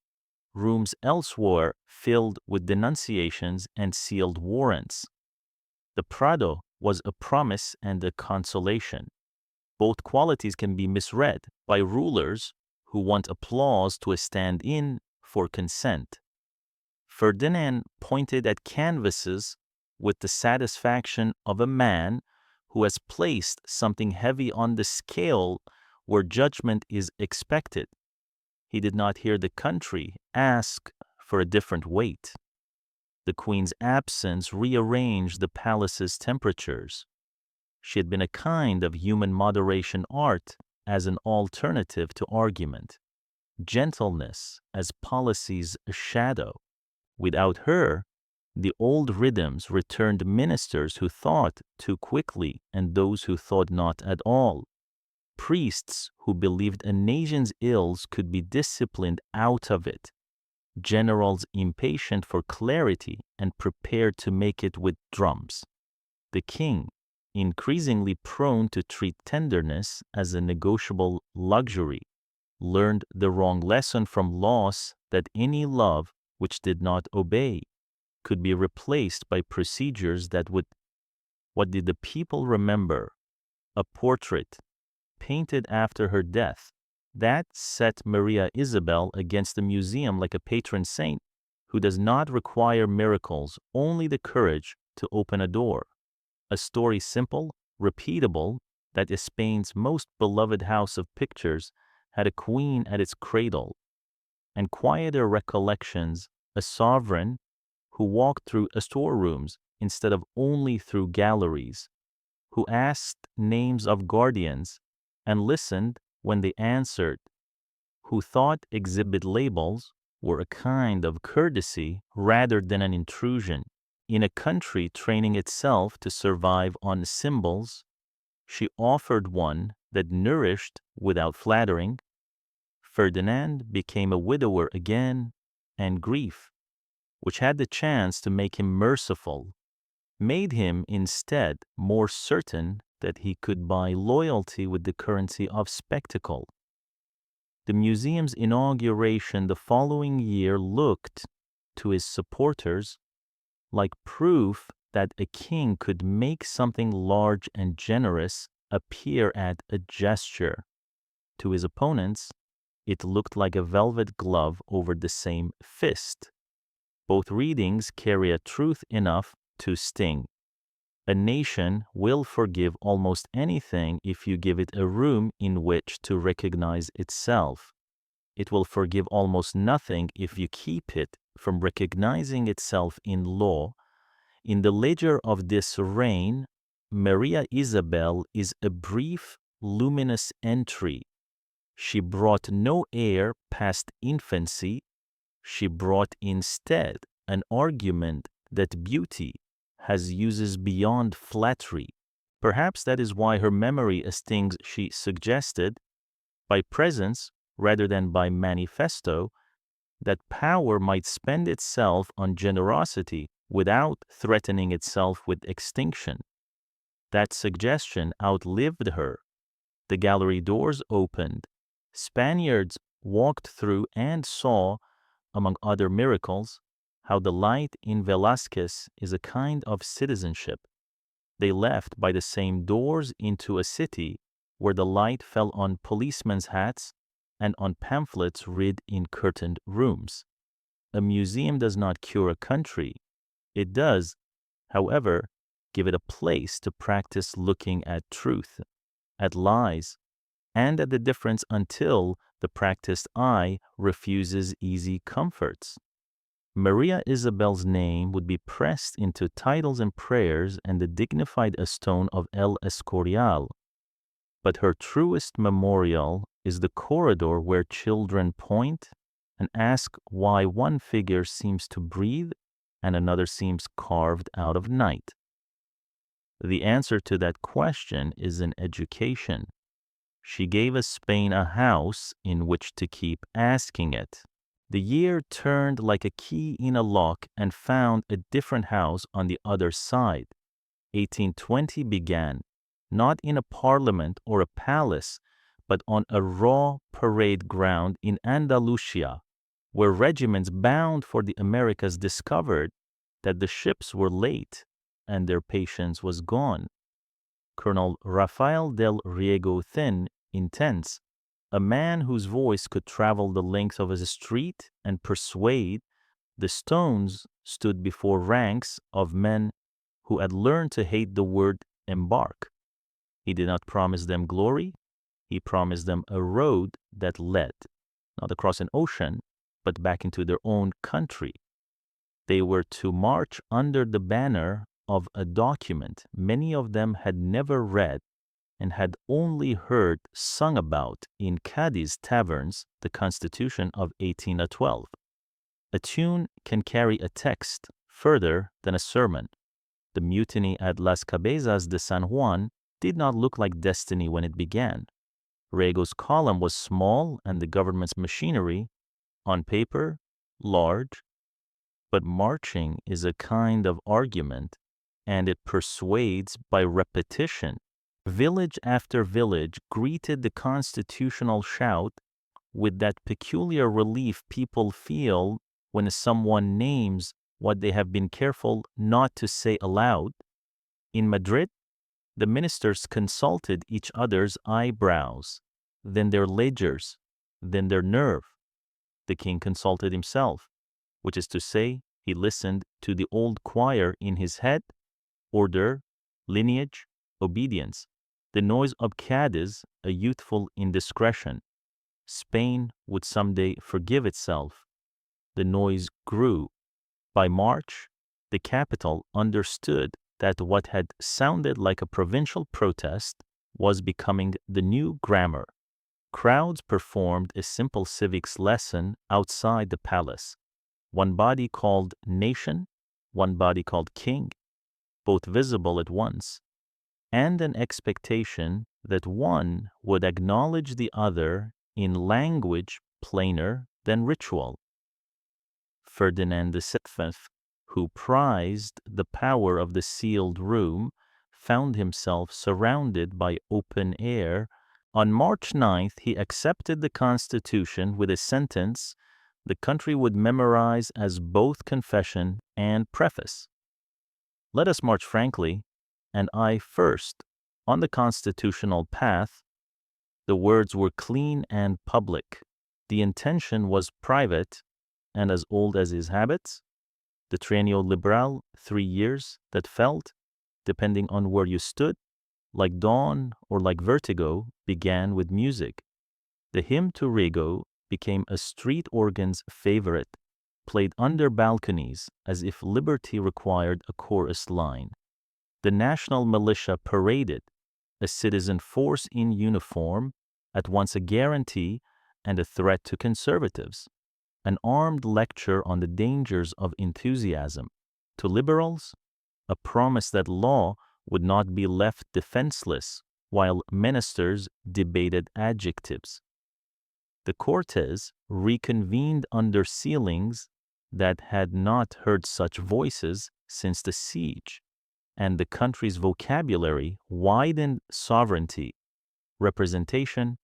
rooms elsewhere filled with denunciations and sealed warrants. The Prado was a promise and a consolation. Both qualities can be misread by rulers who want applause to stand in for consent. Ferdinand pointed at canvases with the satisfaction of a man who has placed something heavy on the scale where judgment is expected. He did not hear the country ask for a different weight. The queen's absence rearranged the palace's temperatures. She had been a kind of human moderation art as an alternative to argument, gentleness as policy's shadow. Without her, the old rhythms returned ministers who thought too quickly and those who thought not at all, priests who believed a nation's ills could be disciplined out of it, generals impatient for clarity and prepared to make it with drums. The king, increasingly prone to treat tenderness as a negotiable luxury, learned the wrong lesson from loss that any love which did not obey could be replaced by procedures that would. What did the people remember? A portrait painted after her death. That set Maria Isabel against the museum like a patron saint who does not require miracles, only the courage to open a door. A story simple, repeatable, that is Spain's most beloved house of pictures had a queen at its cradle, and quieter recollections, a sovereign who walked through storerooms instead of only through galleries, who asked names of guardians and listened when they answered, who thought exhibit labels were a kind of courtesy rather than an intrusion. In a country training itself to survive on symbols, she offered one that nourished without flattering. Ferdinand became a widower again, and grief, which had the chance to make him merciful, made him instead more certain that he could buy loyalty with the currency of spectacle. The museum's inauguration the following year looked, to his supporters, like proof that a king could make something large and generous appear at a gesture. To his opponents, it looked like a velvet glove over the same fist. Both readings carry a truth enough to sting. A nation will forgive almost anything if you give it a room in which to recognize itself. It will forgive almost nothing if you keep it from recognizing itself in law. In the ledger of this reign, Maria Isabel is a brief, luminous entry. She brought no heir past infancy. She brought instead an argument that beauty has uses beyond flattery. Perhaps that is why her memory as things she suggested, by presence rather than by manifesto, that power might spend itself on generosity without threatening itself with extinction. That suggestion outlived her. The gallery doors opened. Spaniards walked through and saw, among other miracles, how the light in Velázquez is a kind of citizenship. They left by the same doors into a city where the light fell on policemen's hats and on pamphlets read in curtained rooms. A museum does not cure a country. It does, however, give it a place to practice looking at truth, at lies, and at the difference until the practiced eye refuses easy comforts. Maria Isabel's name would be pressed into titles and prayers and the dignified stone of El Escorial. But her truest memorial is the corridor where children point and ask why one figure seems to breathe and another seems carved out of night. The answer to that question is in education. She gave Spain a house in which to keep asking it. The year turned like a key in a lock and found a different house on the other side. 1820 began, not in a parliament or a palace, but on a raw parade ground in Andalusia, where regiments bound for the Americas discovered that the ships were late and their patience was gone. Colonel Rafael del Riego Thin, intense, a man whose voice could travel the length of a street and persuade, the stones stood before ranks of men who had learned to hate the word embark. He did not promise them glory. He promised them a road that led, not across an ocean, but back into their own country. They were to march under the banner of a document many of them had never read and had only heard sung about in Cadiz taverns, the Constitution of 1812. A tune can carry a text further than a sermon. The mutiny at Las Cabezas de San Juan did not look like destiny when it began. Riego's column was small and the government's machinery, on paper, large, but marching is a kind of argument, and it persuades by repetition. Village after village greeted the constitutional shout with that peculiar relief people feel when someone names what they have been careful not to say aloud. In Madrid, the ministers consulted each other's eyebrows, then their ledgers, then their nerve. The king consulted himself, which is to say, he listened to the old choir in his head: order, lineage, obedience. The noise of Cadiz, a youthful indiscretion. Spain would someday forgive itself. The noise grew. By March, the capital understood that what had sounded like a provincial protest was becoming the new grammar. Crowds performed a simple civics lesson outside the palace. One body called nation, one body called king, both visible at once, and an expectation that one would acknowledge the other in language plainer than ritual. Ferdinand VII, who prized the power of the sealed room, found himself surrounded by open air. On March 9th, he accepted the Constitution with a sentence the country would memorize as both confession and preface. Let us march frankly, and I first, on the constitutional path. The words were clean and public. The intention was private and as old as his habits. The Triennial Liberal, 3 years, that felt, depending on where you stood, like dawn or like vertigo, began with music. The hymn to Rego became a street organ's favorite, played under balconies as if liberty required a chorus line. The national militia paraded, a citizen force in uniform, at once a guarantee and a threat to conservatives. An armed lecture on the dangers of enthusiasm. To liberals, a promise that law would not be left defenseless while ministers debated adjectives. The Cortes reconvened under ceilings that had not heard such voices since the siege, and the country's vocabulary widened sovereignty, representation,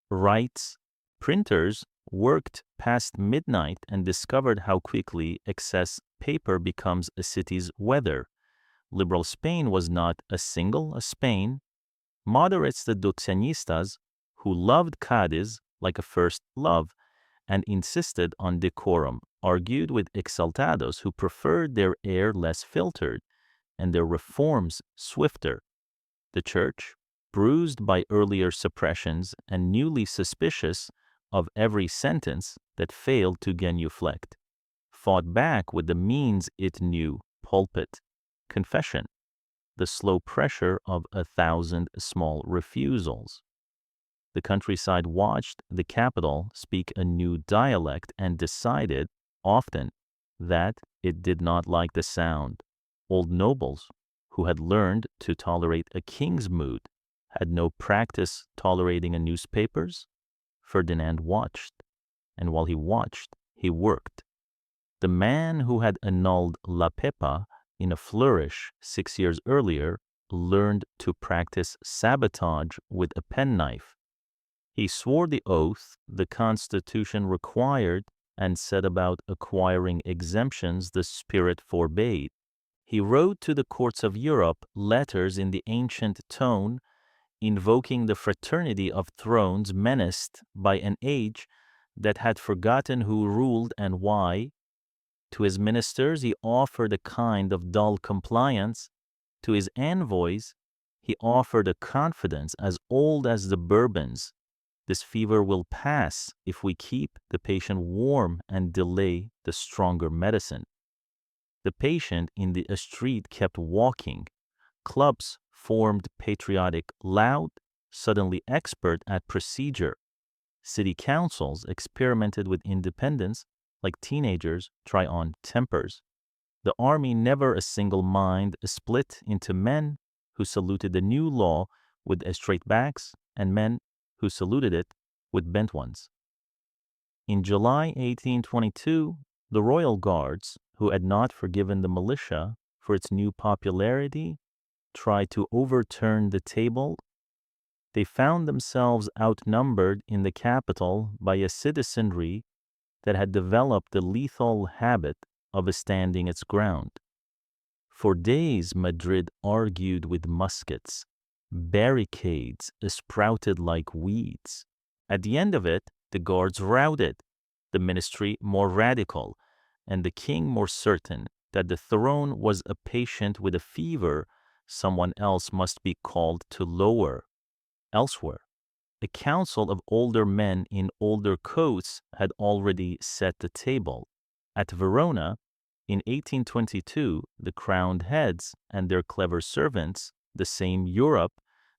rights. Printers worked past midnight and discovered how quickly excess paper becomes a city's weather. Liberal Spain was not a Spain. Moderates, the docenistas, who loved Cadiz like a first love and insisted on decorum, argued with exaltados who preferred their air less filtered and their reforms swifter. The church, bruised by earlier suppressions and newly suspicious of every sentence that failed to genuflect, fought back with the means it knew: pulpit, confession, the slow pressure of 1,000 small refusals. The countryside watched the capital speak a new dialect and decided, often, that it did not like the sound. Old nobles, who had learned to tolerate a king's mood, had no practice tolerating a newspapers. Ferdinand watched, and while he watched, he worked. The man who had annulled La Pepa in a flourish 6 years earlier learned to practice sabotage with a penknife. He swore the oath the Constitution required and set about acquiring exemptions the spirit forbade. He wrote to the courts of Europe letters in the ancient tone, invoking the fraternity of thrones menaced by an age that had forgotten who ruled and why. To his ministers he offered a kind of dull compliance. To his envoys he offered a confidence as old as the Bourbons. This fever will pass if we keep the patient warm and delay the stronger medicine. The patient in the street kept walking. Clubs formed patriotic, loud, suddenly expert at procedure. City councils experimented with independence like teenagers try on tempers. The army never a single mind split into men who saluted the new law with straight backs and men who saluted it with bent ones. In July 1822, the Royal Guards, who had not forgiven the militia for its new popularity, tried to overturn the table. They found themselves outnumbered in the capital by a citizenry that had developed the lethal habit of standing its ground. For days Madrid argued with muskets. Barricades sprouted like weeds. At the end of it, the guards routed, the ministry more radical, and the king more certain that the throne was a patient with a fever someone else must be called to lower. Elsewhere, a council of older men in older coats had already set the table. At Verona, in 1822, the crowned heads and their clever servants, the same Europe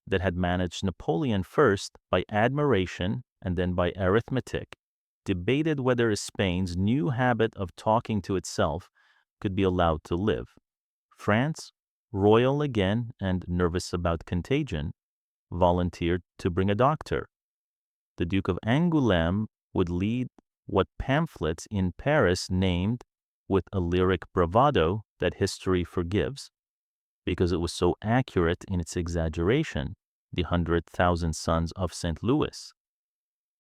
that had managed Napoleon first by admiration and then by arithmetic, debated whether Spain's new habit of talking to itself could be allowed to live. France, royal again and nervous about contagion, volunteered to bring a doctor. The Duke of Angoulême would lead what pamphlets in Paris named, with a lyric bravado that history forgives, because it was so accurate in its exaggeration, the 100,000 sons of St. Louis.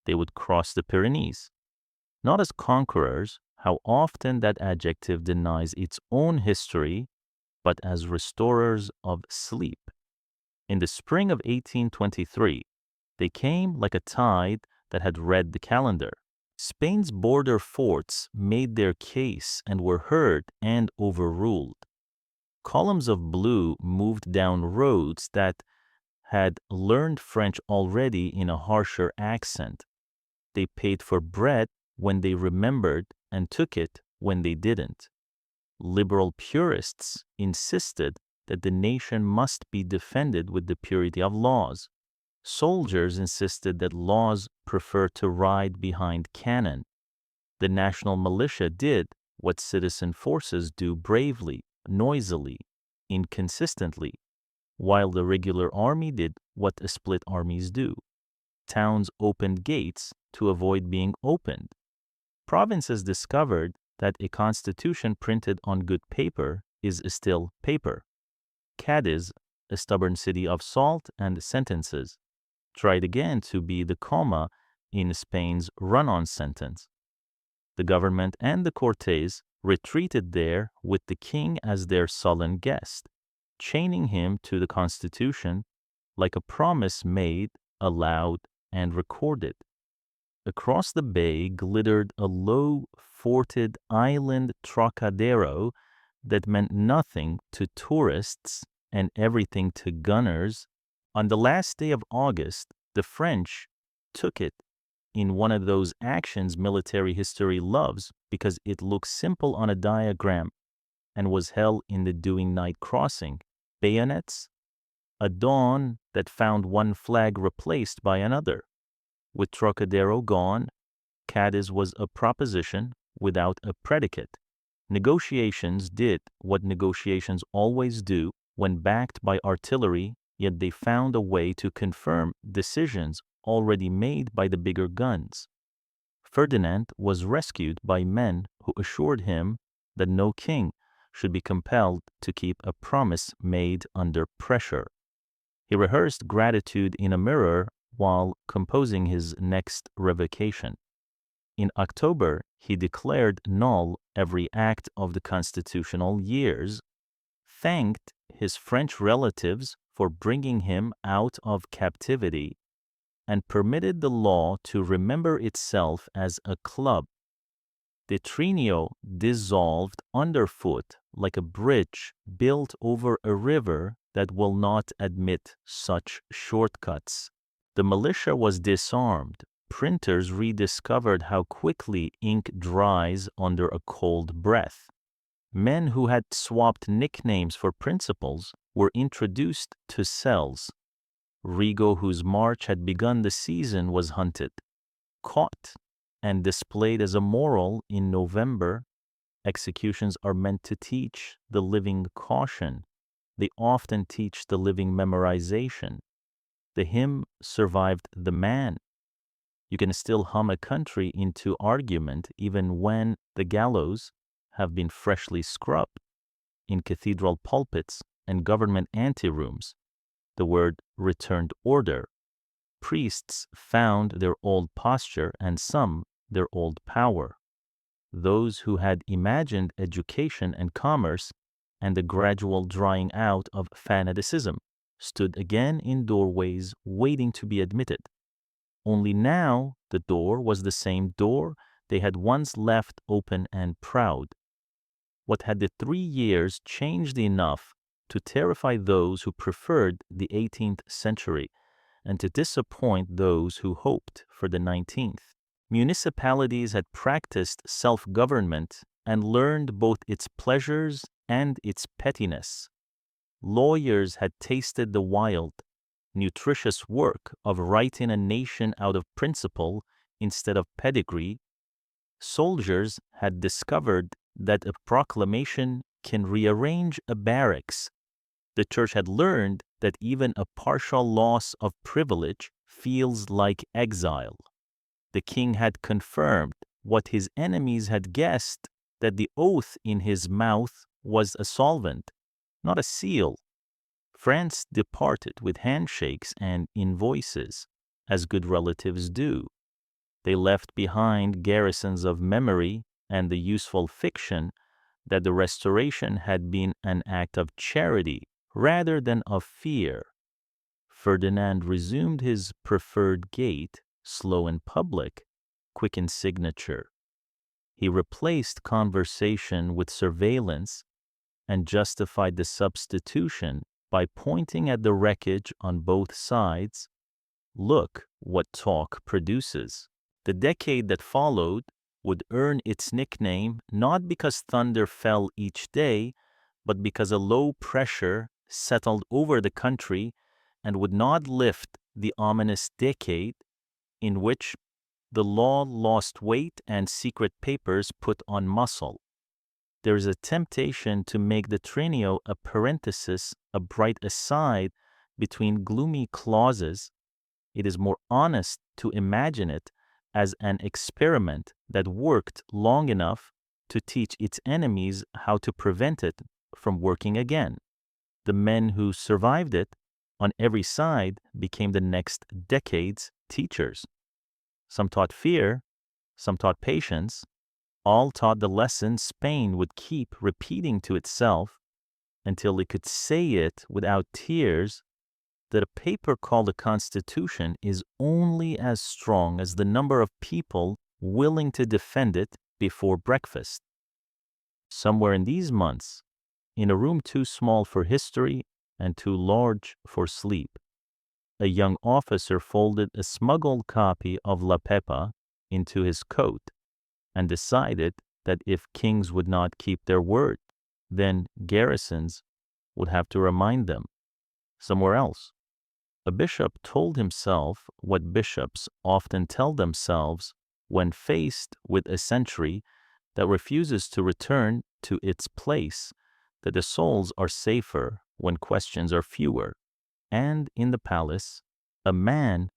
They would cross the Pyrenees, not as conquerors, how often that adjective denies its own history, but as restorers of sleep. In the spring of 1823, they came like a tide that had read the calendar. Spain's border forts made their case and were heard and overruled. Columns of blue moved down roads that had learned French already in a harsher accent. They paid for bread when they remembered and took it when they didn't. Liberal purists insisted that the nation must be defended with the purity of laws. Soldiers insisted that laws prefer to ride behind cannon. The national militia did what citizen forces do bravely, noisily, inconsistently, while the regular army did what split armies do. Towns opened gates to avoid being opened. Provinces discovered that a constitution printed on good paper is still paper. Cadiz, a stubborn city of salt and sentences, tried again to be the comma in Spain's run-on sentence. The government and the Cortes retreated there with the king as their sullen guest, chaining him to the constitution like a promise made, allowed, and recorded. Across the bay glittered a low, forted island Trocadero that meant nothing to tourists and everything to gunners. On the last day of August, the French took it in one of those actions military history loves because it looks simple on a diagram and was held in the Doing Night Crossing. Bayonets, a dawn that found one flag replaced by another. With Trocadero gone, Cadiz was a proposition without a predicate. Negotiations did what negotiations always do when backed by artillery, yet they found a way to confirm decisions already made by the bigger guns. Ferdinand was rescued by men who assured him that no king should be compelled to keep a promise made under pressure. He rehearsed gratitude in a mirror while composing his next revocation. In October, he declared null every act of the constitutional years, thanked his French relatives for bringing him out of captivity, and permitted the law to remember itself as a club. The Trinio dissolved underfoot like a bridge built over a river that will not admit such shortcuts. The militia was disarmed. Printers rediscovered how quickly ink dries under a cold breath. Men who had swapped nicknames for principles were introduced to cells. Rigo, whose march had begun the season, was hunted, caught, and displayed as a moral in November. Executions are meant to teach the living caution. They often teach the living memorization. The hymn survived the man. You can still hum a country into argument even when the gallows have been freshly scrubbed. In cathedral pulpits and government anterooms, the word returned order. Priests found their old posture and some their old power. Those who had imagined education and commerce and the gradual drying out of fanaticism stood again in doorways waiting to be admitted. Only now the door was the same door they had once left open and proud. What had the 3 years changed enough to terrify those who preferred the 18th century and to disappoint those who hoped for the 19th? Municipalities had practiced self-government and learned both its pleasures and its pettiness. Lawyers had tasted the wild, nutritious work of writing a nation out of principle instead of pedigree. Soldiers had discovered that a proclamation can rearrange a barracks. The church had learned that even a partial loss of privilege feels like exile. The king had confirmed what his enemies had guessed, that the oath in his mouth was a solvent, not a seal. France departed with handshakes and invoices, as good relatives do. They left behind garrisons of memory and the useful fiction that the restoration had been an act of charity rather than of fear. Ferdinand resumed his preferred gait, slow in public, quick in signature. He replaced conversation with surveillance and justified the substitution by pointing at the wreckage on both sides. Look what talk produces. The decade that followed would earn its nickname not because thunder fell each day, but because a low pressure settled over the country and would not lift the ominous decade in which the law lost weight and secret papers put on muscle. There is a temptation to make the triennial a parenthesis, a bright aside between gloomy clauses. It is more honest to imagine it as an experiment that worked long enough to teach its enemies how to prevent it from working again. The men who survived it on every side became the next decade's teachers. Some taught fear, some taught patience, all taught the lesson Spain would keep repeating to itself until it could say it without tears, that a paper called a constitution is only as strong as the number of people willing to defend it before breakfast. Somewhere in these months, in a room too small for history and too large for sleep, a young officer folded a smuggled copy of La Pepa into his coat and decided that if kings would not keep their word, then garrisons would have to remind them somewhere else. A bishop told himself what bishops often tell themselves when faced with a century that refuses to return to its place, that the souls are safer when questions are fewer. And in the palace, a man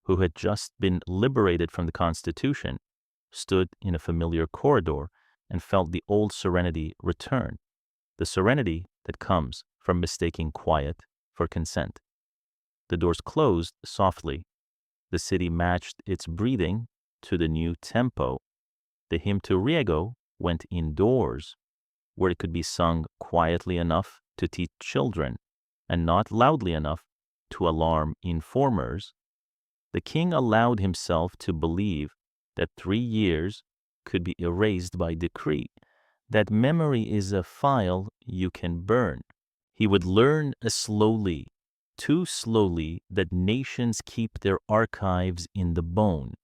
who had just been liberated from the Constitution stood in a familiar corridor and felt the old serenity return, the serenity that comes from mistaking quiet for consent. The doors closed softly. The city matched its breathing to the new tempo. The hymn to Riego went indoors, where it could be sung quietly enough to teach children and not loudly enough to alarm informers. The king allowed himself to believe that 3 years could be erased by decree, that memory is a file you can burn. He would learn slowly, too slowly that nations keep their archives in the bone.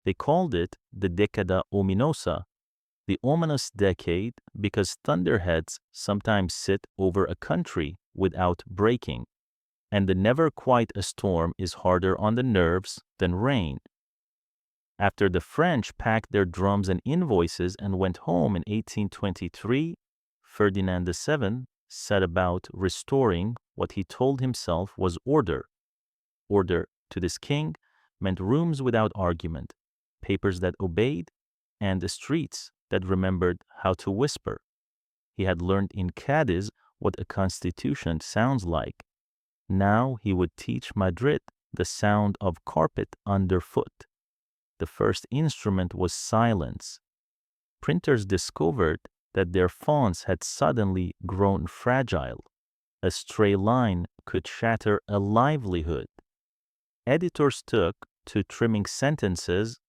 They called it the Decada Ominosa, the ominous decade, because thunderheads sometimes sit over a country without breaking, and the never quite a storm is harder on the nerves than rain. After the French packed their drums and invoices and went home in 1823, Ferdinand VII set about restoring what he told himself was order. Order to this king meant rooms without argument, papers that obeyed, and the streets that remembered how to whisper. He had learned in Cadiz what a constitution sounds like. Now he would teach Madrid the sound of carpet underfoot. The first instrument was silence. Printers discovered that their fonts had suddenly grown fragile. A stray line could shatter a livelihood. Editors took to trimming sentences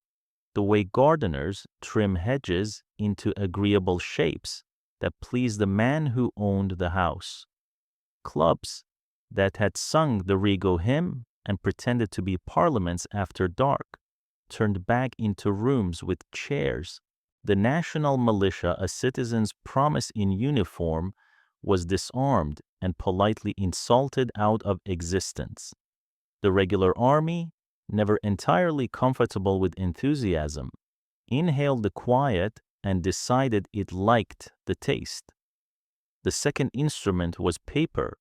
the way gardeners trim hedges into agreeable shapes that pleased the man who owned the house. Clubs that had sung the Riego hymn and pretended to be parliaments after dark turned back into rooms with chairs. The national militia, a citizen's promise in uniform, was disarmed and politely insulted out of existence. The regular army, never entirely comfortable with enthusiasm, inhaled the quiet and decided it liked the taste. The second instrument was paper.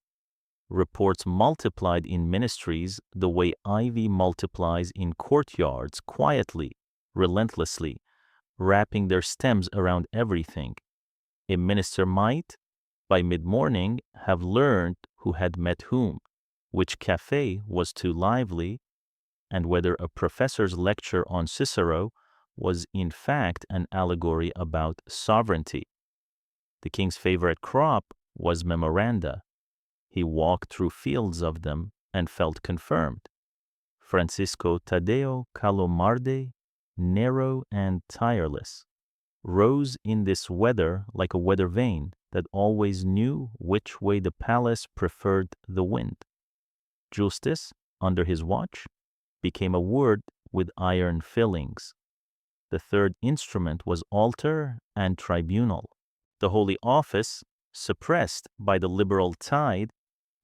Reports multiplied in ministries the way ivy multiplies in courtyards, quietly, relentlessly, wrapping their stems around everything. A minister might, by mid-morning, have learned who had met whom, which café was too lively, and whether a professor's lecture on Cicero was in fact an allegory about sovereignty. The king's favorite crop was memoranda. He walked through fields of them and felt confirmed. Francisco Taddeo Calomarde, narrow and tireless, rose in this weather like a weather vane that always knew which way the palace preferred the wind. Justice, under his watch, became a word with iron fillings. The third instrument was altar and tribunal. The Holy Office, suppressed by the liberal tide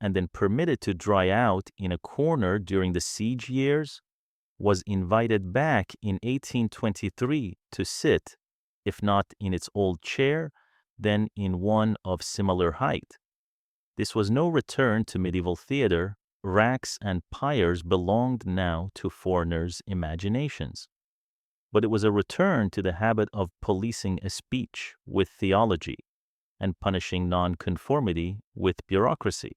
and then permitted to dry out in a corner during the siege years, was invited back in 1823 to sit, if not in its old chair, then in one of similar height. This was no return to medieval theater. Racks and pyres belonged now to foreigners' imaginations. But it was a return to the habit of policing a speech with theology and punishing nonconformity with bureaucracy.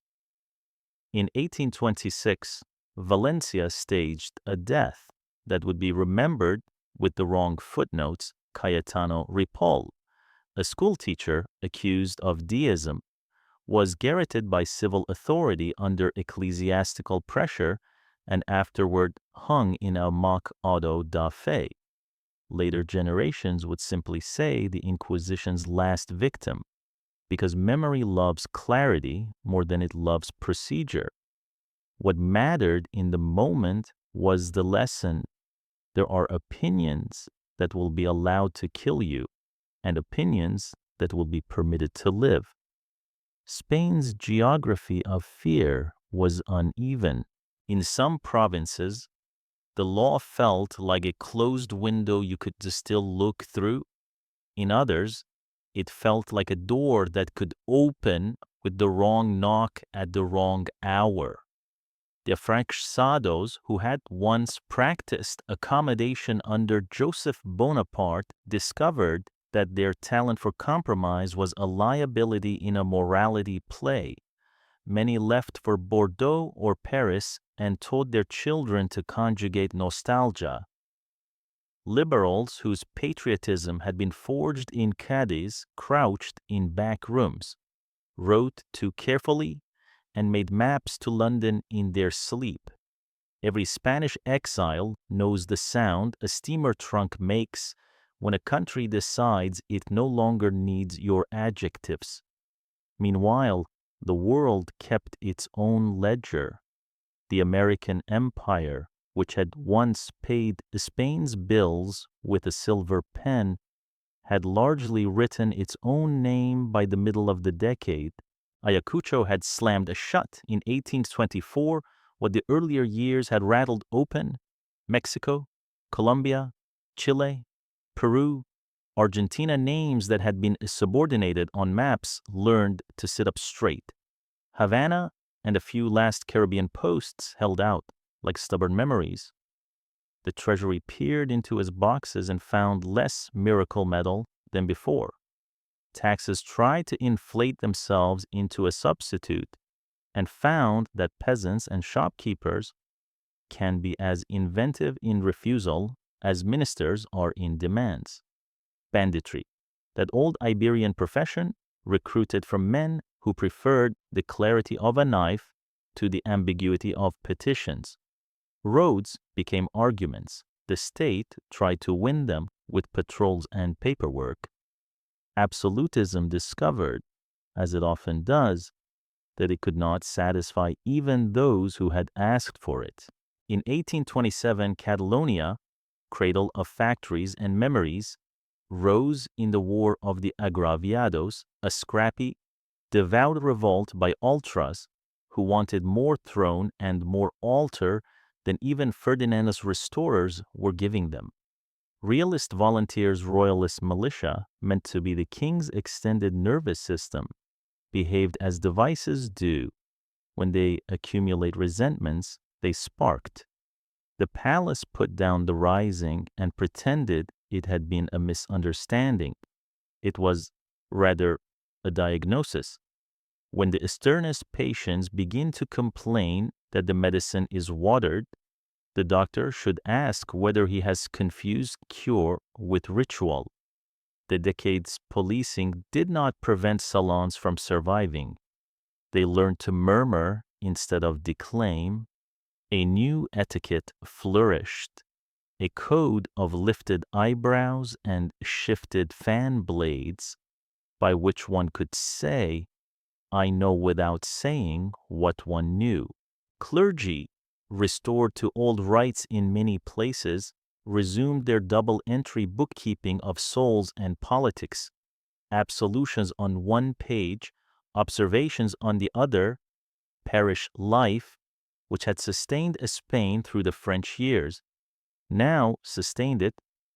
In 1826, Valençay staged a death that would be remembered with the wrong footnotes. Cayetano Ripoll, a schoolteacher accused of deism, was garroted by civil authority under ecclesiastical pressure and afterward hung in a mock auto da fe. Later generations would simply say the Inquisition's last victim, because memory loves clarity more than it loves procedure. What mattered in the moment was the lesson. There are opinions that will be allowed to kill you, and opinions that will be permitted to live. Spain's geography of fear was uneven. In some provinces, the law felt like a closed window you could still look through. In others, it felt like a door that could open with the wrong knock at the wrong hour. The afrancesados who had once practiced accommodation under Joseph Bonaparte discovered that their talent for compromise was a liability in a morality play. Many left for Bordeaux or Paris and taught their children to conjugate nostalgia. Liberals whose patriotism had been forged in Cadiz crouched in back rooms, wrote too carefully, and made maps to London in their sleep. Every Spanish exile knows the sound a steamer trunk makes when a country decides it no longer needs your adjectives. Meanwhile, the world kept its own ledger. The American Empire, which had once paid Spain's bills with a silver pen, had largely written its own name by the middle of the decade. Ayacucho had slammed shut in 1824 what the earlier years had rattled open. Mexico, Colombia, Chile, Peru, Argentina, names that had been subordinated on maps learned to sit up straight. Havana and a few last Caribbean posts held out like stubborn memories. The treasury peered into its boxes and found less miracle metal than before. Taxes tried to inflate themselves into a substitute and found that peasants and shopkeepers can be as inventive in refusal as ministers are in demands. Banditry, that old Iberian profession, recruited from men who preferred the clarity of a knife to the ambiguity of petitions. Roads became arguments. The state tried to win them with patrols and paperwork. Absolutism discovered, as it often does, that it could not satisfy even those who had asked for it. In 1827, Catalonia, cradle of factories and memories, rose in the War of the Agraviados, a scrappy, devout revolt by ultras who wanted more throne and more altar than even Ferdinand's restorers were giving them. Realist volunteers' royalist militia, meant to be the king's extended nervous system, behaved as devices do. When they accumulate resentments, they sparked. The palace put down the rising and pretended it had been a misunderstanding. It was rather a diagnosis. When the sternest patients begin to complain that the medicine is watered, the doctor should ask whether he has confused cure with ritual. The decade's policing did not prevent salons from surviving. They learned to murmur instead of declaim. A new etiquette flourished, a code of lifted eyebrows and shifted fan blades by which one could say, "I know without saying what one knew." Clergy, restored to old rights in many places, resumed their double-entry bookkeeping of souls and politics, absolutions on one page, observations on the other. Parish life, which had sustained Spain through the French years, now sustained it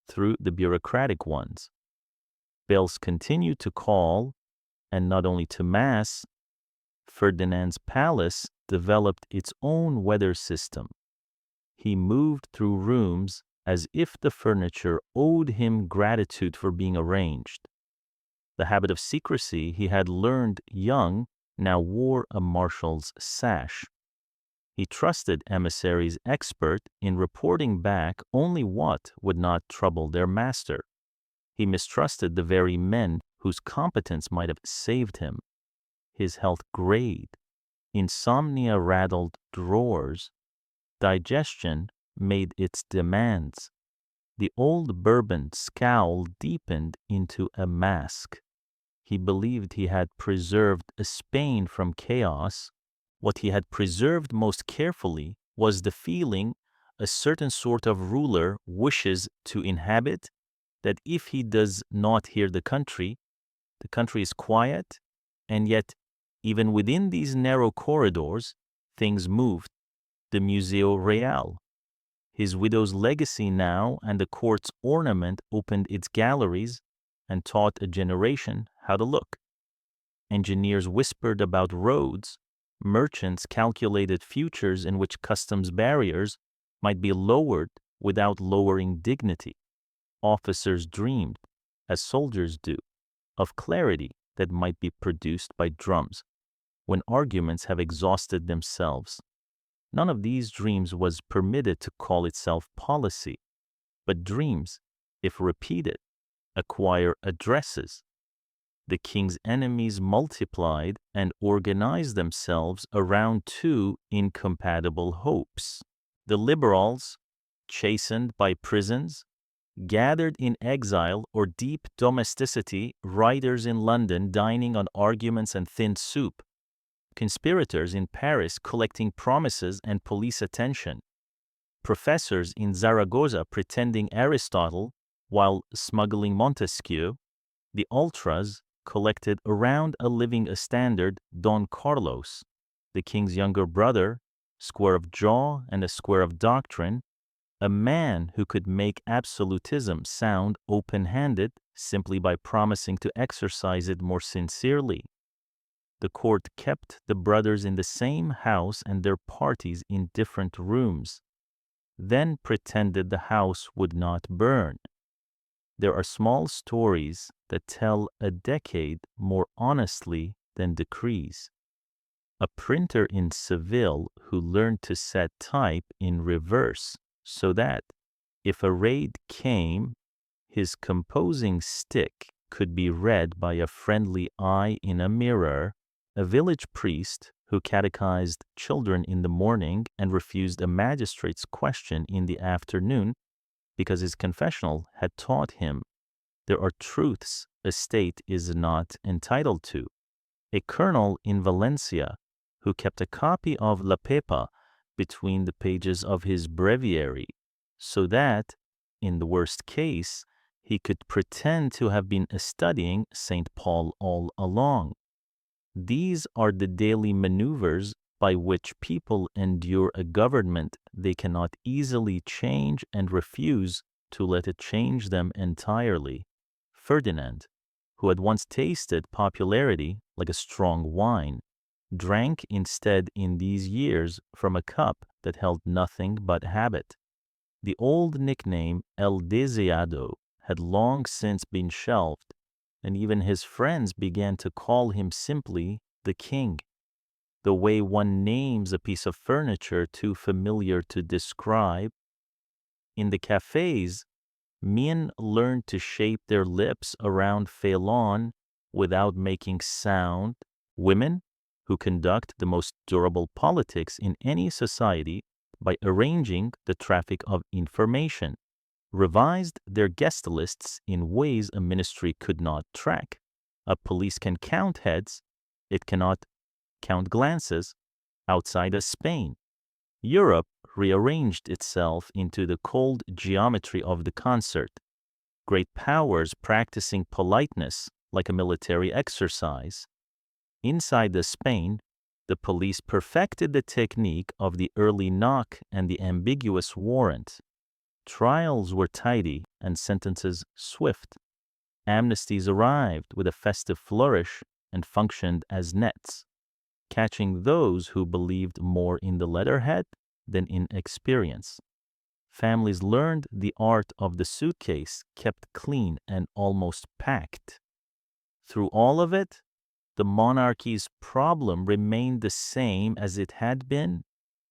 through the bureaucratic ones. Bells continued to call, and not only to Mass. Ferdinand's palace developed its own weather system. He moved through rooms as if the furniture owed him gratitude for being arranged. The habit of secrecy he had learned young now wore a marshal's sash. He trusted emissaries expert in reporting back only what would not trouble their master. He mistrusted the very men whose competence might have saved him. His health grayed. Insomnia rattled drawers. Digestion made its demands. The old Bourbon scowl deepened into a mask. He believed he had preserved Spain from chaos. What he had preserved most carefully was the feeling a certain sort of ruler wishes to inhabit, that if he does not hear the country is quiet, and yet, even within these narrow corridors, things moved. The Museo Real. His widow's legacy now and the court's ornament opened its galleries and taught a generation how to look. Engineers whispered about roads. Merchants calculated futures in which customs barriers might be lowered without lowering dignity. Officers dreamed, as soldiers do, of clarity that might be produced by drums when arguments have exhausted themselves. None of these dreams was permitted to call itself policy, but dreams, if repeated, acquire addresses. The king's enemies multiplied and organized themselves around two incompatible hopes. The liberals, chastened by prisons, gathered in exile or deep domesticity, writers in London dining on arguments and thin soup, conspirators in Paris collecting promises and police attention, professors in Zaragoza pretending Aristotle while smuggling Montesquieu, the ultras collected around a living standard, Don Carlos, the king's younger brother, square of jaw and a square of doctrine, a man who could make absolutism sound open-handed simply by promising to exercise it more sincerely. The court kept the brothers in the same house and their parties in different rooms, then pretended the house would not burn. There are small stories that tell a decade more honestly than decrees. A printer in Seville who learned to set type in reverse so that, if a raid came, his composing stick could be read by a friendly eye in a mirror, a village priest who catechized children in the morning and refused a magistrate's question in the afternoon because his confessional had taught him there are truths a state is not entitled to. A colonel in Valencia who kept a copy of La Pepa between the pages of his breviary, so that, in the worst case, he could pretend to have been studying St. Paul all along. These are the daily maneuvers by which people endure a government they cannot easily change and refuse to let it change them entirely. Ferdinand, who had once tasted popularity like a strong wine, drank instead in these years from a cup that held nothing but habit. The old nickname El Deseado had long since been shelved. and even his friends began to call him simply the king. The way one names a piece of furniture too familiar to describe. In the cafes, men learned to shape their lips around Phelon without making sound. Women, who conduct the most durable politics in any society by arranging the traffic of information, revised their guest lists in ways a ministry could not track. A police can count heads, it cannot count glances outside of Spain. Europe rearranged itself into the cold geometry of the concert, great powers practicing politeness like a military exercise. Inside the Spain, the police perfected the technique of the early knock and the ambiguous warrant. Trials were tidy and sentences swift. Amnesties arrived with a festive flourish and functioned as nets, catching those who believed more in the letterhead than in experience. Families learned the art of the suitcase kept clean and almost packed. Through all of it, the monarchy's problem remained the same as it had been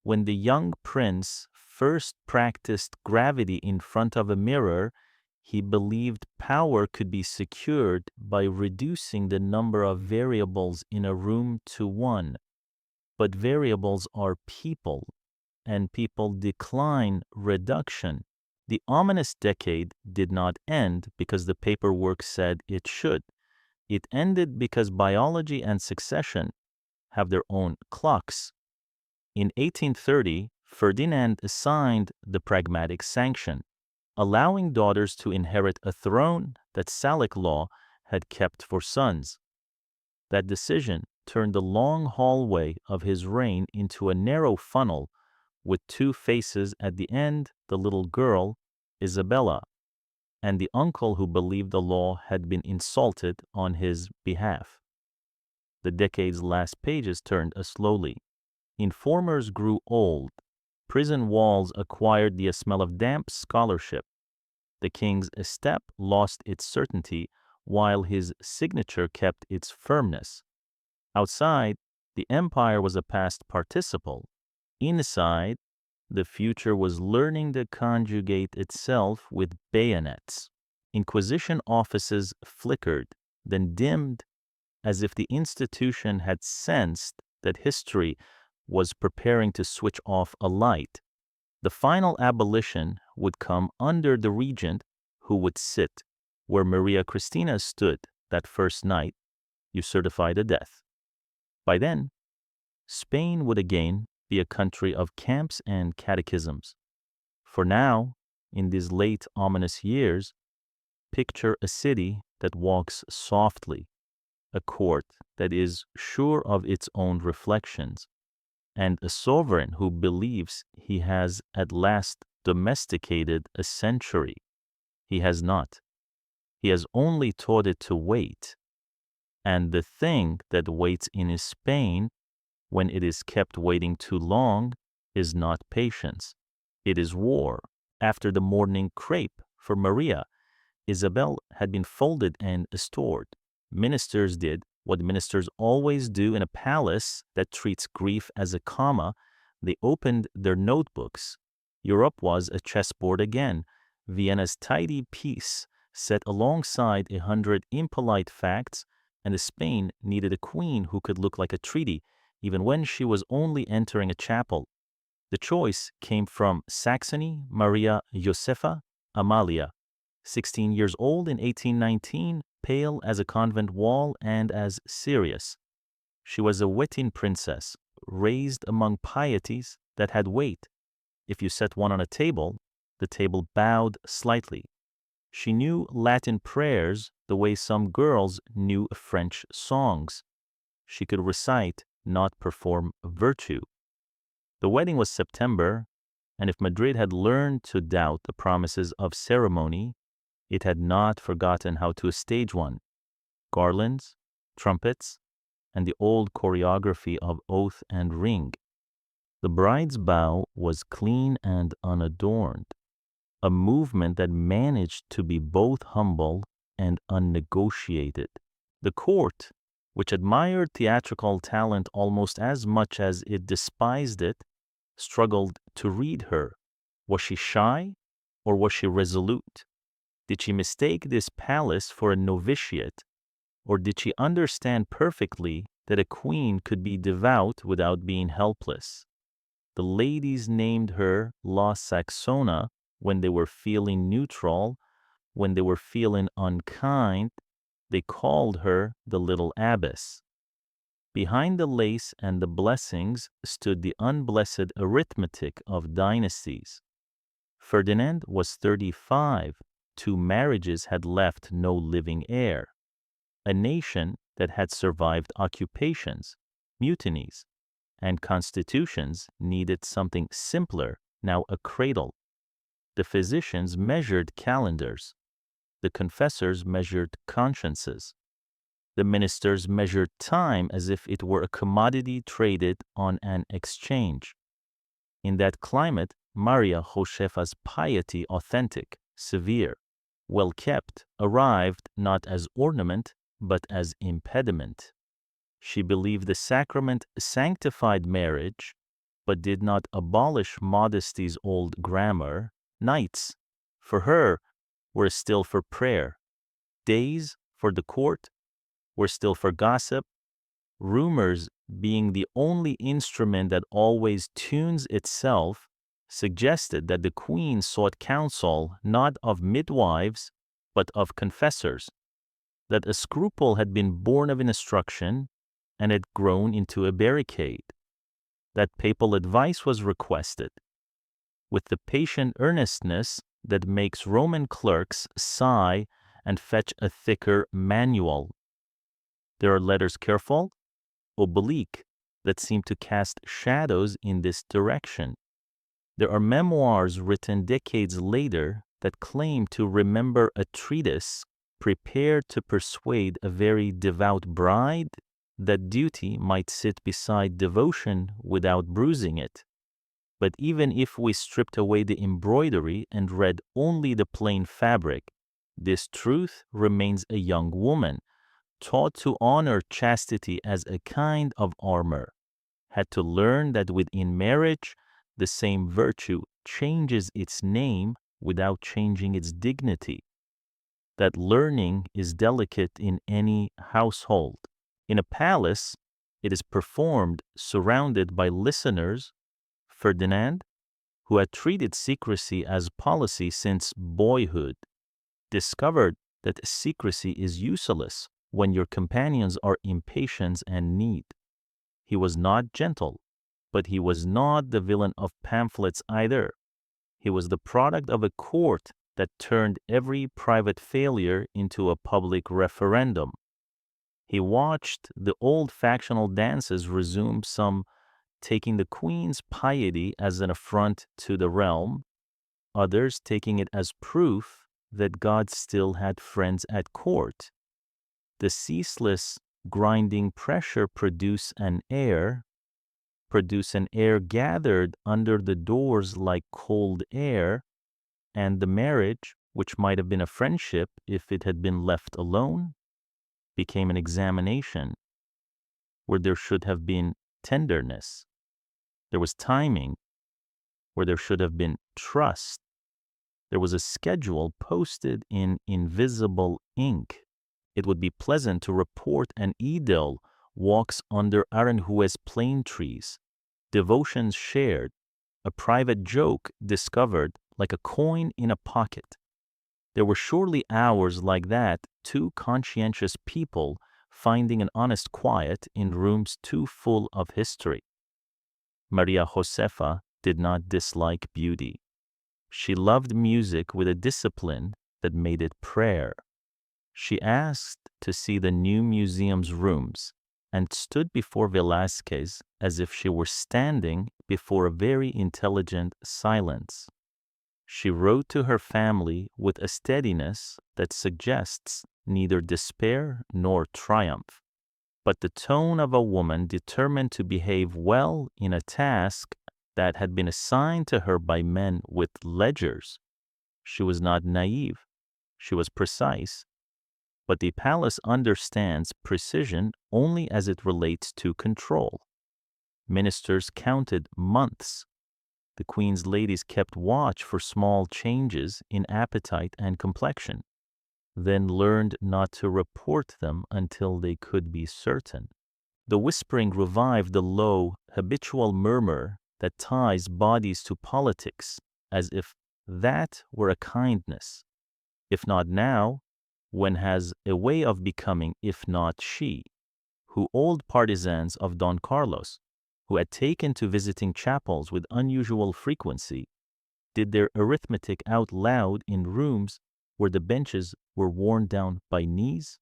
when the young prince first practiced gravity in front of a mirror. He believed power could be secured by reducing the number of variables in a room to one. But variables are people, and people decline reduction. The ominous decade did not end because the paperwork said it should. It ended because biology and succession have their own clocks. In 1830, Ferdinand signed the Pragmatic Sanction, allowing daughters to inherit a throne that Salic law had kept for sons. That decision turned the long hallway of his reign into a narrow funnel with two faces at the end, the little girl, Isabella, and the uncle who believed the law had been insulted on his behalf. The decade's last pages turned slowly. Informers grew old. Prison walls acquired the smell of damp scholarship. The king's step lost its certainty, while his signature kept its firmness. Outside, the empire was a past participle. Inside, the future was learning to conjugate itself with bayonets. Inquisition offices flickered, then dimmed, as if the institution had sensed that history was preparing to switch off a light. The final abolition would come under the regent who would sit where Maria Christina stood that first night you certified a death. By then, Spain would again be a country of camps and catechisms. For now, in these late ominous years, picture a city that walks softly, a court that is sure of its own reflections, and a sovereign who believes he has at last domesticated a century. He has not. He has only taught it to wait. And the thing that waits in Spain, when it is kept waiting too long, is not patience. It is war. After the morning crepe for Maria, Isabel had been folded and stored. Ministers did what ministers always do in a palace that treats grief as a comma. They opened their notebooks. Europe was a chessboard again, Vienna's tidy piece set alongside 100 impolite facts, and Spain needed a queen who could look like a treaty, even when she was only entering a chapel. The choice came from Saxony Maria Josefa Amalia, 16 years old in 1819, pale as a convent wall and as serious. She was a Wettin princess, raised among pieties that had weight. If you set one on a table, the table bowed slightly. She knew Latin prayers the way some girls knew French songs. She could recite, not perform virtue. The wedding was September, and if Madrid had learned to doubt the promises of ceremony, it had not forgotten how to stage one. Garlands, trumpets, and the old choreography of oath and ring. The bride's bow was clean and unadorned, a movement that managed to be both humble and unnegotiated. The court, which admired theatrical talent almost as much as it despised it, struggled to read her. Was she shy, or was she resolute? Did she mistake this palace for a novitiate, or did she understand perfectly that a queen could be devout without being helpless? The ladies named her La Saxona when they were feeling neutral. When they were feeling unkind, they called her the little abbess. Behind the lace and the blessings stood the unblessed arithmetic of dynasties. Ferdinand was 35. 2 marriages had left no living heir. A nation that had survived occupations, mutinies, and constitutions needed something simpler, now a cradle. The physicians measured calendars. The confessors measured consciences. The ministers measured time as if it were a commodity traded on an exchange. In that climate, Maria Josefa's piety, authentic, severe, well kept, arrived not as ornament, but as impediment. She believed the sacrament sanctified marriage, but did not abolish modesty's old grammar. Nights, for her, were still for prayer. Days, for the court, were still for gossip. Rumors, being the only instrument that always tunes itself, suggested that the queen sought counsel not of midwives, but of confessors, that a scruple had been born of instruction and had grown into a barricade, that papal advice was requested, with the patient earnestness that makes Roman clerks sigh and fetch a thicker manual. There are letters careful, oblique, that seem to cast shadows in this direction. There are memoirs written decades later that claim to remember a treatise prepared to persuade a very devout bride that duty might sit beside devotion without bruising it. But even if we stripped away the embroidery and read only the plain fabric, this truth remains a young woman, taught to honor chastity as a kind of armor, had to learn that within marriage, the same virtue changes its name without changing its dignity. That learning is delicate in any household. In a palace, it is performed surrounded by listeners. Ferdinand, who had treated secrecy as policy since boyhood, discovered that secrecy is useless when your companions are impatient and need. He was not gentle, but he was not the villain of pamphlets either. He was the product of a court that turned every private failure into a public referendum. He watched the old factional dances resume, some taking the queen's piety as an affront to the realm, others taking it as proof that God still had friends at court. The ceaseless grinding pressure produced an air gathered under the doors like cold air, and the marriage, which might have been a friendship if it had been left alone, became an examination where there should have been tenderness. There was timing where there should have been trust. There was a schedule posted in invisible ink. It would be pleasant to report an idyll walks under Aranjuez plane trees, devotions shared, a private joke discovered like a coin in a pocket. There were surely hours like that, two conscientious people finding an honest quiet in rooms too full of history. Maria Josefa did not dislike beauty. She loved music with a discipline that made it prayer. She asked to see the new museum's rooms and stood before Velázquez as if she were standing before a very intelligent silence. She wrote to her family with a steadiness that suggests neither despair nor triumph, but the tone of a woman determined to behave well in a task that had been assigned to her by men with ledgers. She was not naive. She was precise. But the palace understands precision only as it relates to control. Ministers counted months. The queen's ladies kept watch for small changes in appetite and complexion, then learned not to report them until they could be certain. The whispering revived the low, habitual murmur that ties bodies to politics, as if that were a kindness. If not now, when has a way of becoming, if not she, who old partisans of Don Carlos, who had taken to visiting chapels with unusual frequency, did their arithmetic out loud in rooms where the benches were worn down by knees?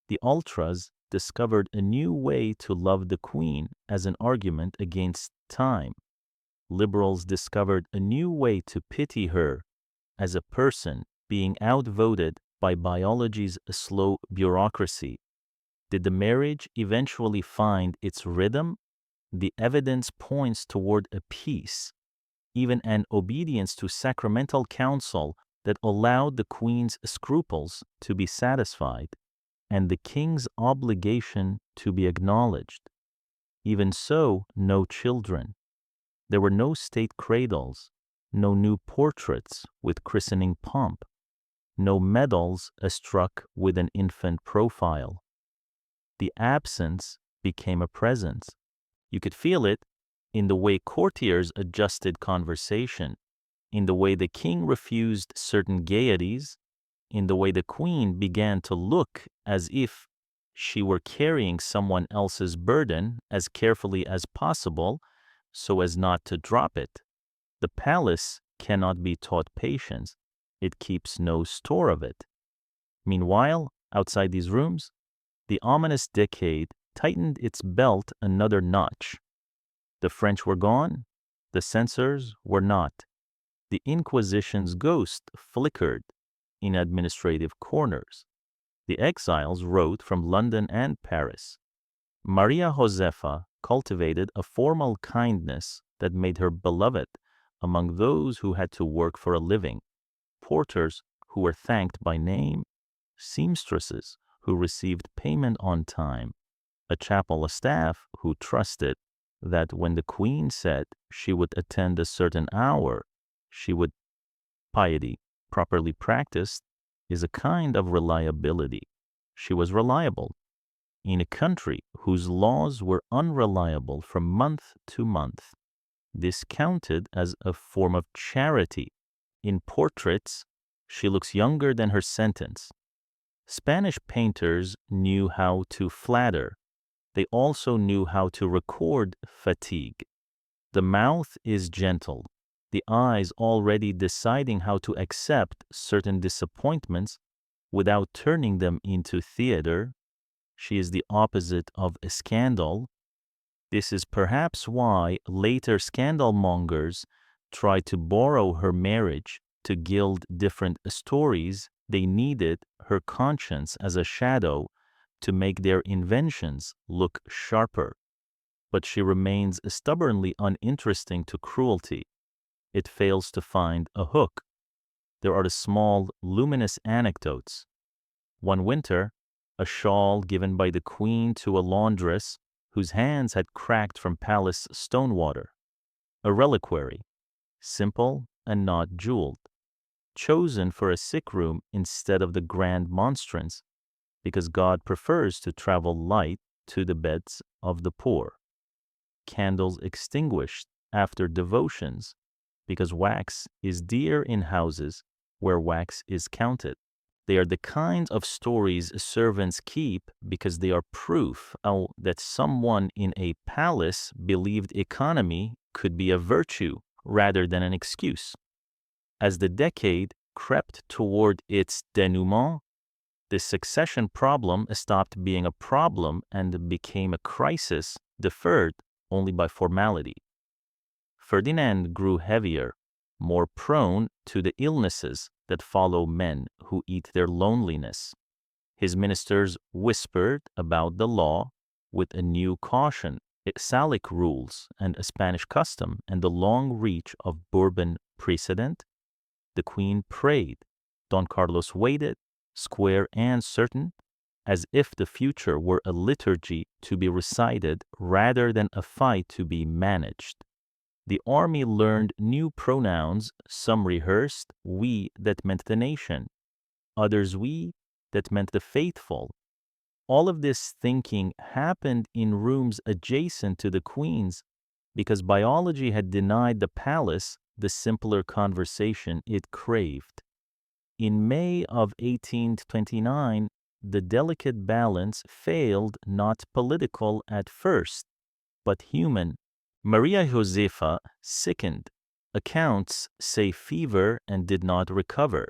The ultras discovered a new way to love the queen as an argument against time. Liberals discovered a new way to pity her as a person being outvoted by biology's slow bureaucracy. Did the marriage eventually find its rhythm? The evidence points toward a peace, even an obedience to sacramental counsel that allowed the queen's scruples to be satisfied and the king's obligation to be acknowledged. Even so, no children. There were no state cradles, no new portraits with christening pomp, no medals struck with an infant profile. The absence became a presence. You could feel it in the way courtiers adjusted conversation, in the way the king refused certain gaieties, in the way the queen began to look as if she were carrying someone else's burden as carefully as possible so as not to drop it. The palace cannot be taught patience. It keeps no store of it. Meanwhile, outside these rooms, the ominous decade tightened its belt another notch. The French were gone. The censors were not. The Inquisition's ghost flickered in administrative corners. The exiles wrote from London and Paris. Maria Josefa cultivated a formal kindness that made her beloved among those who had to work for a living, porters who were thanked by name, seamstresses who received payment on time, a chapel staff who trusted that when the queen said she would attend a certain hour, she would. Piety, properly practiced, is a kind of reliability. She was reliable. In a country whose laws were unreliable from month to month, this counted as a form of charity. In portraits, she looks younger than her sentence. Spanish painters knew how to flatter. They also knew how to record fatigue. The mouth is gentle, the eyes already deciding how to accept certain disappointments without turning them into theater. She is the opposite of a scandal. This is perhaps why later scandalmongers tried to borrow her marriage to gild different stories. They needed her conscience as a shadow to make their inventions look sharper. But she remains stubbornly uninteresting to cruelty. It fails to find a hook. There are the small, luminous anecdotes. One winter, a shawl given by the queen to a laundress whose hands had cracked from palace stone water. A reliquary, simple and not jeweled, chosen for a sick room instead of the grand monstrance, because God prefers to travel light to the beds of the poor. Candles extinguished after devotions, because wax is dear in houses where wax is counted. They are the kinds of stories servants keep because they are proof that someone in a palace believed economy could be a virtue rather than an excuse. As the decade crept toward its denouement, the succession problem stopped being a problem and became a crisis deferred only by formality. Ferdinand grew heavier, more prone to the illnesses that follow men who eat their loneliness. His ministers whispered about the law with a new caution, Salic rules and a Spanish custom and the long reach of Bourbon precedent. The queen prayed. Don Carlos waited, square and certain, as if the future were a liturgy to be recited rather than a fight to be managed. The army learned new pronouns, some rehearsed, we that meant the nation, others we that meant the faithful. All of this thinking happened in rooms adjacent to the queen's because biology had denied the palace the simpler conversation it craved. In May of 1829, the delicate balance failed, not political at first, but human. Maria Josefa sickened. Accounts say fever and did not recover.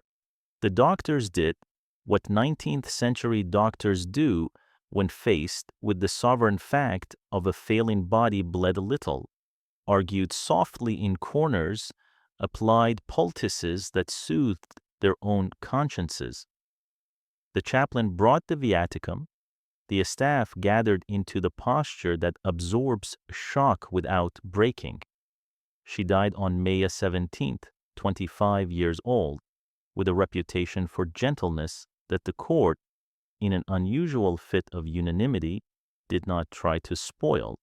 The doctors did what 19th century doctors do when faced with the sovereign fact of a failing body bled a little, argued softly in corners, applied poultices that soothed their own consciences. The chaplain brought the viaticum. The staff gathered into the posture that absorbs shock without breaking. She died on May 17th, 25 years old, with a reputation for gentleness that the court, in an unusual fit of unanimity, did not try to spoil.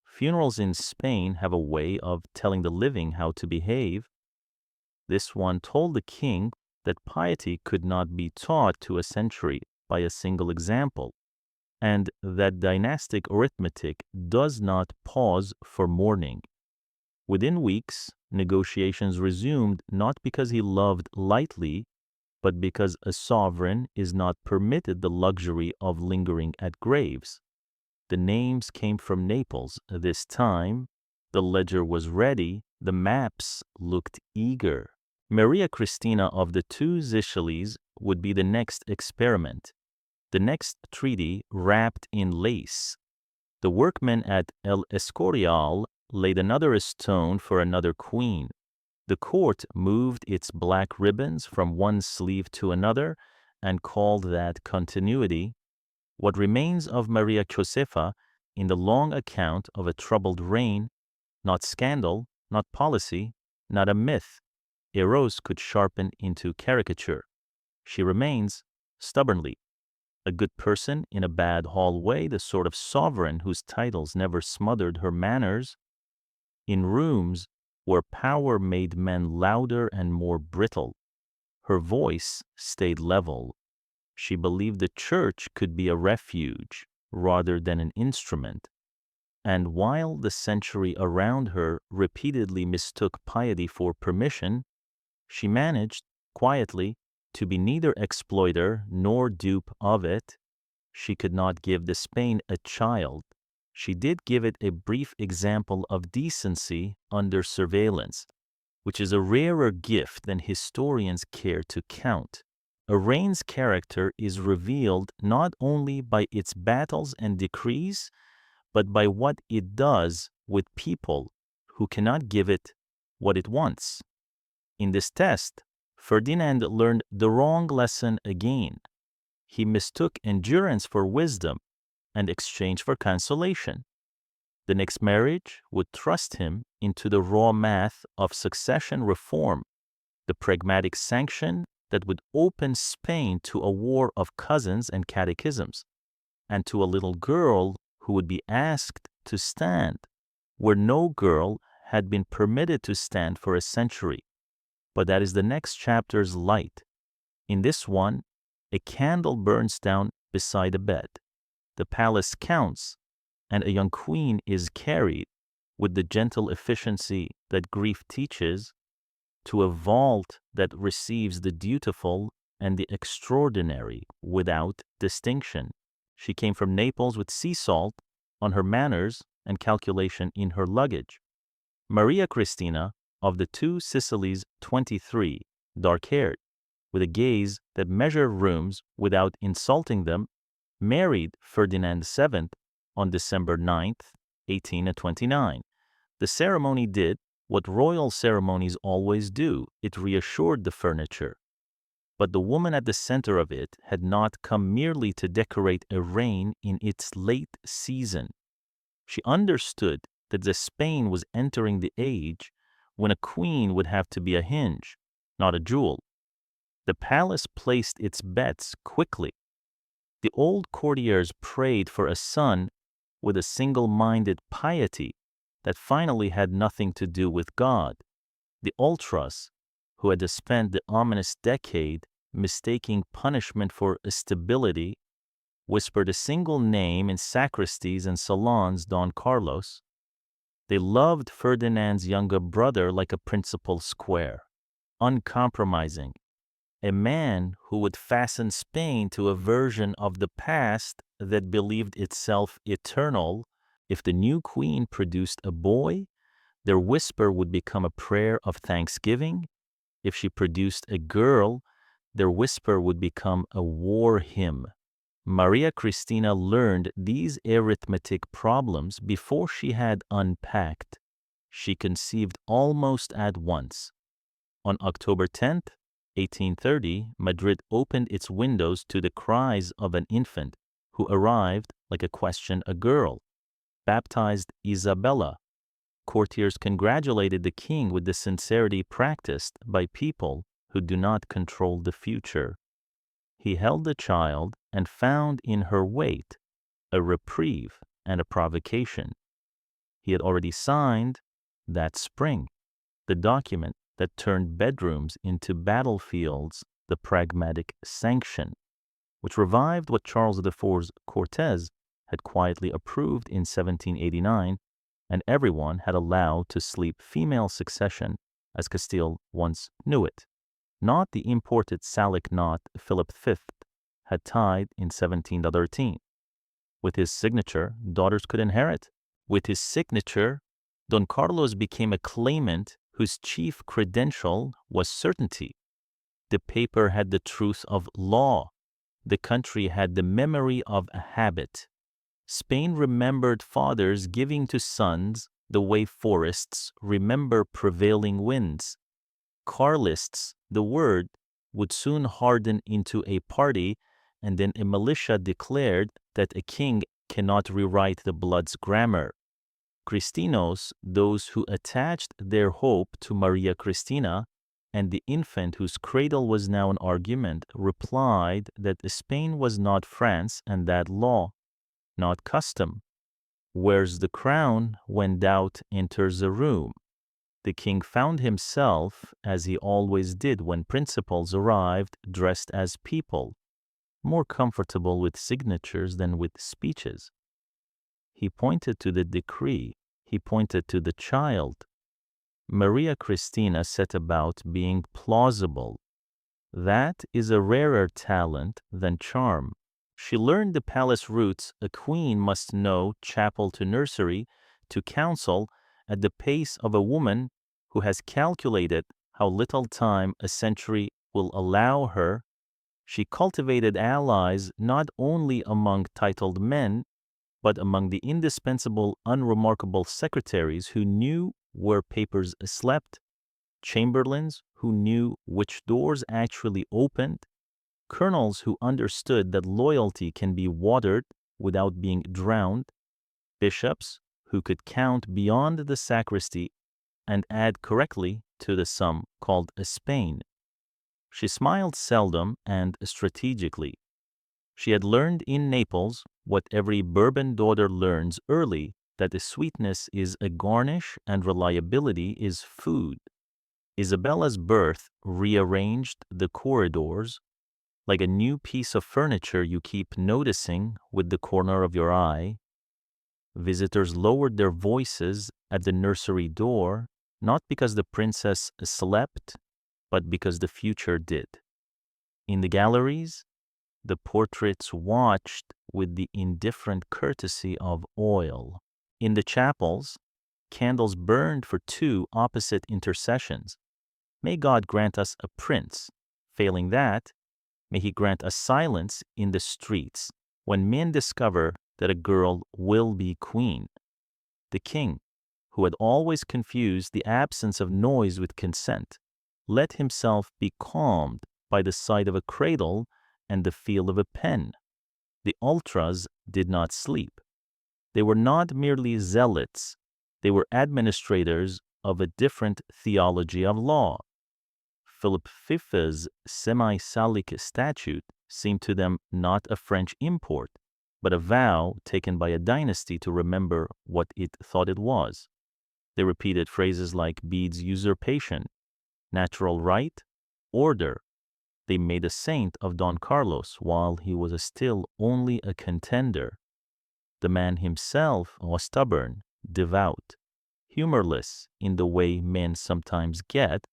Funerals in Spain have a way of telling the living how to behave. This one told the king that piety could not be taught to a century by a single example, and that dynastic arithmetic does not pause for mourning. Within weeks, negotiations resumed not because he loved lightly, but because a sovereign is not permitted the luxury of lingering at graves. The names came from Naples this time. The ledger was ready. The maps looked eager. Maria Christina of the two Sicilies would be the next experiment, the next treaty wrapped in lace. The workmen at El Escorial laid another stone for another queen. The court moved its black ribbons from one sleeve to another and called that continuity. What remains of Maria Josefa in the long account of a troubled reign, not scandal, not policy, not a myth, Eros could sharpen into caricature. She remains, stubbornly, a good person in a bad hallway, the sort of sovereign whose titles never smothered her manners. In rooms where power made men louder and more brittle, her voice stayed level. She believed the church could be a refuge rather than an instrument. And while the century around her repeatedly mistook piety for permission, she managed, quietly, to be neither exploiter nor dupe of it. She could not give the Spain a child. She did give it a brief example of decency under surveillance, which is a rarer gift than historians care to count. A reign's character is revealed not only by its battles and decrees, but by what it does with people who cannot give it what it wants. In this test, Ferdinand learned the wrong lesson again. He mistook endurance for wisdom and exchange for consolation. The next marriage would thrust him into the raw math of succession reform, the Pragmatic Sanction that would open Spain to a war of cousins and catechisms, and to a little girl who would be asked to stand where no girl had been permitted to stand for a century. But that is the next chapter's light. In this one, a candle burns down beside a bed. The palace counts, and a young queen is carried with the gentle efficiency that grief teaches to a vault that receives the dutiful and the extraordinary without distinction. She came from Naples with sea salt on her manners and calculation in her luggage. Maria Christina of the two Sicilies, 23, dark-haired, with a gaze that measured rooms without insulting them, married Ferdinand VII on December 9th, 1829. The ceremony did what royal ceremonies always do. It reassured the furniture. But the woman at the center of it had not come merely to decorate a reign in its late season. She understood that the Spain was entering the age when a queen would have to be a hinge, not a jewel. The palace placed its bets quickly. The old courtiers prayed for a son with a single-minded piety that finally had nothing to do with God. The ultras, who had spent the ominous decade mistaking punishment for stability, whispered a single name in sacristies and salons, Don Carlos. They loved Ferdinand's younger brother like a principal square, uncompromising, a man who would fasten Spain to a version of the past that believed itself eternal. If the new queen produced a boy, their whisper would become a prayer of thanksgiving. If she produced a girl, their whisper would become a war hymn. Maria Christina learned these arithmetic problems before she had unpacked. She conceived almost at once. On October 10th, 1830, Madrid opened its windows to the cries of an infant who arrived like a question, a girl, baptized Isabella. Courtiers congratulated the king with the sincerity practiced by people who do not control the future. He held the child and found in her weight a reprieve and a provocation. He had already signed, that spring, the document that turned bedrooms into battlefields, the Pragmatic Sanction, which revived what Charles IV's Cortes had quietly approved in 1789, and everyone had allowed to sleep female succession as Castile once knew it, not the imported Salic knot Philip V had tied in 1713. With his signature, daughters could inherit. With his signature, Don Carlos became a claimant whose chief credential was certainty. The paper had the truth of law. The country had the memory of a habit. Spain remembered fathers giving to sons the way forests remember prevailing winds. Carlists, the word, would soon harden into a party, and then a militia declared that a king cannot rewrite the blood's grammar. Cristinos, those who attached their hope to Maria Christina, and the infant whose cradle was now an argument, replied that Spain was not France and that law, not custom, wears the crown when doubt enters a room. The king found himself, as he always did when principals arrived, dressed as people, more comfortable with signatures than with speeches. He pointed to the decree. He pointed to the child. Maria Christina set about being plausible. That is a rarer talent than charm. She learned the palace routes a queen must know, chapel to nursery, to council, at the pace of a woman who has calculated how little time a century will allow her. She cultivated allies not only among titled men, but among the indispensable, unremarkable secretaries who knew where papers slept, chamberlains who knew which doors actually opened, colonels who understood that loyalty can be watered without being drowned, bishops who could count beyond the sacristy and add correctly to the sum called a Spain. She smiled seldom and strategically. She had learned in Naples what every Bourbon daughter learns early, that the sweetness is a garnish and reliability is food. Isabella's birth rearranged the corridors like a new piece of furniture you keep noticing with the corner of your eye. Visitors lowered their voices at the nursery door, not because the princess slept, but because the future did. In the galleries, the portraits watched with the indifferent courtesy of oil. In the chapels, candles burned for two opposite intercessions. May God grant us a prince. Failing that, may he grant us silence in the streets when men discover that a girl will be queen. The king, who had always confused the absence of noise with consent, let himself be calmed by the sight of a cradle and the feel of a pen. The ultras did not sleep. They were not merely zealots. They were administrators of a different theology of law. Philip V's semi-Salic statute seemed to them not a French import, but a vow taken by a dynasty to remember what it thought it was. They repeated phrases like Bede's usurpation, natural right, order. They made a saint of Don Carlos while he was still only a contender. The man himself was stubborn, devout, humorless in the way men sometimes get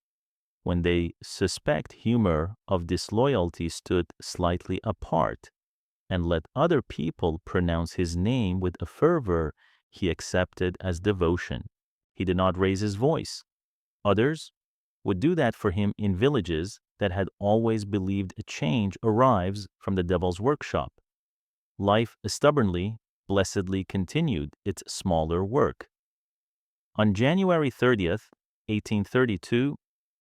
when they suspect humor of disloyalty, stood slightly apart and let other people pronounce his name with a fervor he accepted as devotion. He did not raise his voice. Others would do that for him in villages that had always believed a change arrives from the devil's workshop. Life stubbornly, blessedly continued its smaller work. On January 30th, 1832,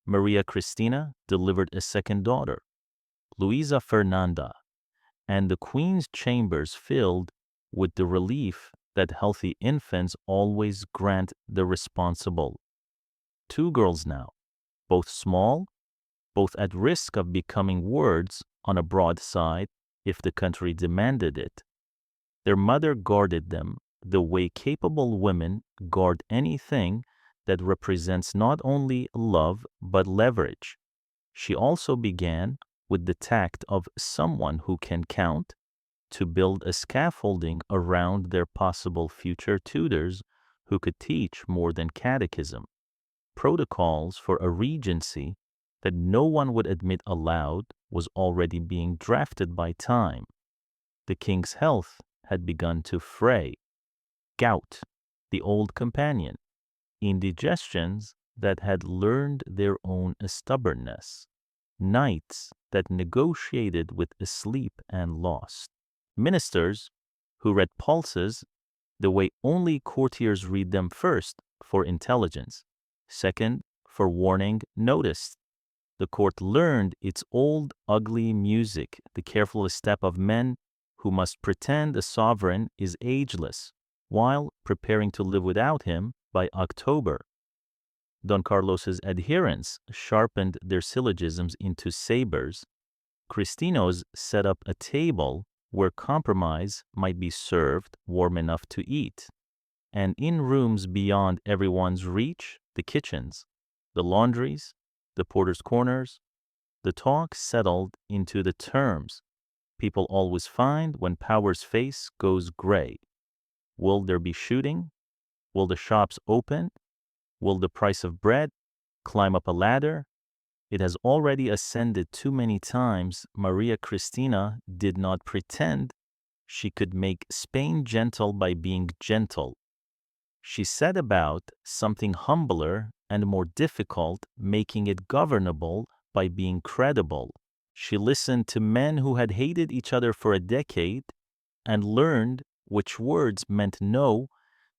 Maria Christina delivered a second daughter, Luisa Fernanda, and the Queen's chambers filled with the relief that healthy infants always grant the responsible. 2 girls now, both small, both at risk of becoming words on a broadside if the country demanded it. Their mother guarded them the way capable women guard anything that represents not only love but leverage. She also began, with the tact of someone who can count, to build a scaffolding around their possible future tutors who could teach more than catechism, protocols for a regency that no one would admit aloud was already being drafted by time. The king's health had begun to fray. Gout, the old companion, indigestions that had learned their own stubbornness, nights that negotiated with sleep and lost, ministers who read pulses the way only courtiers read them: first, for intelligence, second, for warning noticed. The court learned its old ugly music, the careful step of men who must pretend a sovereign is ageless, while preparing to live without him by October. Don Carlos's adherents sharpened their syllogisms into sabers. Cristinos set up a table where compromise might be served warm enough to eat, and in rooms beyond everyone's reach, the kitchens, the laundries, the porter's corners, the talk settled into the terms people always find when power's face goes gray. Will there be shooting? Will the shops open? Will the price of bread climb up a ladder? It has already ascended too many times. Maria Christina did not pretend she could make Spain gentle by being gentle. She set about something humbler and more difficult, making it governable by being credible. She listened to men who had hated each other for a decade and learned which words meant no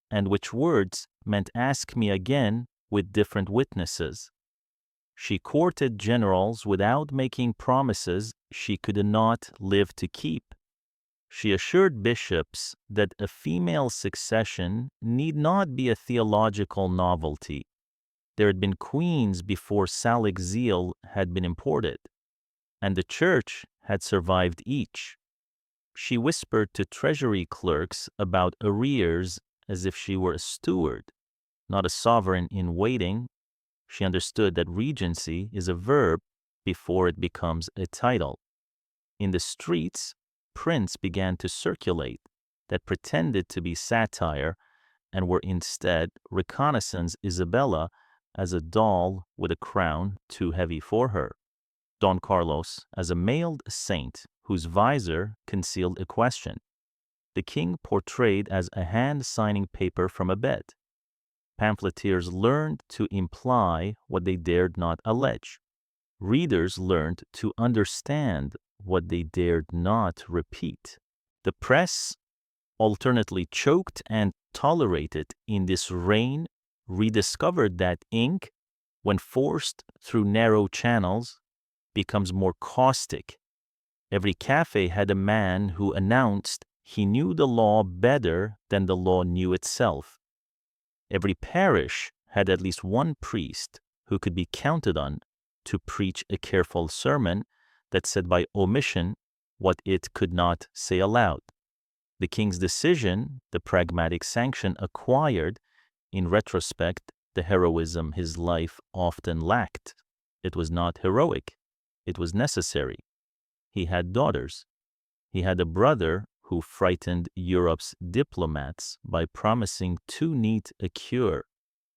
and which words meant ask me again with different witnesses. She courted generals without making promises she could not live to keep. She assured bishops that a female succession need not be a theological novelty. There had been queens before Salic zeal had been imported, and the church had survived each. She whispered to treasury clerks about arrears as if she were a steward, not a sovereign in waiting. She understood that regency is a verb before it becomes a title. In the streets, prints began to circulate that pretended to be satire and were instead reconnaissance Isabella as a doll with a crown too heavy for her, Don Carlos as a mailed saint whose visor concealed a question, the king portrayed as a hand-signing paper from a bed. Pamphleteers learned to imply what they dared not allege. Readers learned to understand what they dared not repeat. The press, alternately choked and tolerated in this reign, rediscovered that ink, when forced through narrow channels, becomes more caustic. Every cafe had a man who announced he knew the law better than the law knew itself. Every parish had at least one priest who could be counted on to preach a careful sermon that said by omission what it could not say aloud. The king's decision, the Pragmatic Sanction, acquired, in retrospect, the heroism his life often lacked. It was not heroic. It was necessary. He had daughters. He had a brother who frightened Europe's diplomats by promising too neat a cure,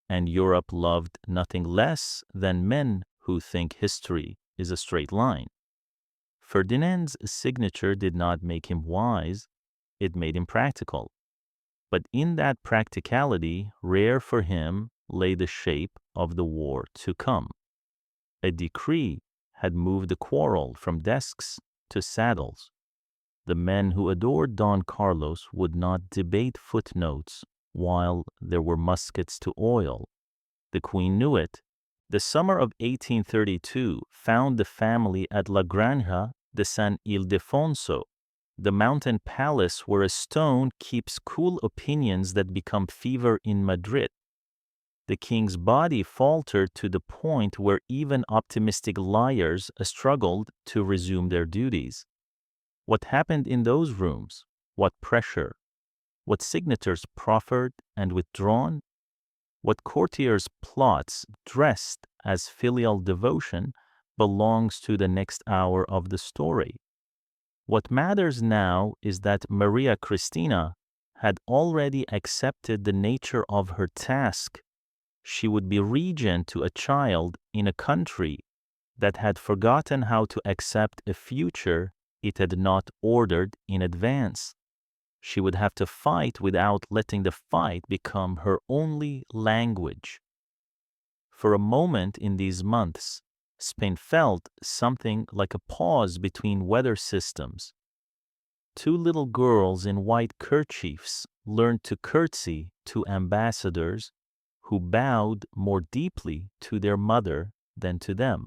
and Europe loved nothing less than men who think history is a straight line. Ferdinand's signature did not make him wise, it made him practical. But in that practicality, rare for him, lay the shape of the war to come. A decree had moved the quarrel from desks to saddles. The men who adored Don Carlos would not debate footnotes while there were muskets to oil. The Queen knew it. The summer of 1832 found the family at La Granja de San Ildefonso, the mountain palace where a stone keeps cool opinions that become fever in Madrid. The king's body faltered to the point where even optimistic liars struggled to resume their duties. What happened in those rooms? What pressure? What signatures proffered and withdrawn? What courtiers' plots dressed as filial devotion belongs to the next hour of the story. What matters now is that Maria Christina had already accepted the nature of her task. She would be regent to a child in a country that had forgotten how to accept a future it had not ordered in advance. She would have to fight without letting the fight become her only language. For a moment in these months, Spain felt something like a pause between weather systems. Two little girls in white kerchiefs learned to curtsy to ambassadors who bowed more deeply to their mother than to them.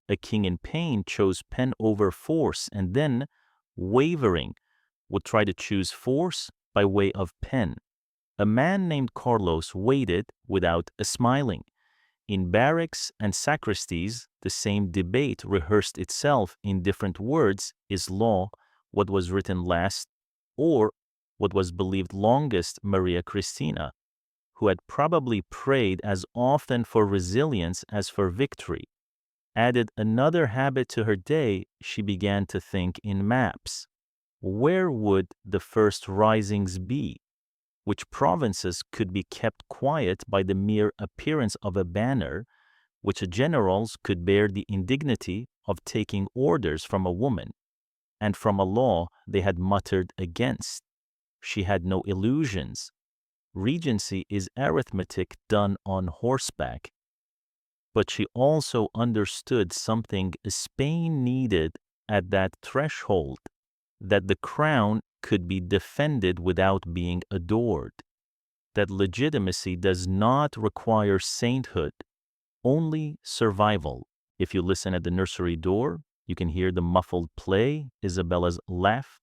A king in pain chose pen over force and then, wavering, would try to choose force by way of pen. A man named Carlos waited without smiling. In barracks and sacristies, the same debate rehearsed itself in different words. Is law what was written last, or what was believed longest? Maria Christina, who had probably prayed as often for resilience as for victory, added another habit to her day. She began to think in maps. Where would the first risings be? Which provinces could be kept quiet by the mere appearance of a banner? Which generals could bear the indignity of taking orders from a woman, and from a law they had muttered against? She had no illusions. Regency is arithmetic done on horseback. But she also understood something Spain needed at that threshold, that the crown could be defended without being adored, that legitimacy does not require sainthood, only survival. If you listen at the nursery door, you can hear the muffled play, Isabella's laugh,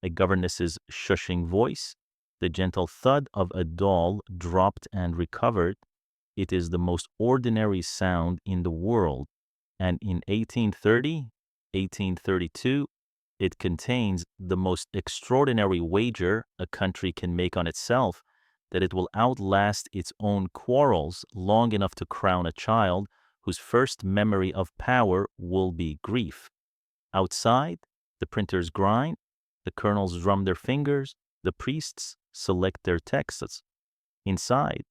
a governess's shushing voice, the gentle thud of a doll dropped and recovered. It is the most ordinary sound in the world, and in 1830, 1832, it contains the most extraordinary wager a country can make on itself, that it will outlast its own quarrels long enough to crown a child whose first memory of power will be grief. Outside, the printers grind, the colonels drum their fingers, the priests select their texts. Inside,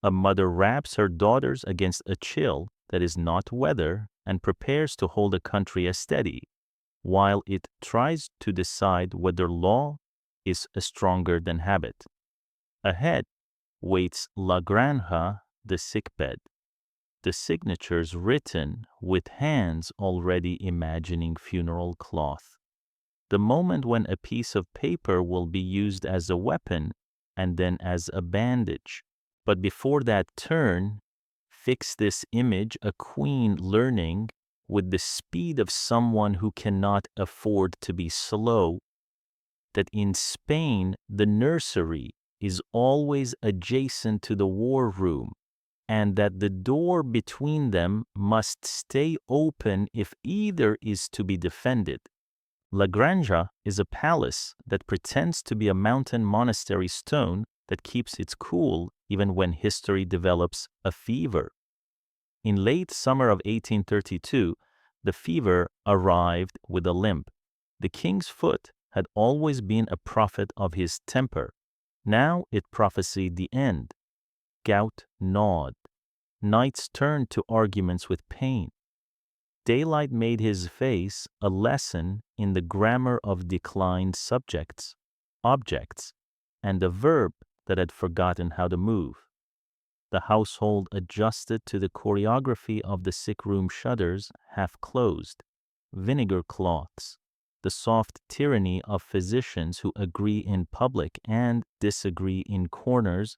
a mother wraps her daughters against a chill that is not weather and prepares to hold a country steady, while it tries to decide whether law is stronger than habit. Ahead waits La Granja, the sickbed, the signatures written with hands already imagining funeral cloth. The moment when a piece of paper will be used as a weapon and then as a bandage. But before that turn, fix this image: a queen learning with the speed of someone who cannot afford to be slow, that in Spain the nursery is always adjacent to the war room, and that the door between them must stay open if either is to be defended. La Granja is a palace that pretends to be a mountain monastery stone that keeps its cool even when history develops a fever. In late summer of 1832, the fever arrived with a limp. The king's foot had always been a prophet of his temper. Now it prophesied the end. Gout gnawed. Nights turned to arguments with pain. Daylight made his face a lesson in the grammar of declined subjects, objects, and a verb that had forgotten how to move. The household adjusted to the choreography of the sick-room shutters half closed, vinegar cloths, the soft tyranny of physicians who agree in public and disagree in corners.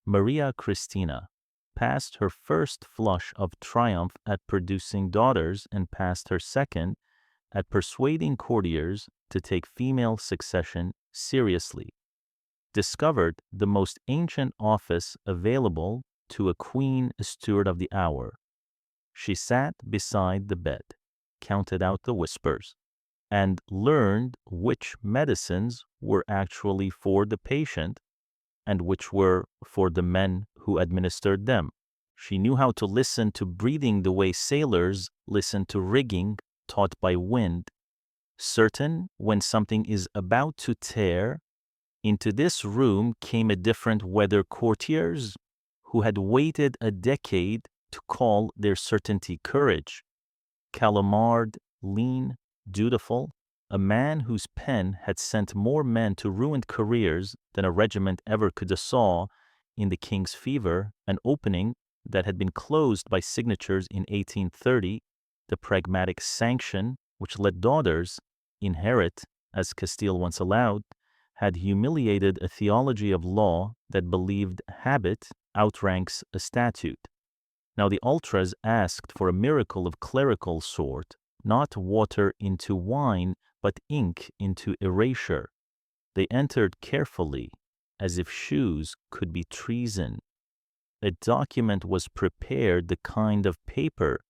Maria Christina passed her first flush of triumph at producing daughters and passed her second at persuading courtiers to take female succession seriously. Discovered the most ancient office available to a queen steward of the hour. She sat beside the bed, counted out the whispers, and learned which medicines were actually for the patient and which were for the men who administered them. She knew how to listen to breathing the way sailors listen to rigging taught by wind. Certain when something is about to tear, into this room came a different weather courtiers who had waited a decade to call their certainty courage. Calamard, lean, dutiful, a man whose pen had sent more men to ruined careers than a regiment ever could saw in the king's fever, an opening that had been closed by signatures in 1830, the Pragmatic Sanction, which let daughters inherit, as Castile once allowed, had humiliated a theology of law that believed habit outranks a statute. Now the ultras asked for a miracle of clerical sort, not water into wine, but ink into erasure. They entered carefully, as if shoes could be treason. A document was prepared, the kind of paper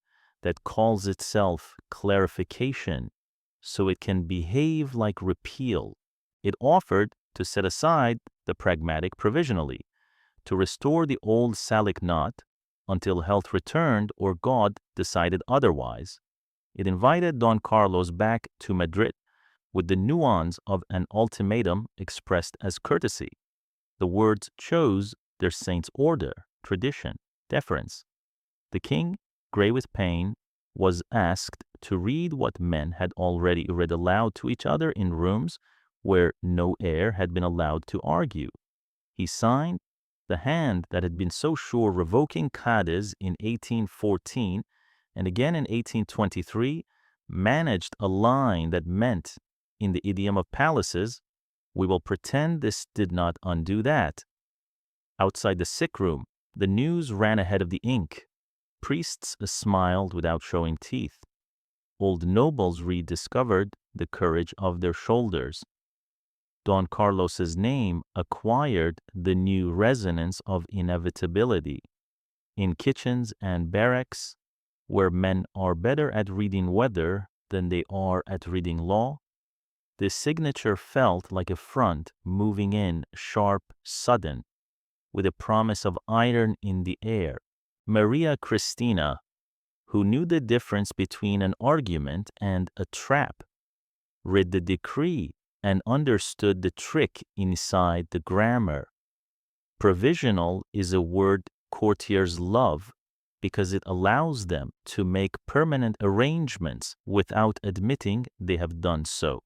that calls itself clarification, so it can behave like repeal. It offered to set aside the pragmatic provisionally, to restore the old Salic knot until health returned or God decided otherwise. It invited Don Carlos back to Madrid with the nuance of an ultimatum expressed as courtesy. The words chose their saint's order, tradition, deference. The king, gray with pain, was asked to read what men had already read aloud to each other in rooms where no heir had been allowed to argue. He signed the hand that had been so sure revoking Cadiz in 1814 and again in 1823, managed a line that meant, in the idiom of palaces, we will pretend this did not undo that. Outside the sick room, the news ran ahead of the ink. Priests smiled without showing teeth. Old nobles rediscovered the courage of their shoulders. Don Carlos's name acquired the new resonance of inevitability. In kitchens and barracks, where men are better at reading weather than they are at reading law, the signature felt like a front moving in, sharp, sudden, with a promise of iron in the air. Maria Christina, who knew the difference between an argument and a trap, read the decree and understood the trick inside the grammar. Provisional is a word courtiers love because it allows them to make permanent arrangements without admitting they have done so.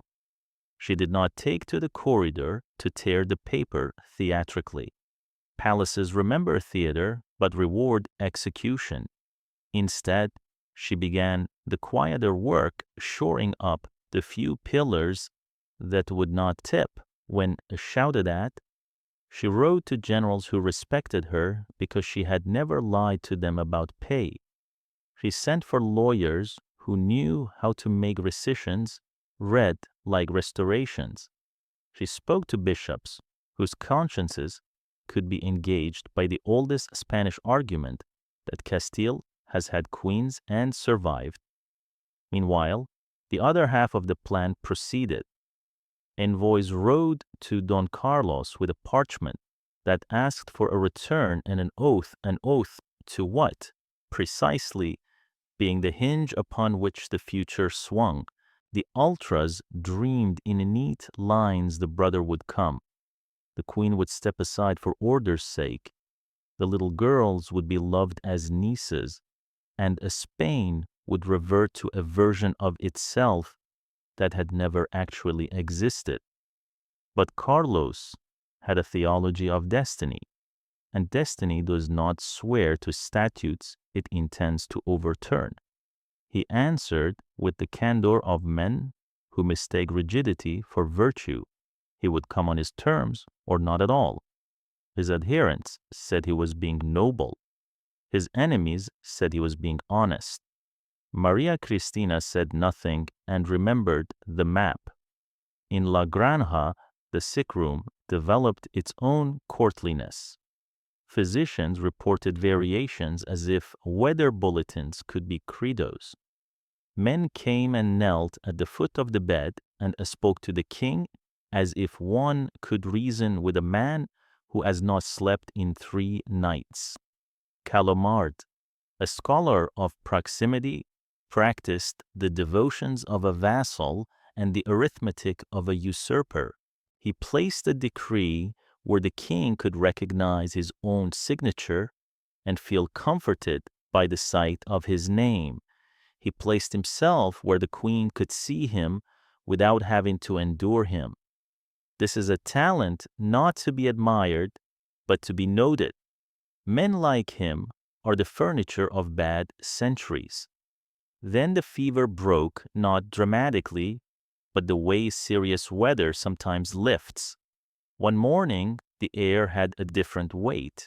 She did not take to the corridor to tear the paper theatrically. Palaces remember theater but reward execution. Instead, she began the quieter work shoring up the few pillars that would not tip when shouted at. She wrote to generals who respected her because she had never lied to them about pay. She sent for lawyers who knew how to make rescissions read like restorations. She spoke to bishops whose consciences could be engaged by the oldest Spanish argument that Castile has had queens and survived. Meanwhile, the other half of the plan proceeded. Envoys rode to Don Carlos with a parchment that asked for a return and an oath to what? Precisely, being the hinge upon which the future swung. The ultras dreamed in neat lines the brother would come. The queen would step aside for order's sake. The little girls would be loved as nieces, and a Spain would revert to a version of itself that had never actually existed. But Carlos had a theology of destiny, and destiny does not swear to statutes it intends to overturn. He answered with the candor of men who mistake rigidity for virtue. He would come on his terms or not at all. His adherents said he was being noble. His enemies said he was being honest. Maria Christina said nothing and remembered the map. In La Granja, the sick room developed its own courtliness. Physicians reported variations as if weather bulletins could be credos. Men came and knelt at the foot of the bed and spoke to the king as if one could reason with a man who has not slept in 3 nights. Calomard, a scholar of proximity, practiced the devotions of a vassal and the arithmetic of a usurper. He placed a decree where the king could recognize his own signature and feel comforted by the sight of his name. He placed himself where the queen could see him without having to endure him. This is a talent not to be admired, but to be noted. Men like him are the furniture of bad centuries. Then the fever broke, not dramatically, but the way serious weather sometimes lifts. One morning, the air had a different weight,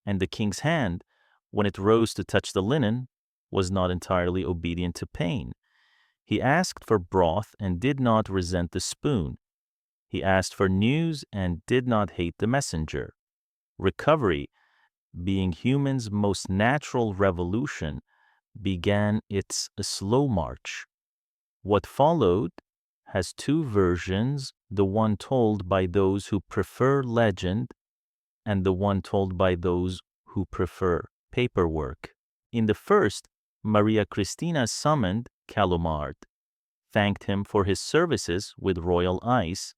and the king's hand, when it rose to touch the linen, was not entirely obedient to pain. He asked for broth and did not resent the spoon. He asked for news and did not hate the messenger. Recovery, being human's most natural revolution, began its slow march. What followed has 2 versions, the one told by those who prefer legend and the one told by those who prefer paperwork. In the first, Maria Christina summoned Calomard, thanked him for his services with royal ice,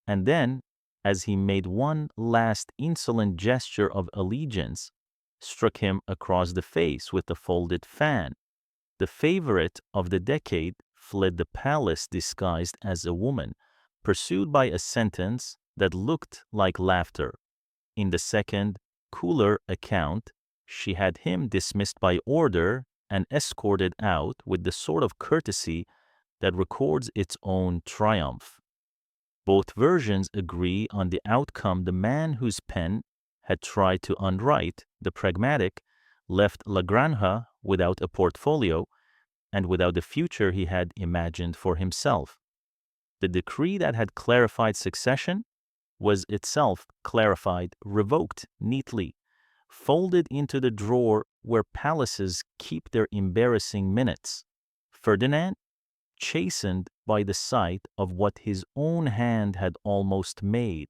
and then, as he made one last insolent gesture of allegiance, struck him across the face with the folded fan. The favorite of the decade fled the palace disguised as a woman, pursued by a sentence that looked like laughter. In the second, cooler account, she had him dismissed by order and escorted out with the sort of courtesy that records its own triumph. Both versions agree on the outcome. The man whose pen had tried to unwrite the Pragmatic left La Granja without a portfolio and without the future he had imagined for himself. The decree that had clarified succession was itself clarified, revoked neatly, folded into the drawer where palaces keep their embarrassing minutes. Ferdinand, chastened by the sight of what his own hand had almost made,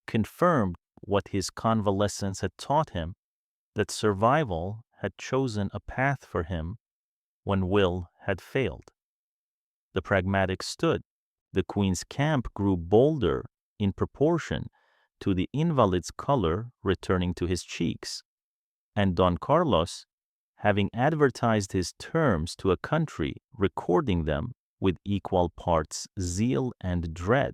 confirmed what his convalescence had taught him, that survival had chosen a path for him when will had failed. The Pragmatic stood. The queen's camp grew bolder in proportion to the invalid's color returning to his cheeks, and Don Carlos, having advertised his terms to a country recording them with equal parts zeal and dread,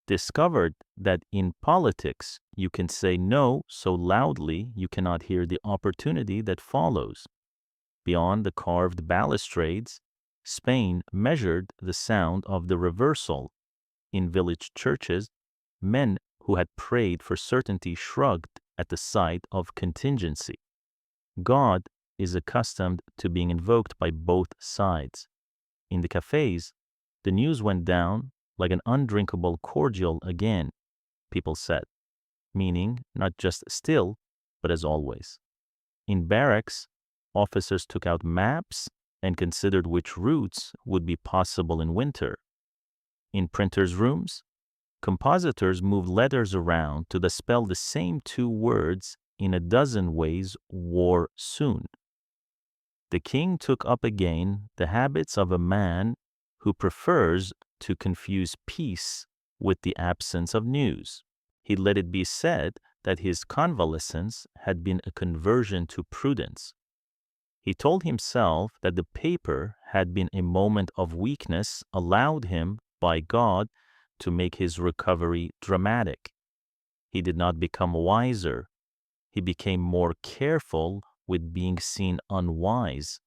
discovered that in politics you can say no so loudly you cannot hear the opportunity that follows. Beyond the carved balustrades, Spain measured the sound of the reversal. In village churches, men who had prayed for certainty shrugged at the sight of contingency. God is accustomed to being invoked by both sides. In the cafes, the news went down like an undrinkable cordial again, people said, meaning not just still, but as always. In barracks, Officers took out maps and considered which routes would be possible in winter. In printers' rooms, compositors moved letters around to spell the same two words in a dozen ways: war soon. The king took up again the habits of a man who prefers to confuse peace with the absence of news. He let it be said that his convalescence had been a conversion to prudence. He told himself that the paper had been a moment of weakness allowed him by God to make his recovery dramatic. He did not become wiser. He became more careful with being seen unwise.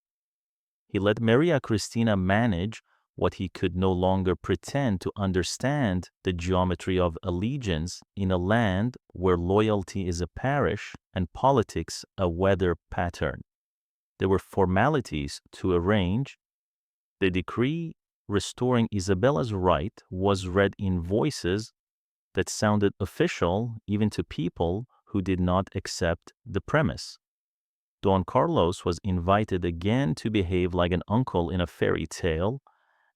He let Maria Christina manage what he could no longer pretend to understand: the geometry of allegiance in a land where loyalty is a parish and politics a weather pattern. There were formalities to arrange. The decree restoring Isabella's right was read in voices that sounded official even to people who did not accept the premise. Don Carlos was invited again to behave like an uncle in a fairy tale,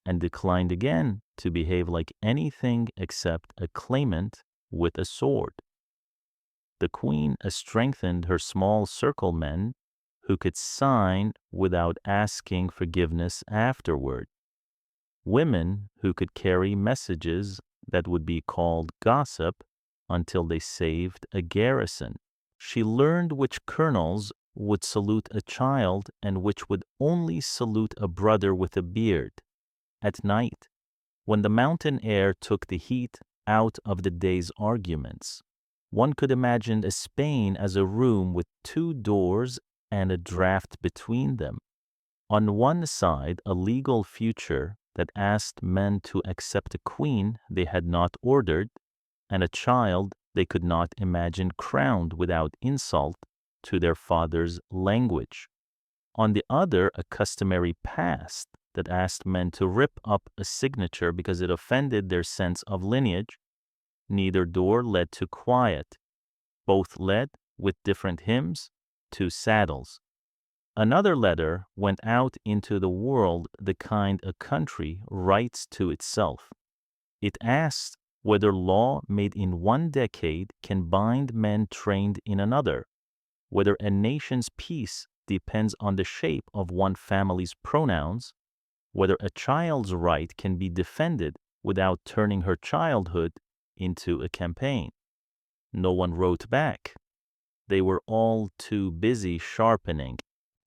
and declined again to behave like anything except a claimant with a sword. The queen strengthened her small circle men who could sign without asking forgiveness afterward, women who could carry messages that would be called gossip until they saved a garrison. She learned which colonels would salute a child and which would only salute a brother with a beard. At night, when the mountain air took the heat out of the day's arguments, one could imagine a Spain as a room with two doors and a draft between them. On one side, a legal future that asked men to accept a queen they had not ordered, and a child they could not imagine crowned without insult to their father's language. On the other, a customary past that asked men to rip up a signature because it offended their sense of lineage. Neither door led to quiet. Both led, with different hymns, to saddles. Another letter went out into the world the kind a country writes to itself. It asked whether law made in one decade can bind men trained in another, whether a nation's peace depends on the shape of one family's pronouns, whether a child's right can be defended without turning her childhood into a campaign. No one wrote back. They were all too busy sharpening.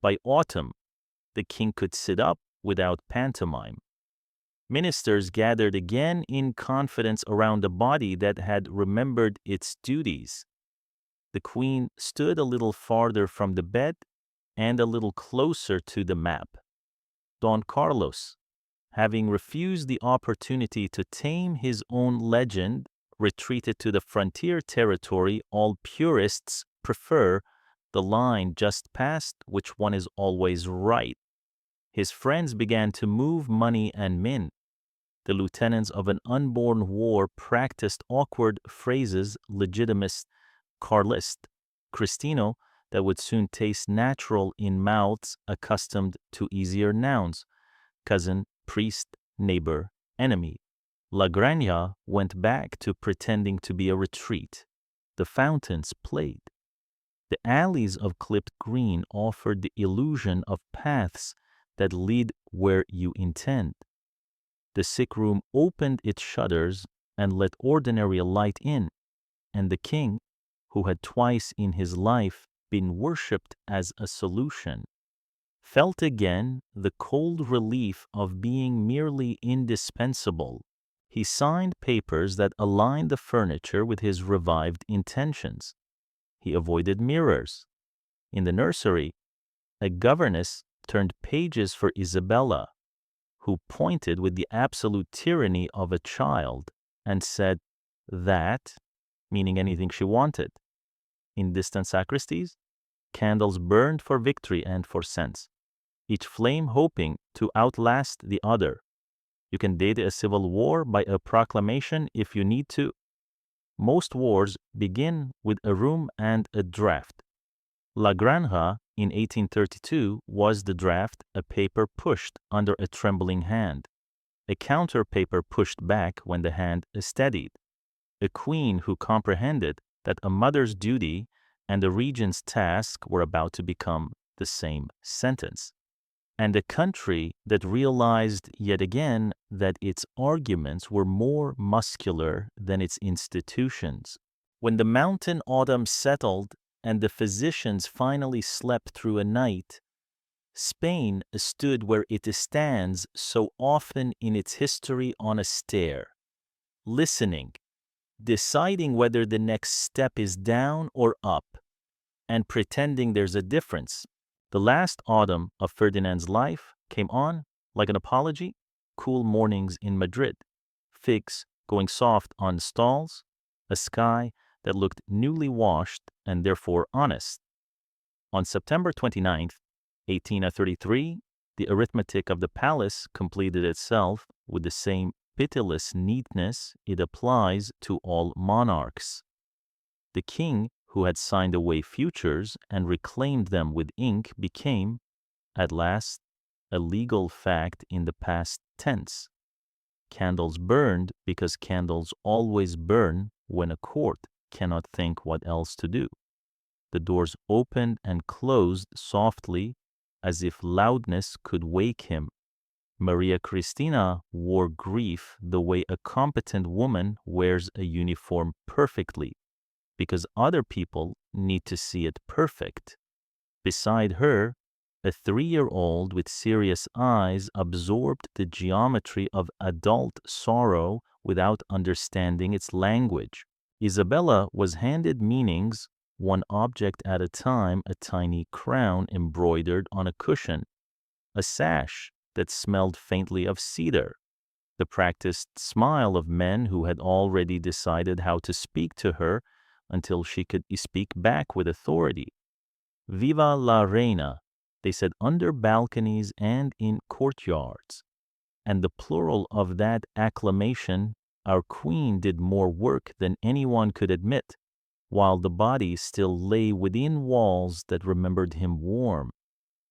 By autumn, the king could sit up without pantomime. Ministers gathered again in confidence around a body that had remembered its duties. The queen stood a little farther from the bed and a little closer to the map. Don Carlos, having refused the opportunity to tame his own legend, retreated to the frontier territory all purists prefer, the line just past which one is always right. His friends began to move money and men. The lieutenants of an unborn war practiced awkward phrases, legitimist, Carlist, Cristino, that would soon taste natural in mouths accustomed to easier nouns: cousin, priest, neighbor, enemy. La Granja went back to pretending to be a retreat. The fountains played. The alleys of clipped green offered the illusion of paths that lead where you intend. The sick room opened its shutters and let ordinary light in, and the king, who had twice in his life been worshipped as a solution, felt again the cold relief of being merely indispensable. He signed papers that aligned the furniture with his revived intentions. He avoided mirrors. In the nursery, a governess turned pages for Isabella, who pointed with the absolute tyranny of a child and said that, meaning anything she wanted. In distant sacristies, candles burned for victory and for sense, each flame hoping to outlast the other. You can date a civil war by a proclamation if you need to. Most wars begin with a room and a draft. La Granja in 1832 was the draft, a paper pushed under a trembling hand, a counter paper pushed back when the hand steadied, a queen who comprehended that a mother's duty and a regent's task were about to become the same sentence, and a country that realized yet again that its arguments were more muscular than its institutions. When the mountain autumn settled and the physicians finally slept through a night, Spain stood where it stands so often in its history, on a stair, listening, deciding whether the next step is down or up, and pretending there's a difference. The last autumn of Ferdinand's life came on like an apology: cool mornings in Madrid, figs going soft on stalls, a sky that looked newly washed and therefore honest. On September 29th, 1833, the arithmetic of the palace completed itself with the same pitiless neatness it applies to all monarchs. The king, who had signed away futures and reclaimed them with ink, became, at last, a legal fact in the past tense. Candles burned because candles always burn when a court cannot think what else to do. The doors opened and closed softly, as if loudness could wake him. Maria Christina wore grief the way a competent woman wears a uniform perfectly, because other people need to see it perfect. Beside her, a 3-year-old with serious eyes absorbed the geometry of adult sorrow without understanding its language. Isabella was handed meanings, one object at a time: a tiny crown embroidered on a cushion, a sash that smelled faintly of cedar, the practiced smile of men who had already decided how to speak to her until she could speak back with authority. Viva la Reina, they said under balconies and in courtyards, and the plural of that acclamation, our queen did more work than anyone could admit, while the body still lay within walls that remembered him warm.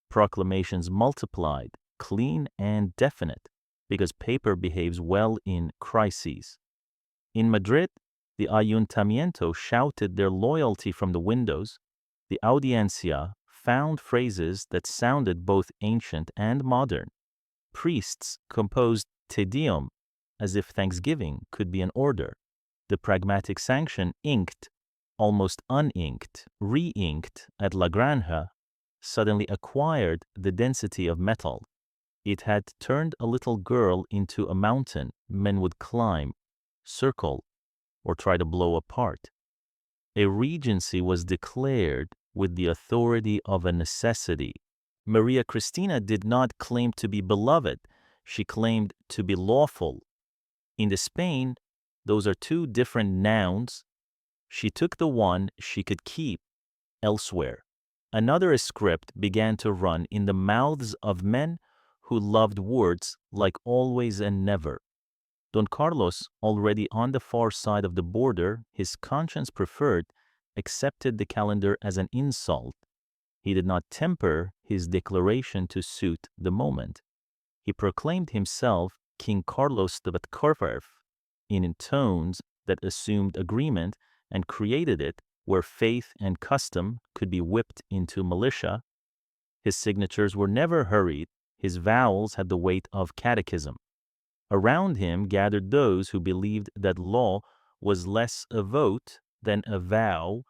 Proclamations multiplied, clean and definite, because paper behaves well in crises. In Madrid, the ayuntamiento shouted their loyalty from the windows. The audiencia found phrases that sounded both ancient and modern. Priests composed Te Deum as if thanksgiving could be an order. The Pragmatic Sanction, inked, almost uninked, re-inked at La Granja, suddenly acquired the density of metal. It had turned a little girl into a mountain men would climb, circle, or try to blow apart. A regency was declared with the authority of a necessity. Maria Christina did not claim to be beloved, she claimed to be lawful. In the Spain, those are two different nouns. She took the one she could keep elsewhere. Another script began to run in the mouths of men who loved words like always and never. Don Carlos, already on the far side of the border, his conscience preferred, accepted the calendar as an insult. He did not temper his declaration to suit the moment. He proclaimed himself King Carlos the Batcorverf in tones that assumed agreement and created it where faith and custom could be whipped into militia. His signatures were never hurried. His vowels had the weight of catechism. Around him gathered those who believed that law was less a vote than a vow,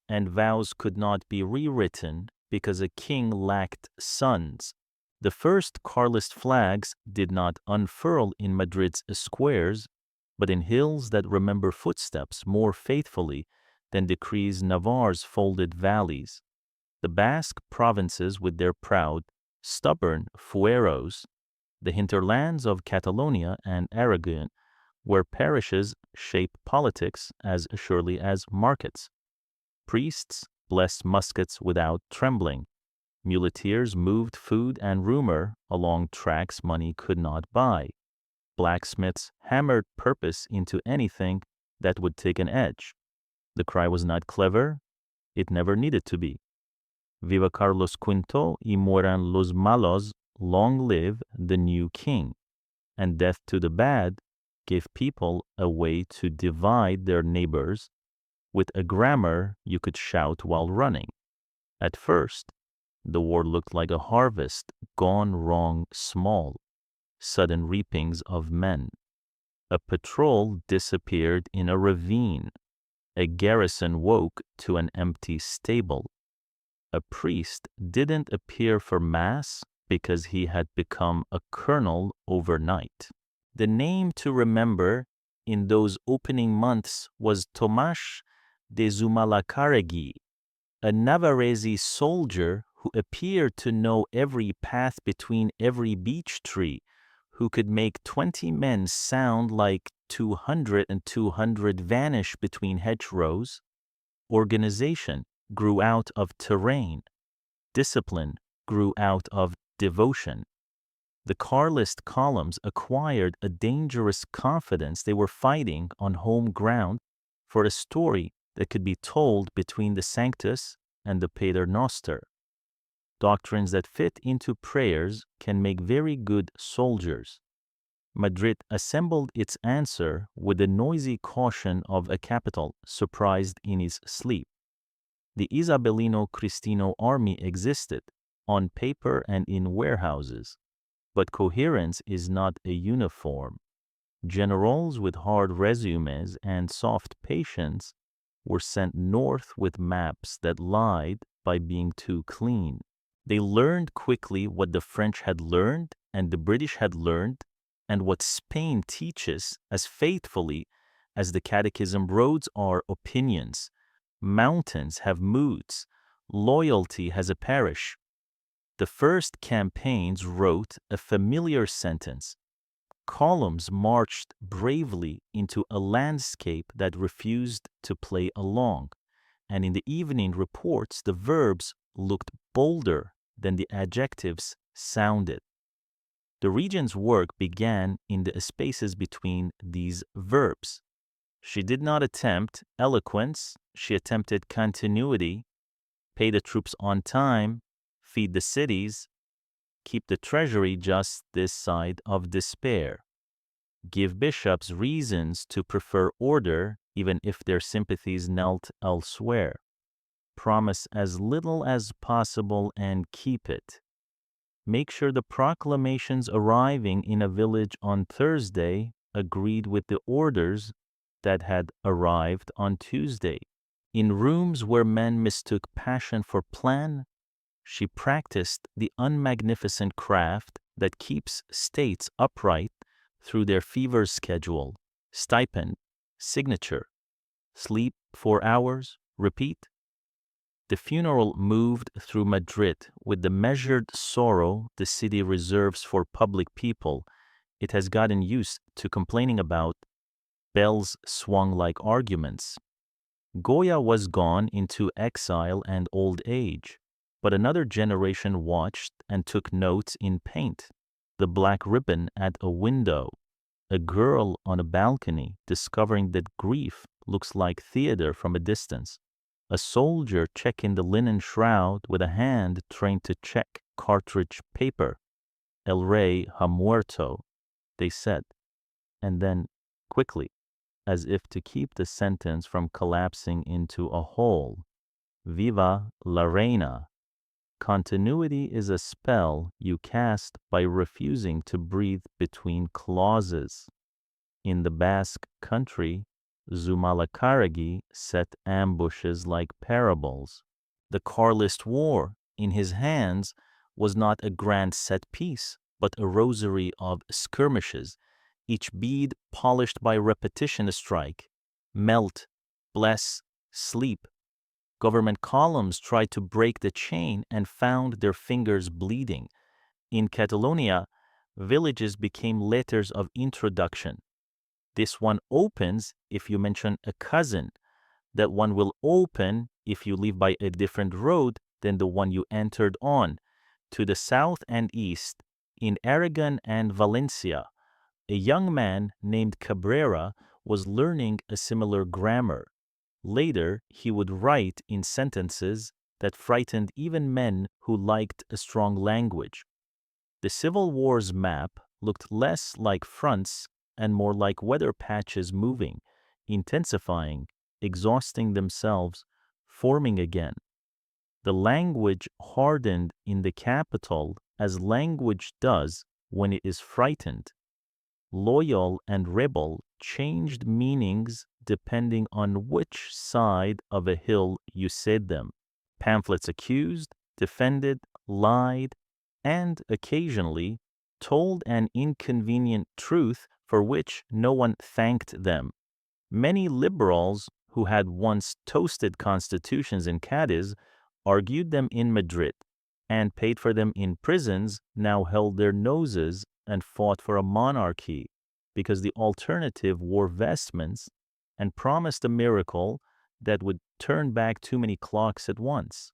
and vows could not be rewritten because a king lacked sons. The first Carlist flags did not unfurl in Madrid's squares, but in hills that remember footsteps more faithfully than decrees Navarre's folded valleys. The Basque provinces with their proud, stubborn fueros, the hinterlands of Catalonia and Aragon, where parishes shape politics as surely as markets. Priests blessed muskets without trembling. Muleteers moved food and rumor along tracks money could not buy. Blacksmiths hammered purpose into anything that would take an edge. The cry was not clever. It never needed to be. Viva Carlos V y mueran los malos, long live the new king. And death to the bad gave people a way to divide their neighbors with a grammar you could shout while running. At first, the war looked like a harvest gone wrong small, sudden reapings of men. A patrol disappeared in a ravine. A garrison woke to an empty stable. A priest didn't appear for mass because he had become a colonel overnight. The name to remember in those opening months was Tomás de Zumalacarregui, a Navarrese soldier who appeared to know every path between every beech tree, who could make 20 men sound like 200 and 200 vanish between hedgerows. Organization grew out of terrain. Discipline grew out of devotion. The Carlist columns acquired a dangerous confidence they were fighting on home ground for a story that could be told between the Sanctus and the Pater Noster. Doctrines that fit into prayers can make very good soldiers. Madrid assembled its answer with the noisy caution of a capital surprised in its sleep. The Isabellino Cristino army existed, on paper and in warehouses, but coherence is not a uniform. Generals with hard resumes and soft patience were sent north with maps that lied by being too clean. They learned quickly what the French had learned and the British had learned, and what Spain teaches as faithfully as the Catechism. Roads are opinions, mountains have moods, loyalty has a parish. The first campaigns wrote a familiar sentence. Columns marched bravely into a landscape that refused to play along, and in the evening reports the verbs looked bolder than the adjectives sounded. The regent's work began in the spaces between these verbs. She did not attempt eloquence, she attempted continuity, pay the troops on time, feed the cities, keep the treasury just this side of despair, give bishops reasons to prefer order even if their sympathies knelt elsewhere, promise as little as possible and keep it. Make sure the proclamations arriving in a village on Thursday agreed with the orders that had arrived on Tuesday. In rooms where men mistook passion for plan, she practiced the unmagnificent craft that keeps states upright through their fever schedule, stipend, signature, sleep 4 hours, repeat. The funeral moved through Madrid with the measured sorrow the city reserves for public people it has gotten used to complaining about. Bells swung like arguments. Goya was gone into exile and old age, but another generation watched and took notes in paint. The black ribbon at a window, a girl on a balcony discovering that grief looks like theater from a distance, a soldier checking the linen shroud with a hand trained to check cartridge paper. El rey ha muerto, they said, and then, quickly, as if to keep the sentence from collapsing into a whole, Viva la reina. Continuity is a spell you cast by refusing to breathe between clauses. In the Basque country, Zumalacarregui set ambushes like parables. The Carlist War, in his hands, was not a grand set piece, but a rosary of skirmishes, each bead polished by repetition. A strike, melt, bless, sleep. Government columns tried to break the chain and found their fingers bleeding. In Catalonia, villages became letters of introduction. This one opens if you mention a cousin. That one will open if you leave by a different road than the one you entered on. To the south and east, in Aragon and Valencia, a young man named Cabrera was learning a similar grammar. Later, he would write in sentences that frightened even men who liked a strong language. The Civil War's map looked less like fronts and more like weather patches moving, intensifying, exhausting themselves, forming again. The language hardened in the capital as language does when it is frightened. Loyal and rebel changed meanings depending on which side of a hill you said them. Pamphlets accused, defended, lied, and occasionally told an inconvenient truth for which no one thanked them. Many liberals who had once toasted constitutions in Cadiz argued them in Madrid, and paid for them in prisons now held their noses and fought for a monarchy because the alternative wore vestments and promised a miracle that would turn back too many clocks at once.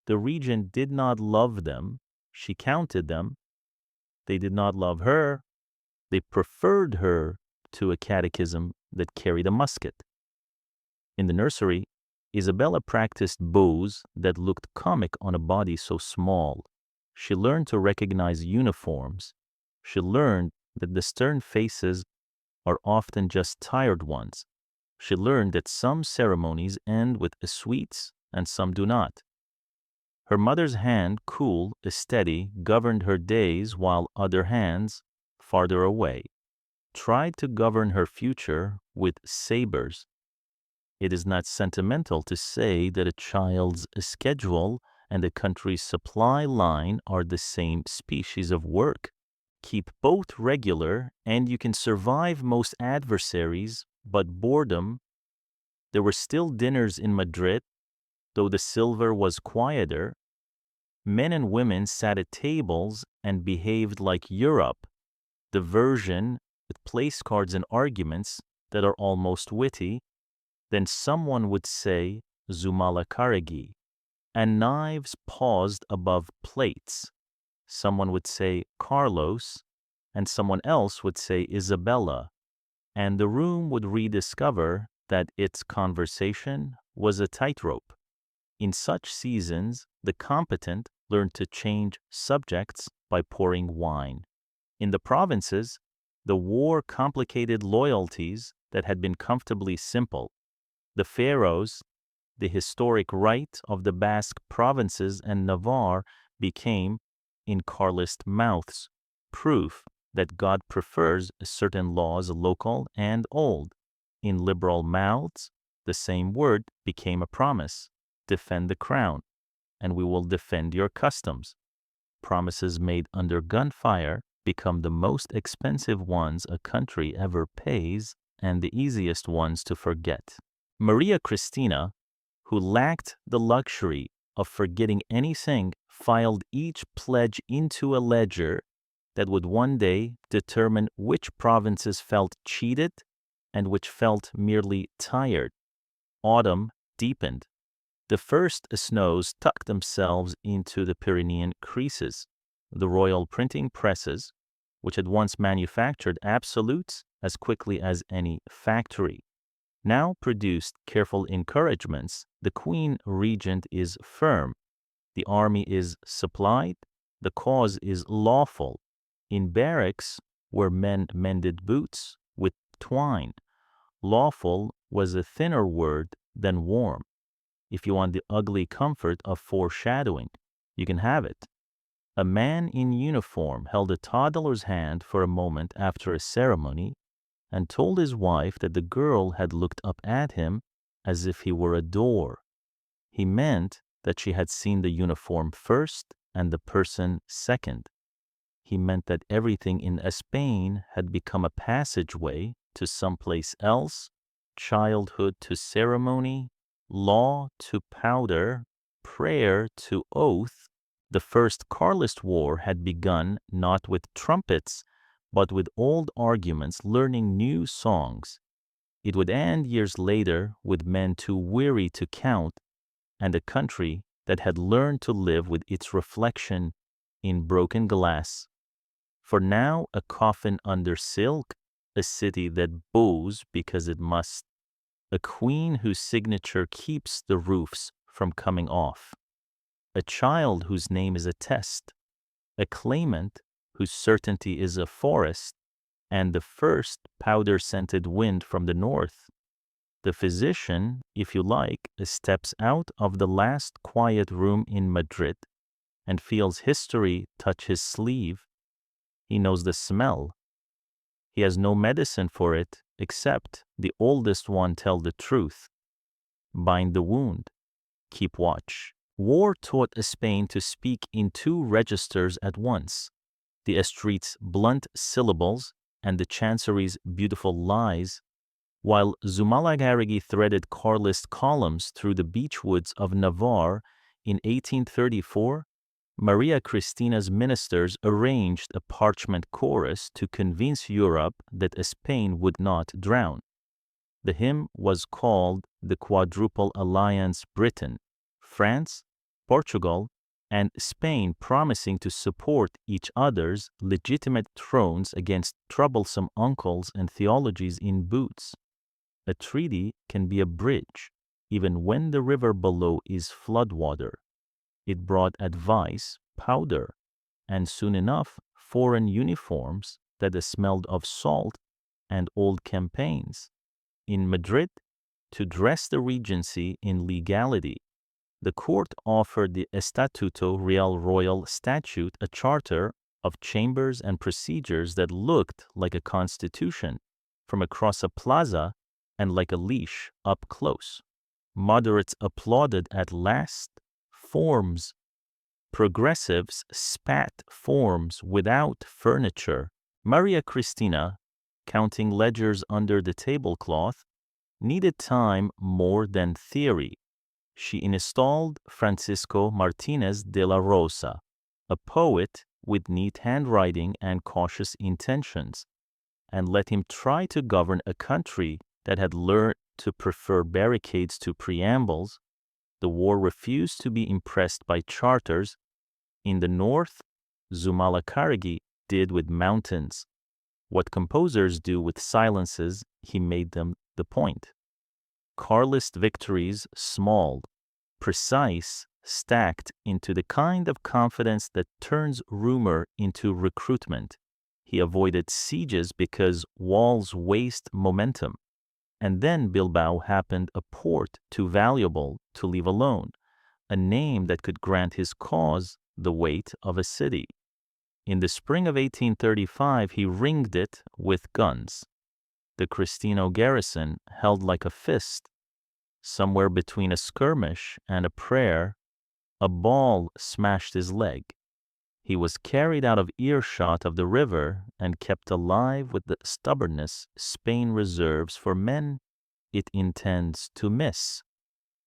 The regent did not love them, she counted them. They did not love her, they preferred her to a catechism that carried a musket. In the nursery, Isabella practiced bows that looked comic on a body so small. She learned to recognize uniforms. She learned that the stern faces are often just tired ones. She learned that some ceremonies end with a sweets and some do not. Her mother's hand, cool, steady, governed her days while other hands, farther away, tried to govern her future with sabers. It is not sentimental to say that a child's schedule and a country's supply line are the same species of work. Keep both regular and you can survive most adversaries, but boredom. There were still dinners in Madrid, though the silver was quieter. Men and women sat at tables and behaved like Europe, the version with place cards and arguments that are almost witty. Then someone would say Zumalacarregui, and knives paused above plates. Someone would say Carlos, and someone else would say Isabella, and the room would rediscover that its conversation was a tightrope. In such seasons, the competent learned to change subjects by pouring wine. In the provinces, the war complicated loyalties that had been comfortably simple. The pharaohs, the historic right of the Basque provinces and Navarre became, in Carlist mouths, proof that God prefers certain laws local and old. In liberal mouths, the same word became a promise. Defend the crown, and we will defend your customs. Promises made under gunfire become the most expensive ones a country ever pays and the easiest ones to forget. Maria Christina, who lacked the luxury of forgetting anything, filed each pledge into a ledger that would one day determine which provinces felt cheated and which felt merely tired. Autumn deepened. The first snows tucked themselves into the Pyrenean creases. The royal printing presses, which had once manufactured absolutes as quickly as any factory, now produced careful encouragements. The Queen Regent is firm. The army is supplied. The cause is lawful. In barracks, where men mended boots with twine, lawful was a thinner word than warm. If you want the ugly comfort of foreshadowing, you can have it. A man in uniform held a toddler's hand for a moment after a ceremony and told his wife that the girl had looked up at him as if he were a door. He meant that she had seen the uniform first and the person second. He meant that everything in Spain had become a passageway to someplace else, childhood to ceremony, law to powder, prayer to oath. The First Carlist War had begun not with trumpets, but with old arguments learning new songs. It would end years later with men too weary to count, and a country that had learned to live with its reflection in broken glass. For now, a coffin under silk, a city that bows because it must, a queen whose signature keeps the roofs from coming off, a child whose name is a test, a claimant whose certainty is a forest, and the first powder-scented wind from the north. The physician, if you like, steps out of the last quiet room in Madrid and feels history touch his sleeve. He knows the smell. He has no medicine for it except the oldest one tell the truth. Bind the wound. Keep watch. War taught Spain to speak in two registers at once, the Estreats' blunt syllables and the Chancery's beautiful lies, while Zumalacarregui threaded Carlist columns through the beech woods of Navarre in 1834. Maria Christina's ministers arranged a parchment chorus to convince Europe that Spain would not drown. The hymn was called the Quadruple Alliance Britain, France, Portugal, and Spain, promising to support each other's legitimate thrones against troublesome uncles and theologies in boots. A treaty can be a bridge, even when the river below is floodwater. It brought advice, powder, and soon enough foreign uniforms that smelled of salt and old campaigns. In Madrid, to dress the regency in legality, the court offered the Estatuto Real Royal Statute, a charter of chambers and procedures that looked like a constitution from across a plaza and like a leash up close. Moderates applauded at last. Forms. Progressives spat forms without furniture. Maria Christina, counting ledgers under the tablecloth, needed time more than theory. She installed Francisco Martinez de la Rosa, a poet with neat handwriting and cautious intentions, and let him try to govern a country that had learned to prefer barricades to preambles. The war refused to be impressed by charters. In the north, Zumalacarregui did with mountains. What composers do with silences, he made them the point. Carlist victories, small, precise, stacked into the kind of confidence that turns rumor into recruitment. He avoided sieges because walls waste momentum. And then Bilbao happened, a port too valuable to leave alone, a name that could grant his cause the weight of a city. In the spring of 1835, he ringed it with guns. The Cristino garrison held like a fist. Somewhere between a skirmish and a prayer, a ball smashed his leg. He was carried out of earshot of the river and kept alive with the stubbornness Spain reserves for men it intends to miss.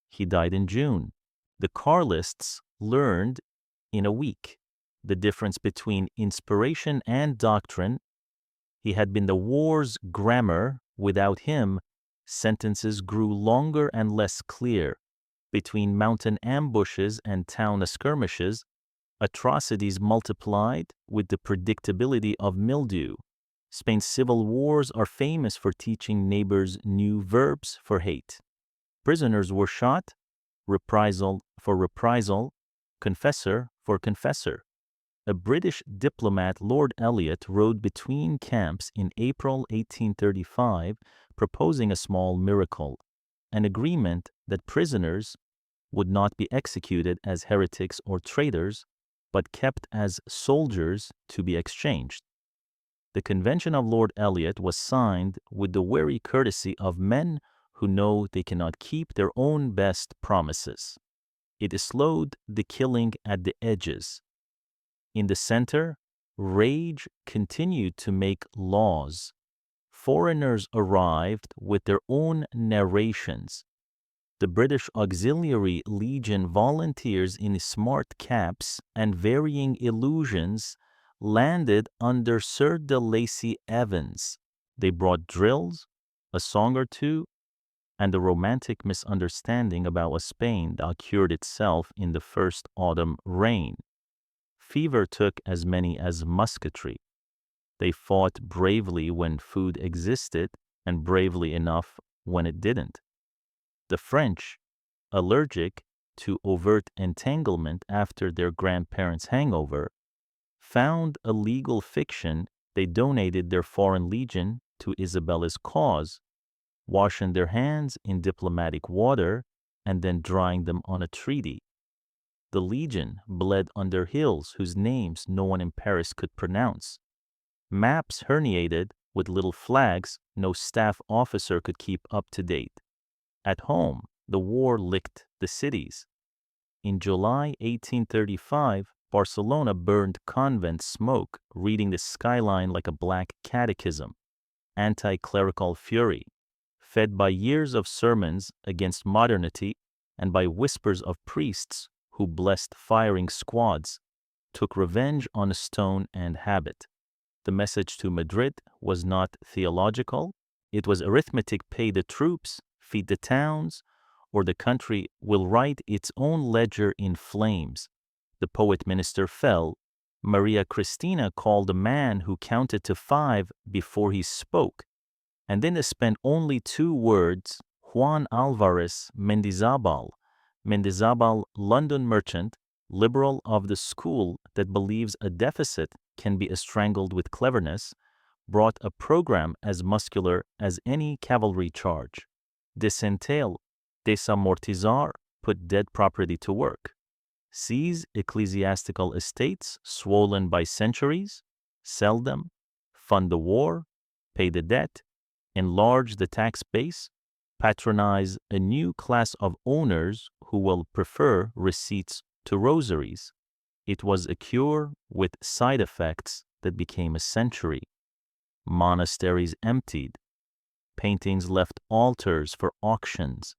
He died in June. The Carlists learned in a week the difference between inspiration and doctrine. He had been the war's grammar. Without him, sentences grew longer and less clear. Between mountain ambushes and town skirmishes, atrocities multiplied with the predictability of mildew. Spain's civil wars are famous for teaching neighbors new verbs for hate. Prisoners were shot, reprisal for reprisal, confessor for confessor. A British diplomat, Lord Eliot, rode between camps in April 1835, proposing a small miracle, an agreement that prisoners would not be executed as heretics or traitors, but kept as soldiers to be exchanged. The convention of Lord Eliot was signed with the wary courtesy of men who know they cannot keep their own best promises. It slowed the killing at the edges. In the center, rage continued to make laws. Foreigners arrived with their own narrations. The British Auxiliary Legion volunteers in smart caps and varying illusions landed under Sir de Lacy Evans. They brought drills, a song or two, and a romantic misunderstanding about a Spain that cured itself in the first autumn rain. Fever took as many as musketry. They fought bravely when food existed and bravely enough when it didn't. The French, allergic to overt entanglement after their grandparents' hangover, found a legal fiction, they donated their foreign legion to Isabella's cause, washing their hands in diplomatic water and then drying them on a treaty. The legion bled under hills whose names no one in Paris could pronounce. Maps herniated with little flags no staff officer could keep up to date. At home, the war licked the cities. In July 1835, Barcelona burned convent smoke, reading the skyline like a black catechism. Anti-clerical fury, fed by years of sermons against modernity and by whispers of priests who blessed firing squads, took revenge on stone and habit. The message to Madrid was not theological, it was arithmetic: pay the troops, feed the towns, or the country will write its own ledger in flames. The poet minister fell. Maria Christina called a man who counted to 5 before he spoke, and then spent only 2 words: Juan Alvarez Mendizabal. Mendizabal, London merchant, liberal of the school that believes a deficit can be strangled with cleverness, brought a program as muscular as any cavalry charge. Desentail, desamortizar, put dead property to work. Seize ecclesiastical estates swollen by centuries, sell them, fund the war, pay the debt, enlarge the tax base, patronize a new class of owners who will prefer receipts to rosaries. It was a cure with side effects that became a century. Monasteries emptied. Paintings left altars for auctions.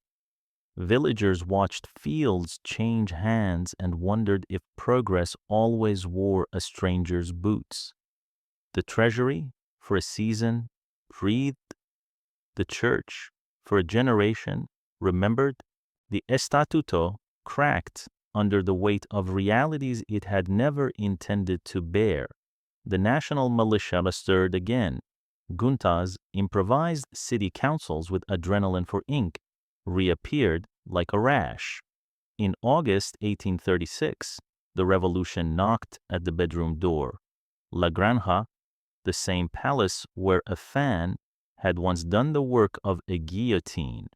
Villagers watched fields change hands and wondered if progress always wore a stranger's boots. The treasury, for a season, breathed. The church, for a generation, remembered. The Estatuto cracked under the weight of realities it had never intended to bear. The national militia stirred again. Juntas, improvised city councils with adrenaline for ink, reappeared like a rash. In August 1836, the revolution knocked at the bedroom door. La Granja, the same palace where a fan had once done the work of a guillotine,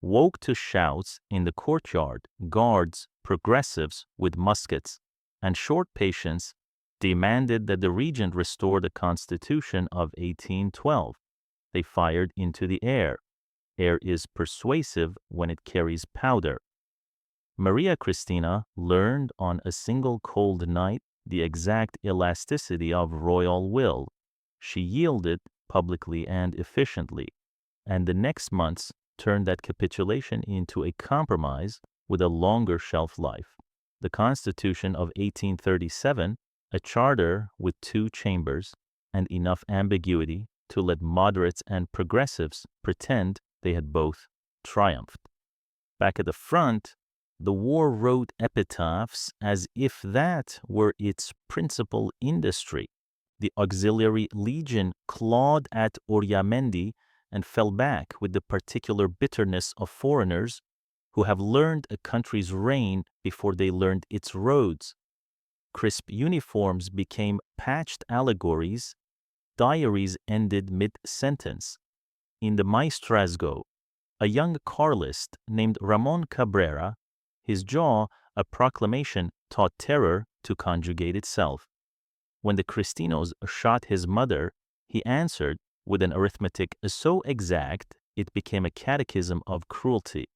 woke to shouts in the courtyard. Guards, progressives with muskets, and short patience demanded that the regent restore the Constitution of 1812. They fired into the air. Air is persuasive when it carries powder. Maria Christina learned on a single cold night the exact elasticity of royal will. She yielded publicly and efficiently, and the next months turned that capitulation into a compromise with a longer shelf life. The Constitution of 1837, a charter with 2 chambers and enough ambiguity to let moderates and progressives pretend they had both triumphed. Back at the front, the war wrote epitaphs as if that were its principal industry. The auxiliary legion clawed at Oriamendi and fell back with the particular bitterness of foreigners who have learned a country's reign before they learned its roads. Crisp uniforms became patched allegories. Diaries ended mid-sentence. In the Maestrazgo, a young Carlist named Ramon Cabrera, his jaw a proclamation taught terror to conjugate itself. When the Cristinos shot his mother, he answered with an arithmetic so exact it became a catechism of cruelty.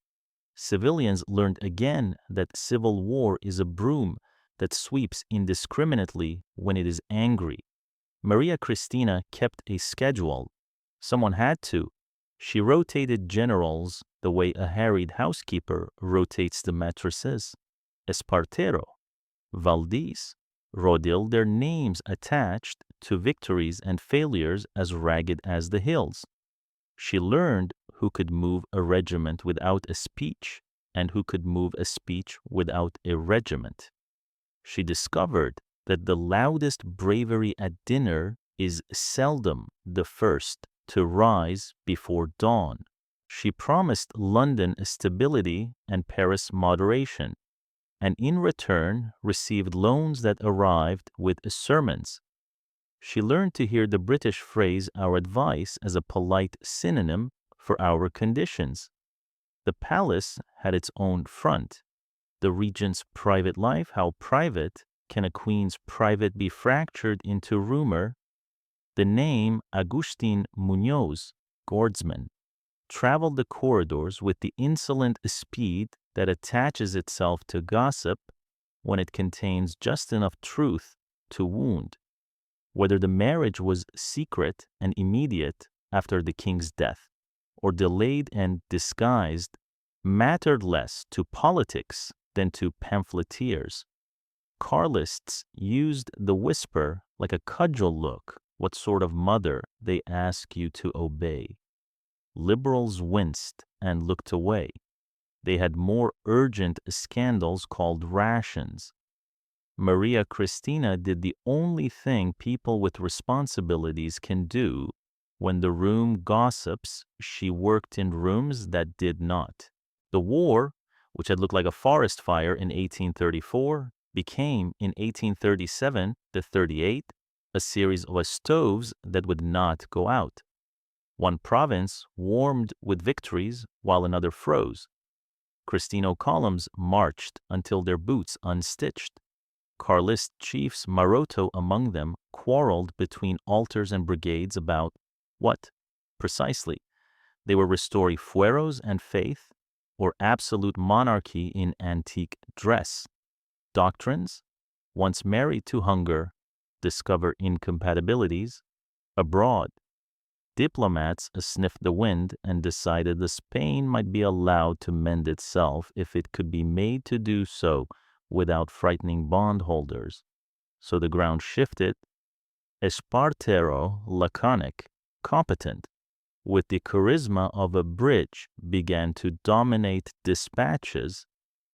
Civilians learned again that civil war is a broom that sweeps indiscriminately when it is angry. Maria Christina kept a schedule. Someone had to. She rotated generals the way a harried housekeeper rotates the mattresses. Espartero, Valdez, Rodil, their names attached to victories and failures as ragged as the hills. She learned who could move a regiment without a speech and who could move a speech without a regiment. She discovered that the loudest bravery at dinner is seldom the first to rise before dawn. She promised London stability and Paris moderation. and in return received loans that arrived with sermons. She learned to hear the British phrase our advice as a polite synonym for our conditions. The palace had its own front. The regent's private life, how private can a queen's private be fractured into rumor? The name Agustin Muñoz, guardsman, traveled the corridors with the insolent speed that attaches itself to gossip when it contains just enough truth to wound. Whether the marriage was secret and immediate after the king's death, or delayed and disguised, mattered less to politics than to pamphleteers. Carlists used the whisper like a cudgel look, what sort of mother they ask you to obey. Liberals winced and looked away. They had more urgent scandals called rations. Maria Christina did the only thing people with responsibilities can do. When the room gossips, she worked in rooms that did not. The war, which had looked like a forest fire in 1834, became in 1837-38 a series of stoves that would not go out. One province warmed with victories while another froze. Cristino columns marched until their boots unstitched. Carlist chiefs, Maroto among them, quarreled between altars and brigades about what? Precisely. They were restoring fueros and faith, or absolute monarchy in antique dress. Doctrines, once married to hunger, discover incompatibilities abroad. Diplomats sniffed the wind and decided that Spain might be allowed to mend itself if it could be made to do so without frightening bondholders. So the ground shifted. Espartero, laconic, competent, with the charisma of a bridge, began to dominate dispatches.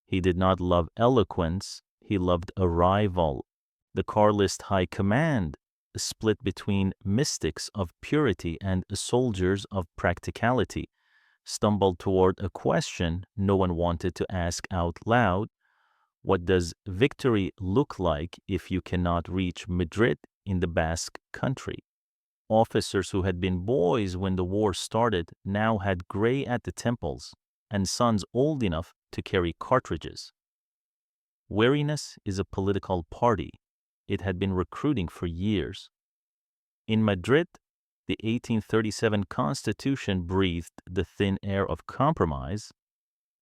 He did not love eloquence, he loved arrival. The Carlist high command, split between mystics of purity and soldiers of practicality, stumbled toward a question no one wanted to ask out loud. What does victory look like if you cannot reach Madrid in the Basque country? Officers who had been boys when the war started now had gray at the temples and sons old enough to carry cartridges. Wariness is a political party. It had been recruiting for years. In Madrid, the 1837 Constitution breathed the thin air of compromise.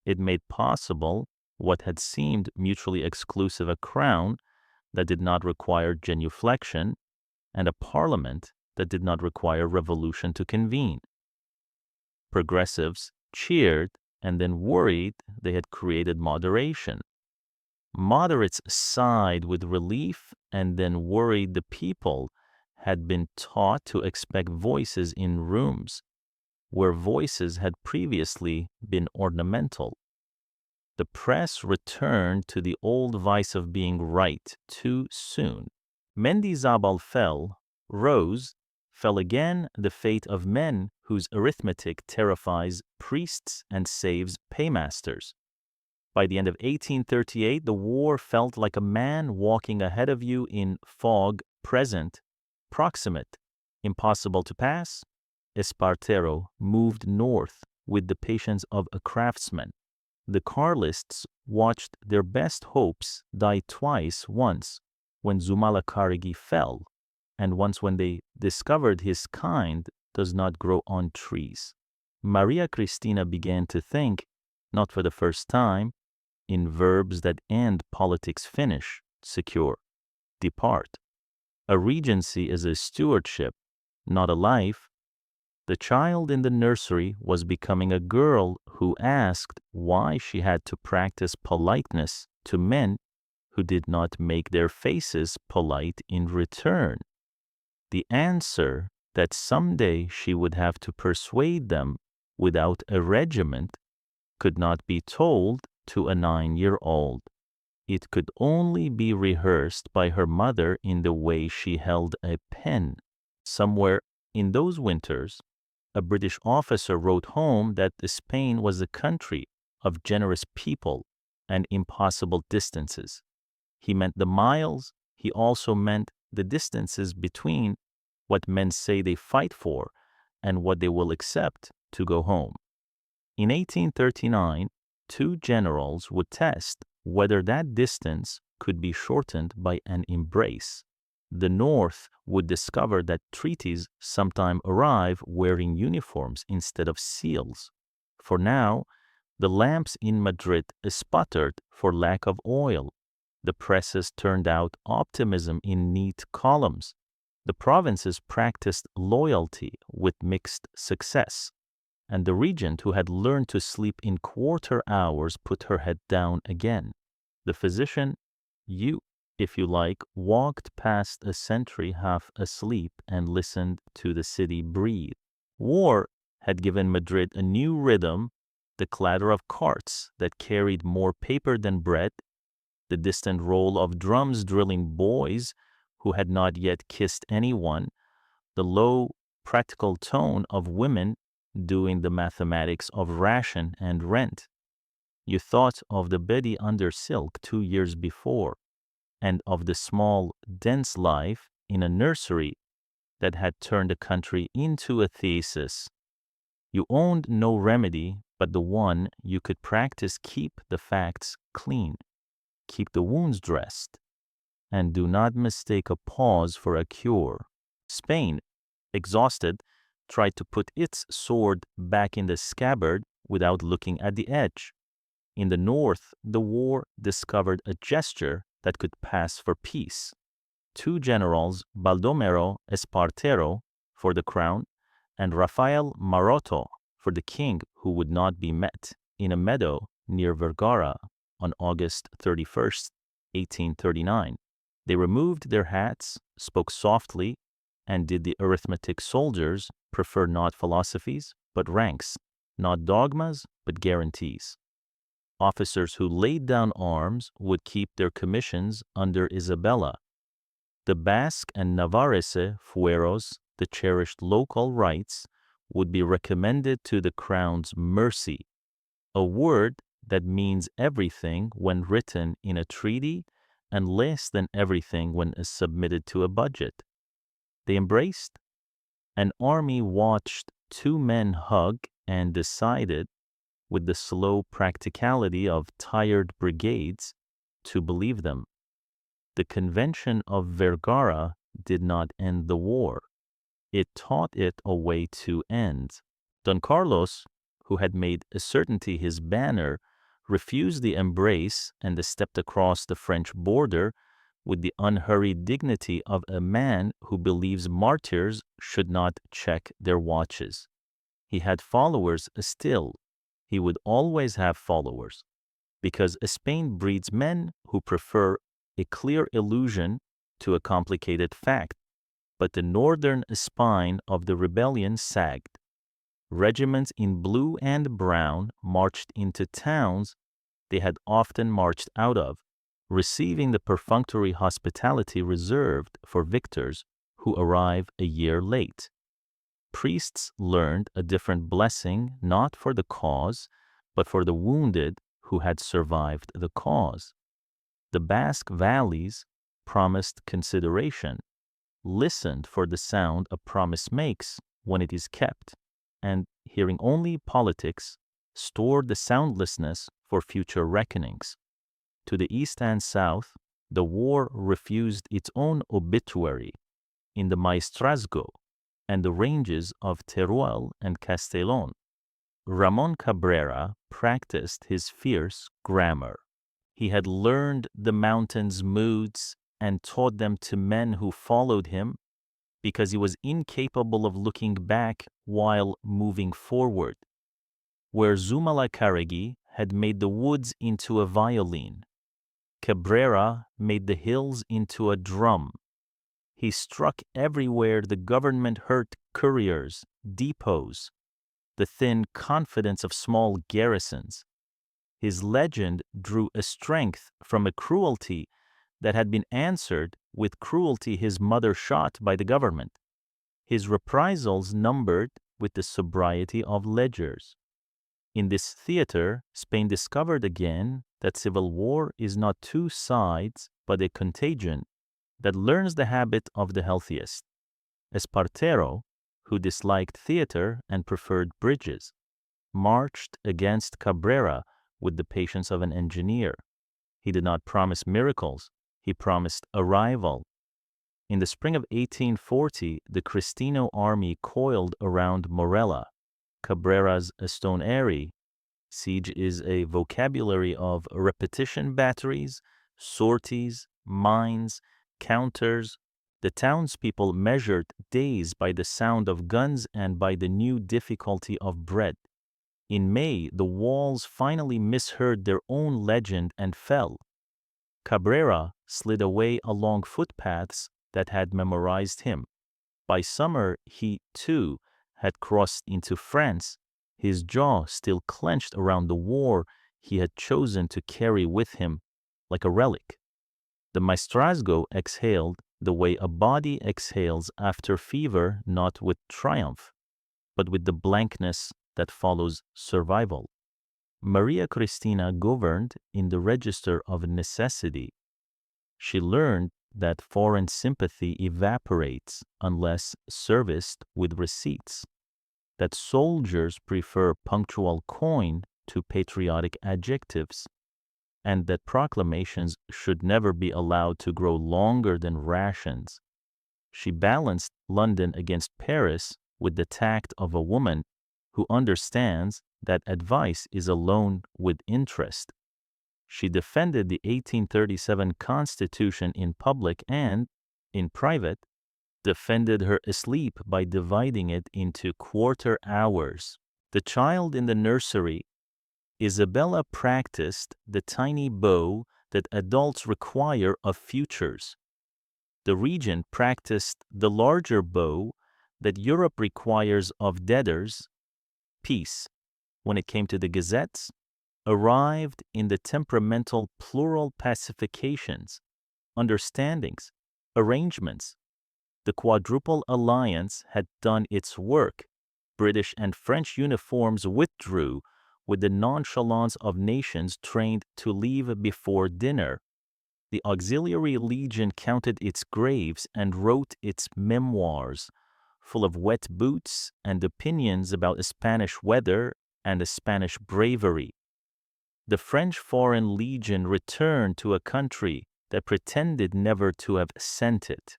It made possible what had seemed mutually exclusive a crown that did not require genuflection and a parliament that did not require revolution to convene. Progressives cheered and then worried they had created moderation. Moderates sighed with relief and then worried the people had been taught to expect voices in rooms where voices had previously been ornamental. The press returned to the old vice of being right too soon. Mendizábal fell, rose, fell again the fate of men whose arithmetic terrifies priests and saves paymasters. By the end of 1838, the war felt like a man walking ahead of you in fog, present, proximate, impossible to pass. Espartero moved north with the patience of a craftsman. The Carlists watched their best hopes die twice, once when Zumalacarregui fell, and once when they discovered his kind does not grow on trees. Maria Christina began to think, not for the first time, in verbs that end politics finish, secure, depart. A regency is a stewardship, not a life. The child in the nursery was becoming a girl who asked why she had to practice politeness to men who did not make their faces polite in return. The answer that someday she would have to persuade them without a regiment could not be told to a 9-year-old. It could only be rehearsed by her mother in the way she held a pen. Somewhere in those winters, a British officer wrote home that Spain was a country of generous people and impossible distances. He meant the miles, he also meant the distances between what men say they fight for and what they will accept to go home. In 1839, two generals would test whether that distance could be shortened by an embrace. The North would discover that treaties sometime arrive wearing uniforms instead of seals. For now, the lamps in Madrid sputtered for lack of oil. The presses turned out optimism in neat columns. The provinces practiced loyalty with mixed success. And the regent who had learned to sleep in quarter hours put her head down again. The physician, if you like, walked past a sentry half asleep and listened to the city breathe. War had given Madrid a new rhythm, the clatter of carts that carried more paper than bread, the distant roll of drums drilling boys who had not yet kissed anyone, the low, practical tone of women doing the mathematics of ration and rent. You thought of the Betty under silk 2 years before, and of the small, dense life in a nursery that had turned the country into a thesis. You owned no remedy but the one you could practice: keep the facts clean, keep the wounds dressed, and do not mistake a pause for a cure. Spain, exhausted, tried to put its sword back in the scabbard without looking at the edge. In the North, the war discovered a gesture that could pass for peace. Two generals, Baldomero Espartero for the crown and Rafael Maroto for the king, who would not be met, in a meadow near Vergara on August 31st, 1839. They removed their hats, spoke softly, and did the arithmetic soldiers prefer not philosophies, but ranks, not dogmas, but guarantees. Officers who laid down arms would keep their commissions under Isabella. The Basque and Navarrese fueros, the cherished local rights, would be recommended to the crown's mercy, a word that means everything when written in a treaty and less than everything when submitted to a budget. They embraced. An army watched two men hug and decided, with the slow practicality of tired brigades, to believe them. The Convention of Vergara did not end the war. It taught it a way to end. Don Carlos, who had made a certainty his banner, refused the embrace and stepped across the French border with the unhurried dignity of a man who believes martyrs should not check their watches. He had followers still. He would always have followers, because Spain breeds men who prefer a clear illusion to a complicated fact. But the northern spine of the rebellion sagged. Regiments in blue and brown marched into towns they had often marched out of, receiving the perfunctory hospitality reserved for victors who arrive a year late. Priests learned a different blessing, not for the cause, but for the wounded who had survived the cause. The Basque valleys promised consideration, listened for the sound a promise makes when it is kept, and, hearing only politics, stored the soundlessness for future reckonings. To the east and south, the war refused its own obituary in the Maestrazgo and the ranges of Teruel and Castellon. Ramon Cabrera practiced his fierce grammar. He had learned the mountains' moods and taught them to men who followed him, because he was incapable of looking back while moving forward. Where Zumalacarregui had made the woods into a violin, Cabrera made the hills into a drum. He struck everywhere the government hurt couriers, depots, the thin confidence of small garrisons. His legend drew a strength from a cruelty that had been answered with cruelty his mother shot by the government. His reprisals numbered with the sobriety of ledgers. In this theater, Spain discovered again that civil war is not two sides, but a contagion that learns the habit of the healthiest. Espartero, who disliked theater and preferred bridges, marched against Cabrera with the patience of an engineer. He did not promise miracles, he promised arrival. In the spring of 1840, the Cristino army coiled around Morella, Cabrera's Stone Airy. Siege is a vocabulary of repetition batteries, sorties, mines, counters. The townspeople measured days by the sound of guns and by the new difficulty of bread. In May, the walls finally misheard their own legend and fell. Cabrera slid away along footpaths that had memorized him. By summer, he, too, had crossed into France, his jaw still clenched around the war he had chosen to carry with him like a relic. The maestrazgo exhaled the way a body exhales after fever, not with triumph, but with the blankness that follows survival. Maria Christina governed in the register of necessity. She learned that foreign sympathy evaporates unless serviced with receipts, that soldiers prefer punctual coin to patriotic adjectives, and that proclamations should never be allowed to grow longer than rations. She balanced London against Paris with the tact of a woman who understands that advice is a loan with interest. She defended the 1837 Constitution in public and, in private, defended her asleep by dividing it into quarter hours. The child in the nursery, Isabella practiced the tiny bow that adults require of futures. The regent practiced the larger bow that Europe requires of debtors. Peace, when it came to the gazettes, arrived in the temperamental plural pacifications, understandings, arrangements. The quadruple alliance had done its work. British and French uniforms withdrew with the nonchalance of nations trained to leave before dinner. The auxiliary legion counted its graves and wrote its memoirs, full of wet boots and opinions about the Spanish weather and the Spanish bravery. The French Foreign Legion returned to a country that pretended never to have sent it.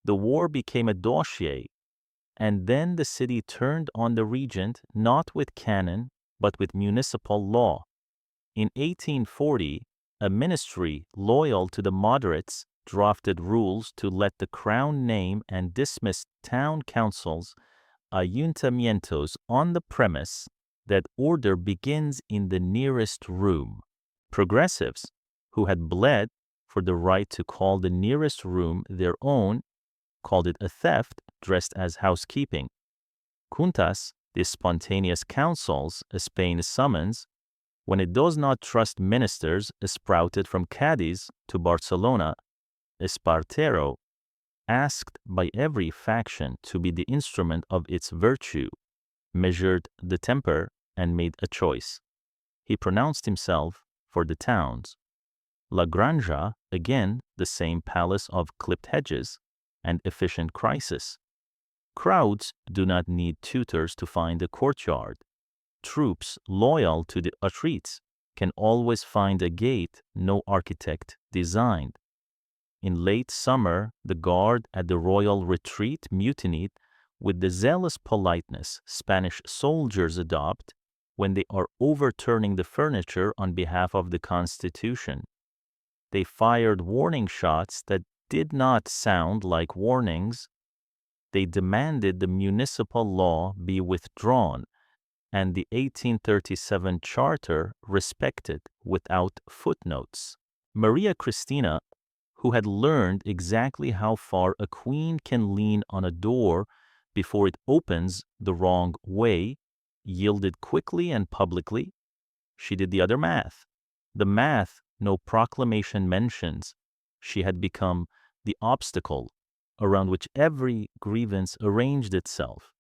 The war became a dossier, and then the city turned on the regent not with cannon, but with municipal law. In 1840, a ministry loyal to the moderates drafted rules to let the crown name and dismiss town councils, ayuntamientos, on the premise that order begins in the nearest room. Progressives, who had bled for the right to call the nearest room their own, called it a theft dressed as housekeeping. Juntas, the spontaneous councils Spain summons, when it does not trust ministers sprouted from Cadiz to Barcelona, Espartero, asked by every faction to be the instrument of its virtue, measured the temper and made a choice. He pronounced himself for the towns. La Granja, again the same palace of clipped hedges and efficient crisis. Crowds do not need tutors to find a courtyard. Troops loyal to the retreats can always find a gate no architect designed. In late summer, the guard at the royal retreat mutinied with the zealous politeness Spanish soldiers adopt when they are overturning the furniture on behalf of the Constitution. They fired warning shots that did not sound like warnings. They demanded the municipal law be withdrawn and the 1837 charter respected without footnotes. Maria Christina, who had learned exactly how far a queen can lean on a door before it opens the wrong way, yielded quickly and publicly. She did the other math. The math no proclamation mentions. She had become the obstacle around which every grievance arranged itself.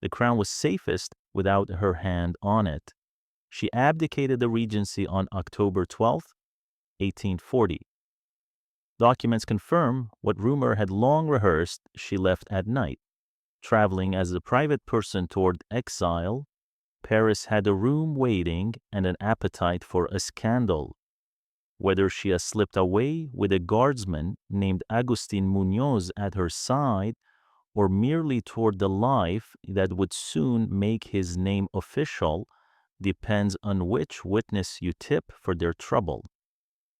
The crown was safest without her hand on it. She abdicated the regency on October 12, 1840. Documents confirm what rumor had long rehearsed. She left at night. Traveling as a private person toward exile, Paris had a room waiting and an appetite for a scandal. Whether she has slipped away with a guardsman named Agustin Munoz at her side, or merely toward the life that would soon make his name official, depends on which witness you tip for their trouble.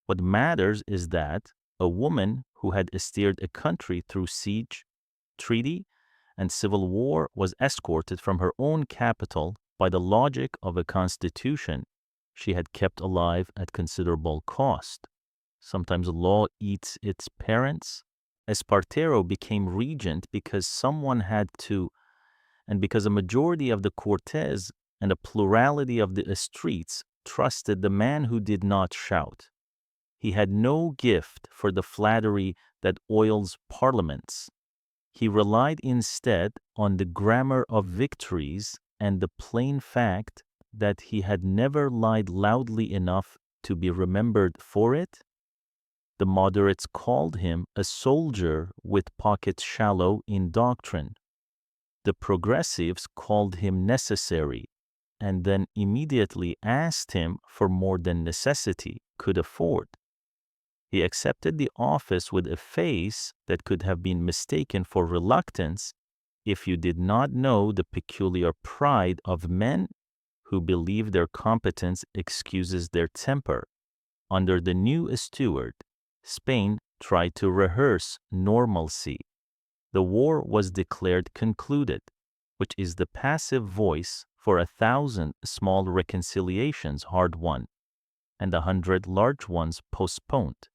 What matters is that a woman who had steered a country through siege, treaty, and civil war was escorted from her own capital by the logic of a constitution she had kept alive at considerable cost. Sometimes law eats its parents. Espartero became regent because someone had to, and because a majority of the Cortes and a plurality of the streets trusted the man who did not shout. He had no gift for the flattery that oils parliaments. He relied instead on the grammar of victories and the plain fact that he had never lied loudly enough to be remembered for it. The moderates called him a soldier with pockets shallow in doctrine. The progressives called him necessary, and then immediately asked him for more than necessity could afford. He accepted the office with a face that could have been mistaken for reluctance if you did not know the peculiar pride of men who believe their competence excuses their temper. Under the new steward, Spain tried to rehearse normalcy. The war was declared concluded, which is the passive voice for 1,000 small reconciliations hard won, and 100 large ones postponed.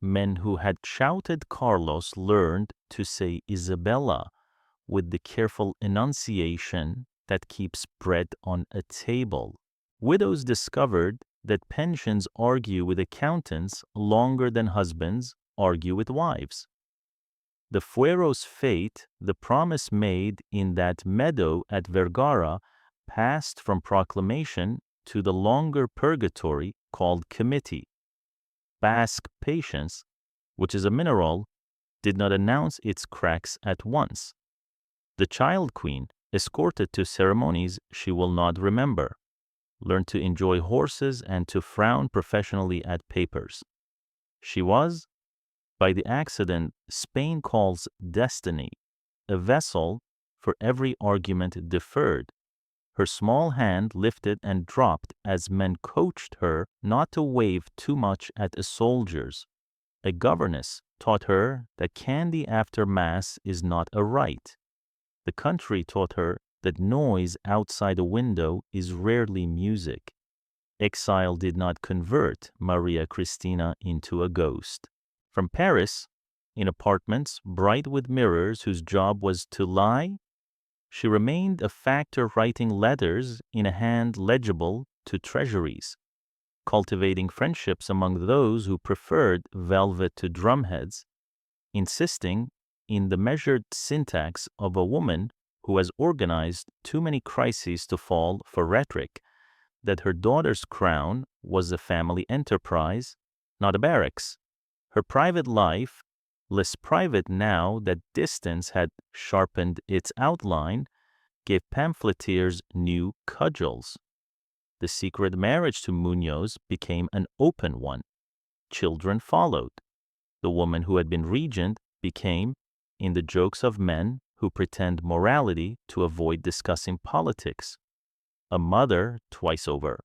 Men who had shouted Carlos learned to say Isabella with the careful enunciation that keeps bread on a table. Widows discovered that pensions argue with accountants longer than husbands argue with wives. The fuero's fate, the promise made in that meadow at Vergara, passed from proclamation to the longer purgatory called committee. Basque patience, which is a mineral, did not announce its cracks at once. The child queen, escorted to ceremonies she will not remember, learned to enjoy horses and to frown professionally at papers. She was, by the accident Spain calls destiny, a vessel for every argument deferred. Her small hand lifted and dropped as men coached her not to wave too much at soldiers. A governess taught her that candy after Mass is not a rite. The country taught her that noise outside a window is rarely music. Exile did not convert Maria Christina into a ghost. From Paris, in apartments bright with mirrors whose job was to lie, she remained a factor writing letters in a hand legible to treasuries, cultivating friendships among those who preferred velvet to drumheads, insisting in the measured syntax of a woman who has organized too many crises to fall for rhetoric, that her daughter's crown was a family enterprise, not a barracks. Her private life, less private now that distance had sharpened its outline, gave pamphleteers new cudgels. The secret marriage to Munoz became an open one. Children followed. The woman who had been regent became, in the jokes of men who pretend morality to avoid discussing politics, a mother twice over.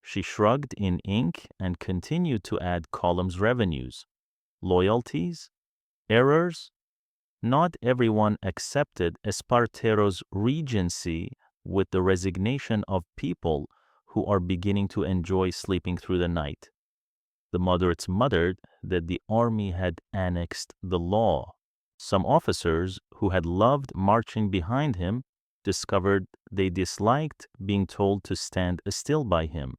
She shrugged in ink and continued to add columns revenues, loyalties, errors. Not everyone accepted Espartero's regency with the resignation of people who are beginning to enjoy sleeping through the night. The moderates muttered that the army had annexed the law. Some officers who had loved marching behind him discovered they disliked being told to stand still by him.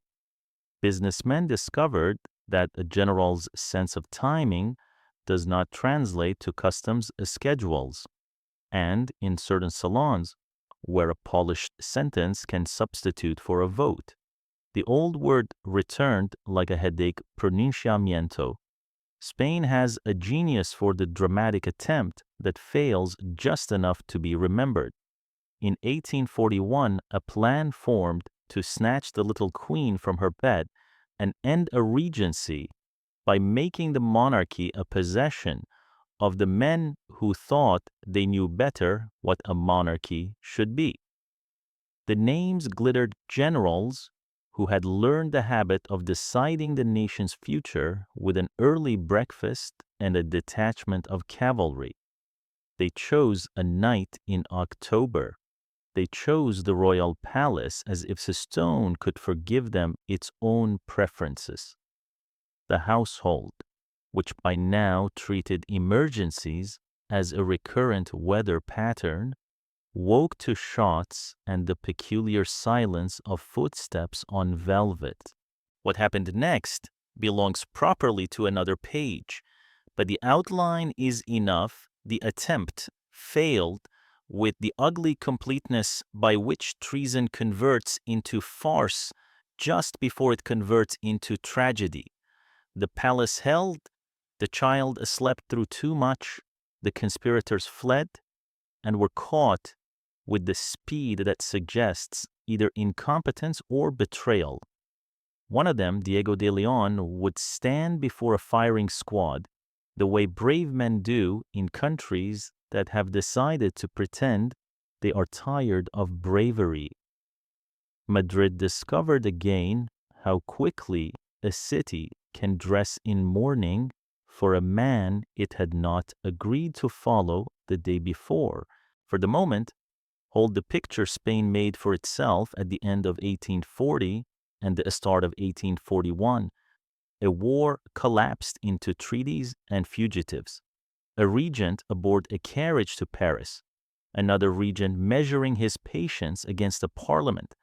Businessmen discovered that a general's sense of timing does not translate to customs schedules, and in certain salons, where a polished sentence can substitute for a vote, The old word returned like a headache, pronunciamiento. Spain has a genius for the dramatic attempt that fails just enough to be remembered. In 1841, a plan formed to snatch the little queen from her bed and end a regency by making the monarchy a possession of the men who thought they knew better what a monarchy should be. The names glittered generals who had learned the habit of deciding the nation's future with an early breakfast and a detachment of cavalry. They chose a night in October. They chose the royal palace as if the stone could forgive them its own preferences. The household, which by now treated emergencies as a recurrent weather pattern, woke to shots and the peculiar silence of footsteps on velvet. What happened next belongs properly to another page, but the outline is enough. The attempt failed with the ugly completeness by which treason converts into farce just before it converts into tragedy. The palace held, the child slept through too much, the conspirators fled, and were caught with the speed that suggests either incompetence or betrayal. One of them, Diego de Leon, would stand before a firing squad the way brave men do in countries that have decided to pretend they are tired of bravery. Madrid discovered again how quickly a city can dress in mourning for a man it had not agreed to follow the day before. For the moment, hold the picture Spain made for itself at the end of 1840 and the start of 1841. A war collapsed into treaties and fugitives. A regent aboard a carriage to Paris, another regent measuring his patience against a parliament,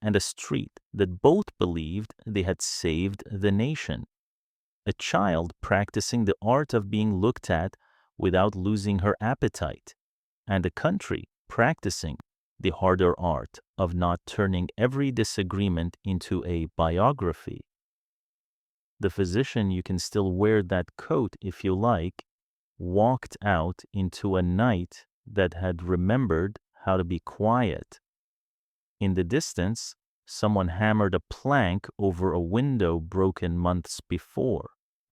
and a street that both believed they had saved the nation. A child practicing the art of being looked at without losing her appetite, and a country practicing the harder art of not turning every disagreement into a biography. The physician, you can still wear that coat if you like, walked out into a night that had remembered how to be quiet. In the distance, someone hammered a plank over a window broken months before.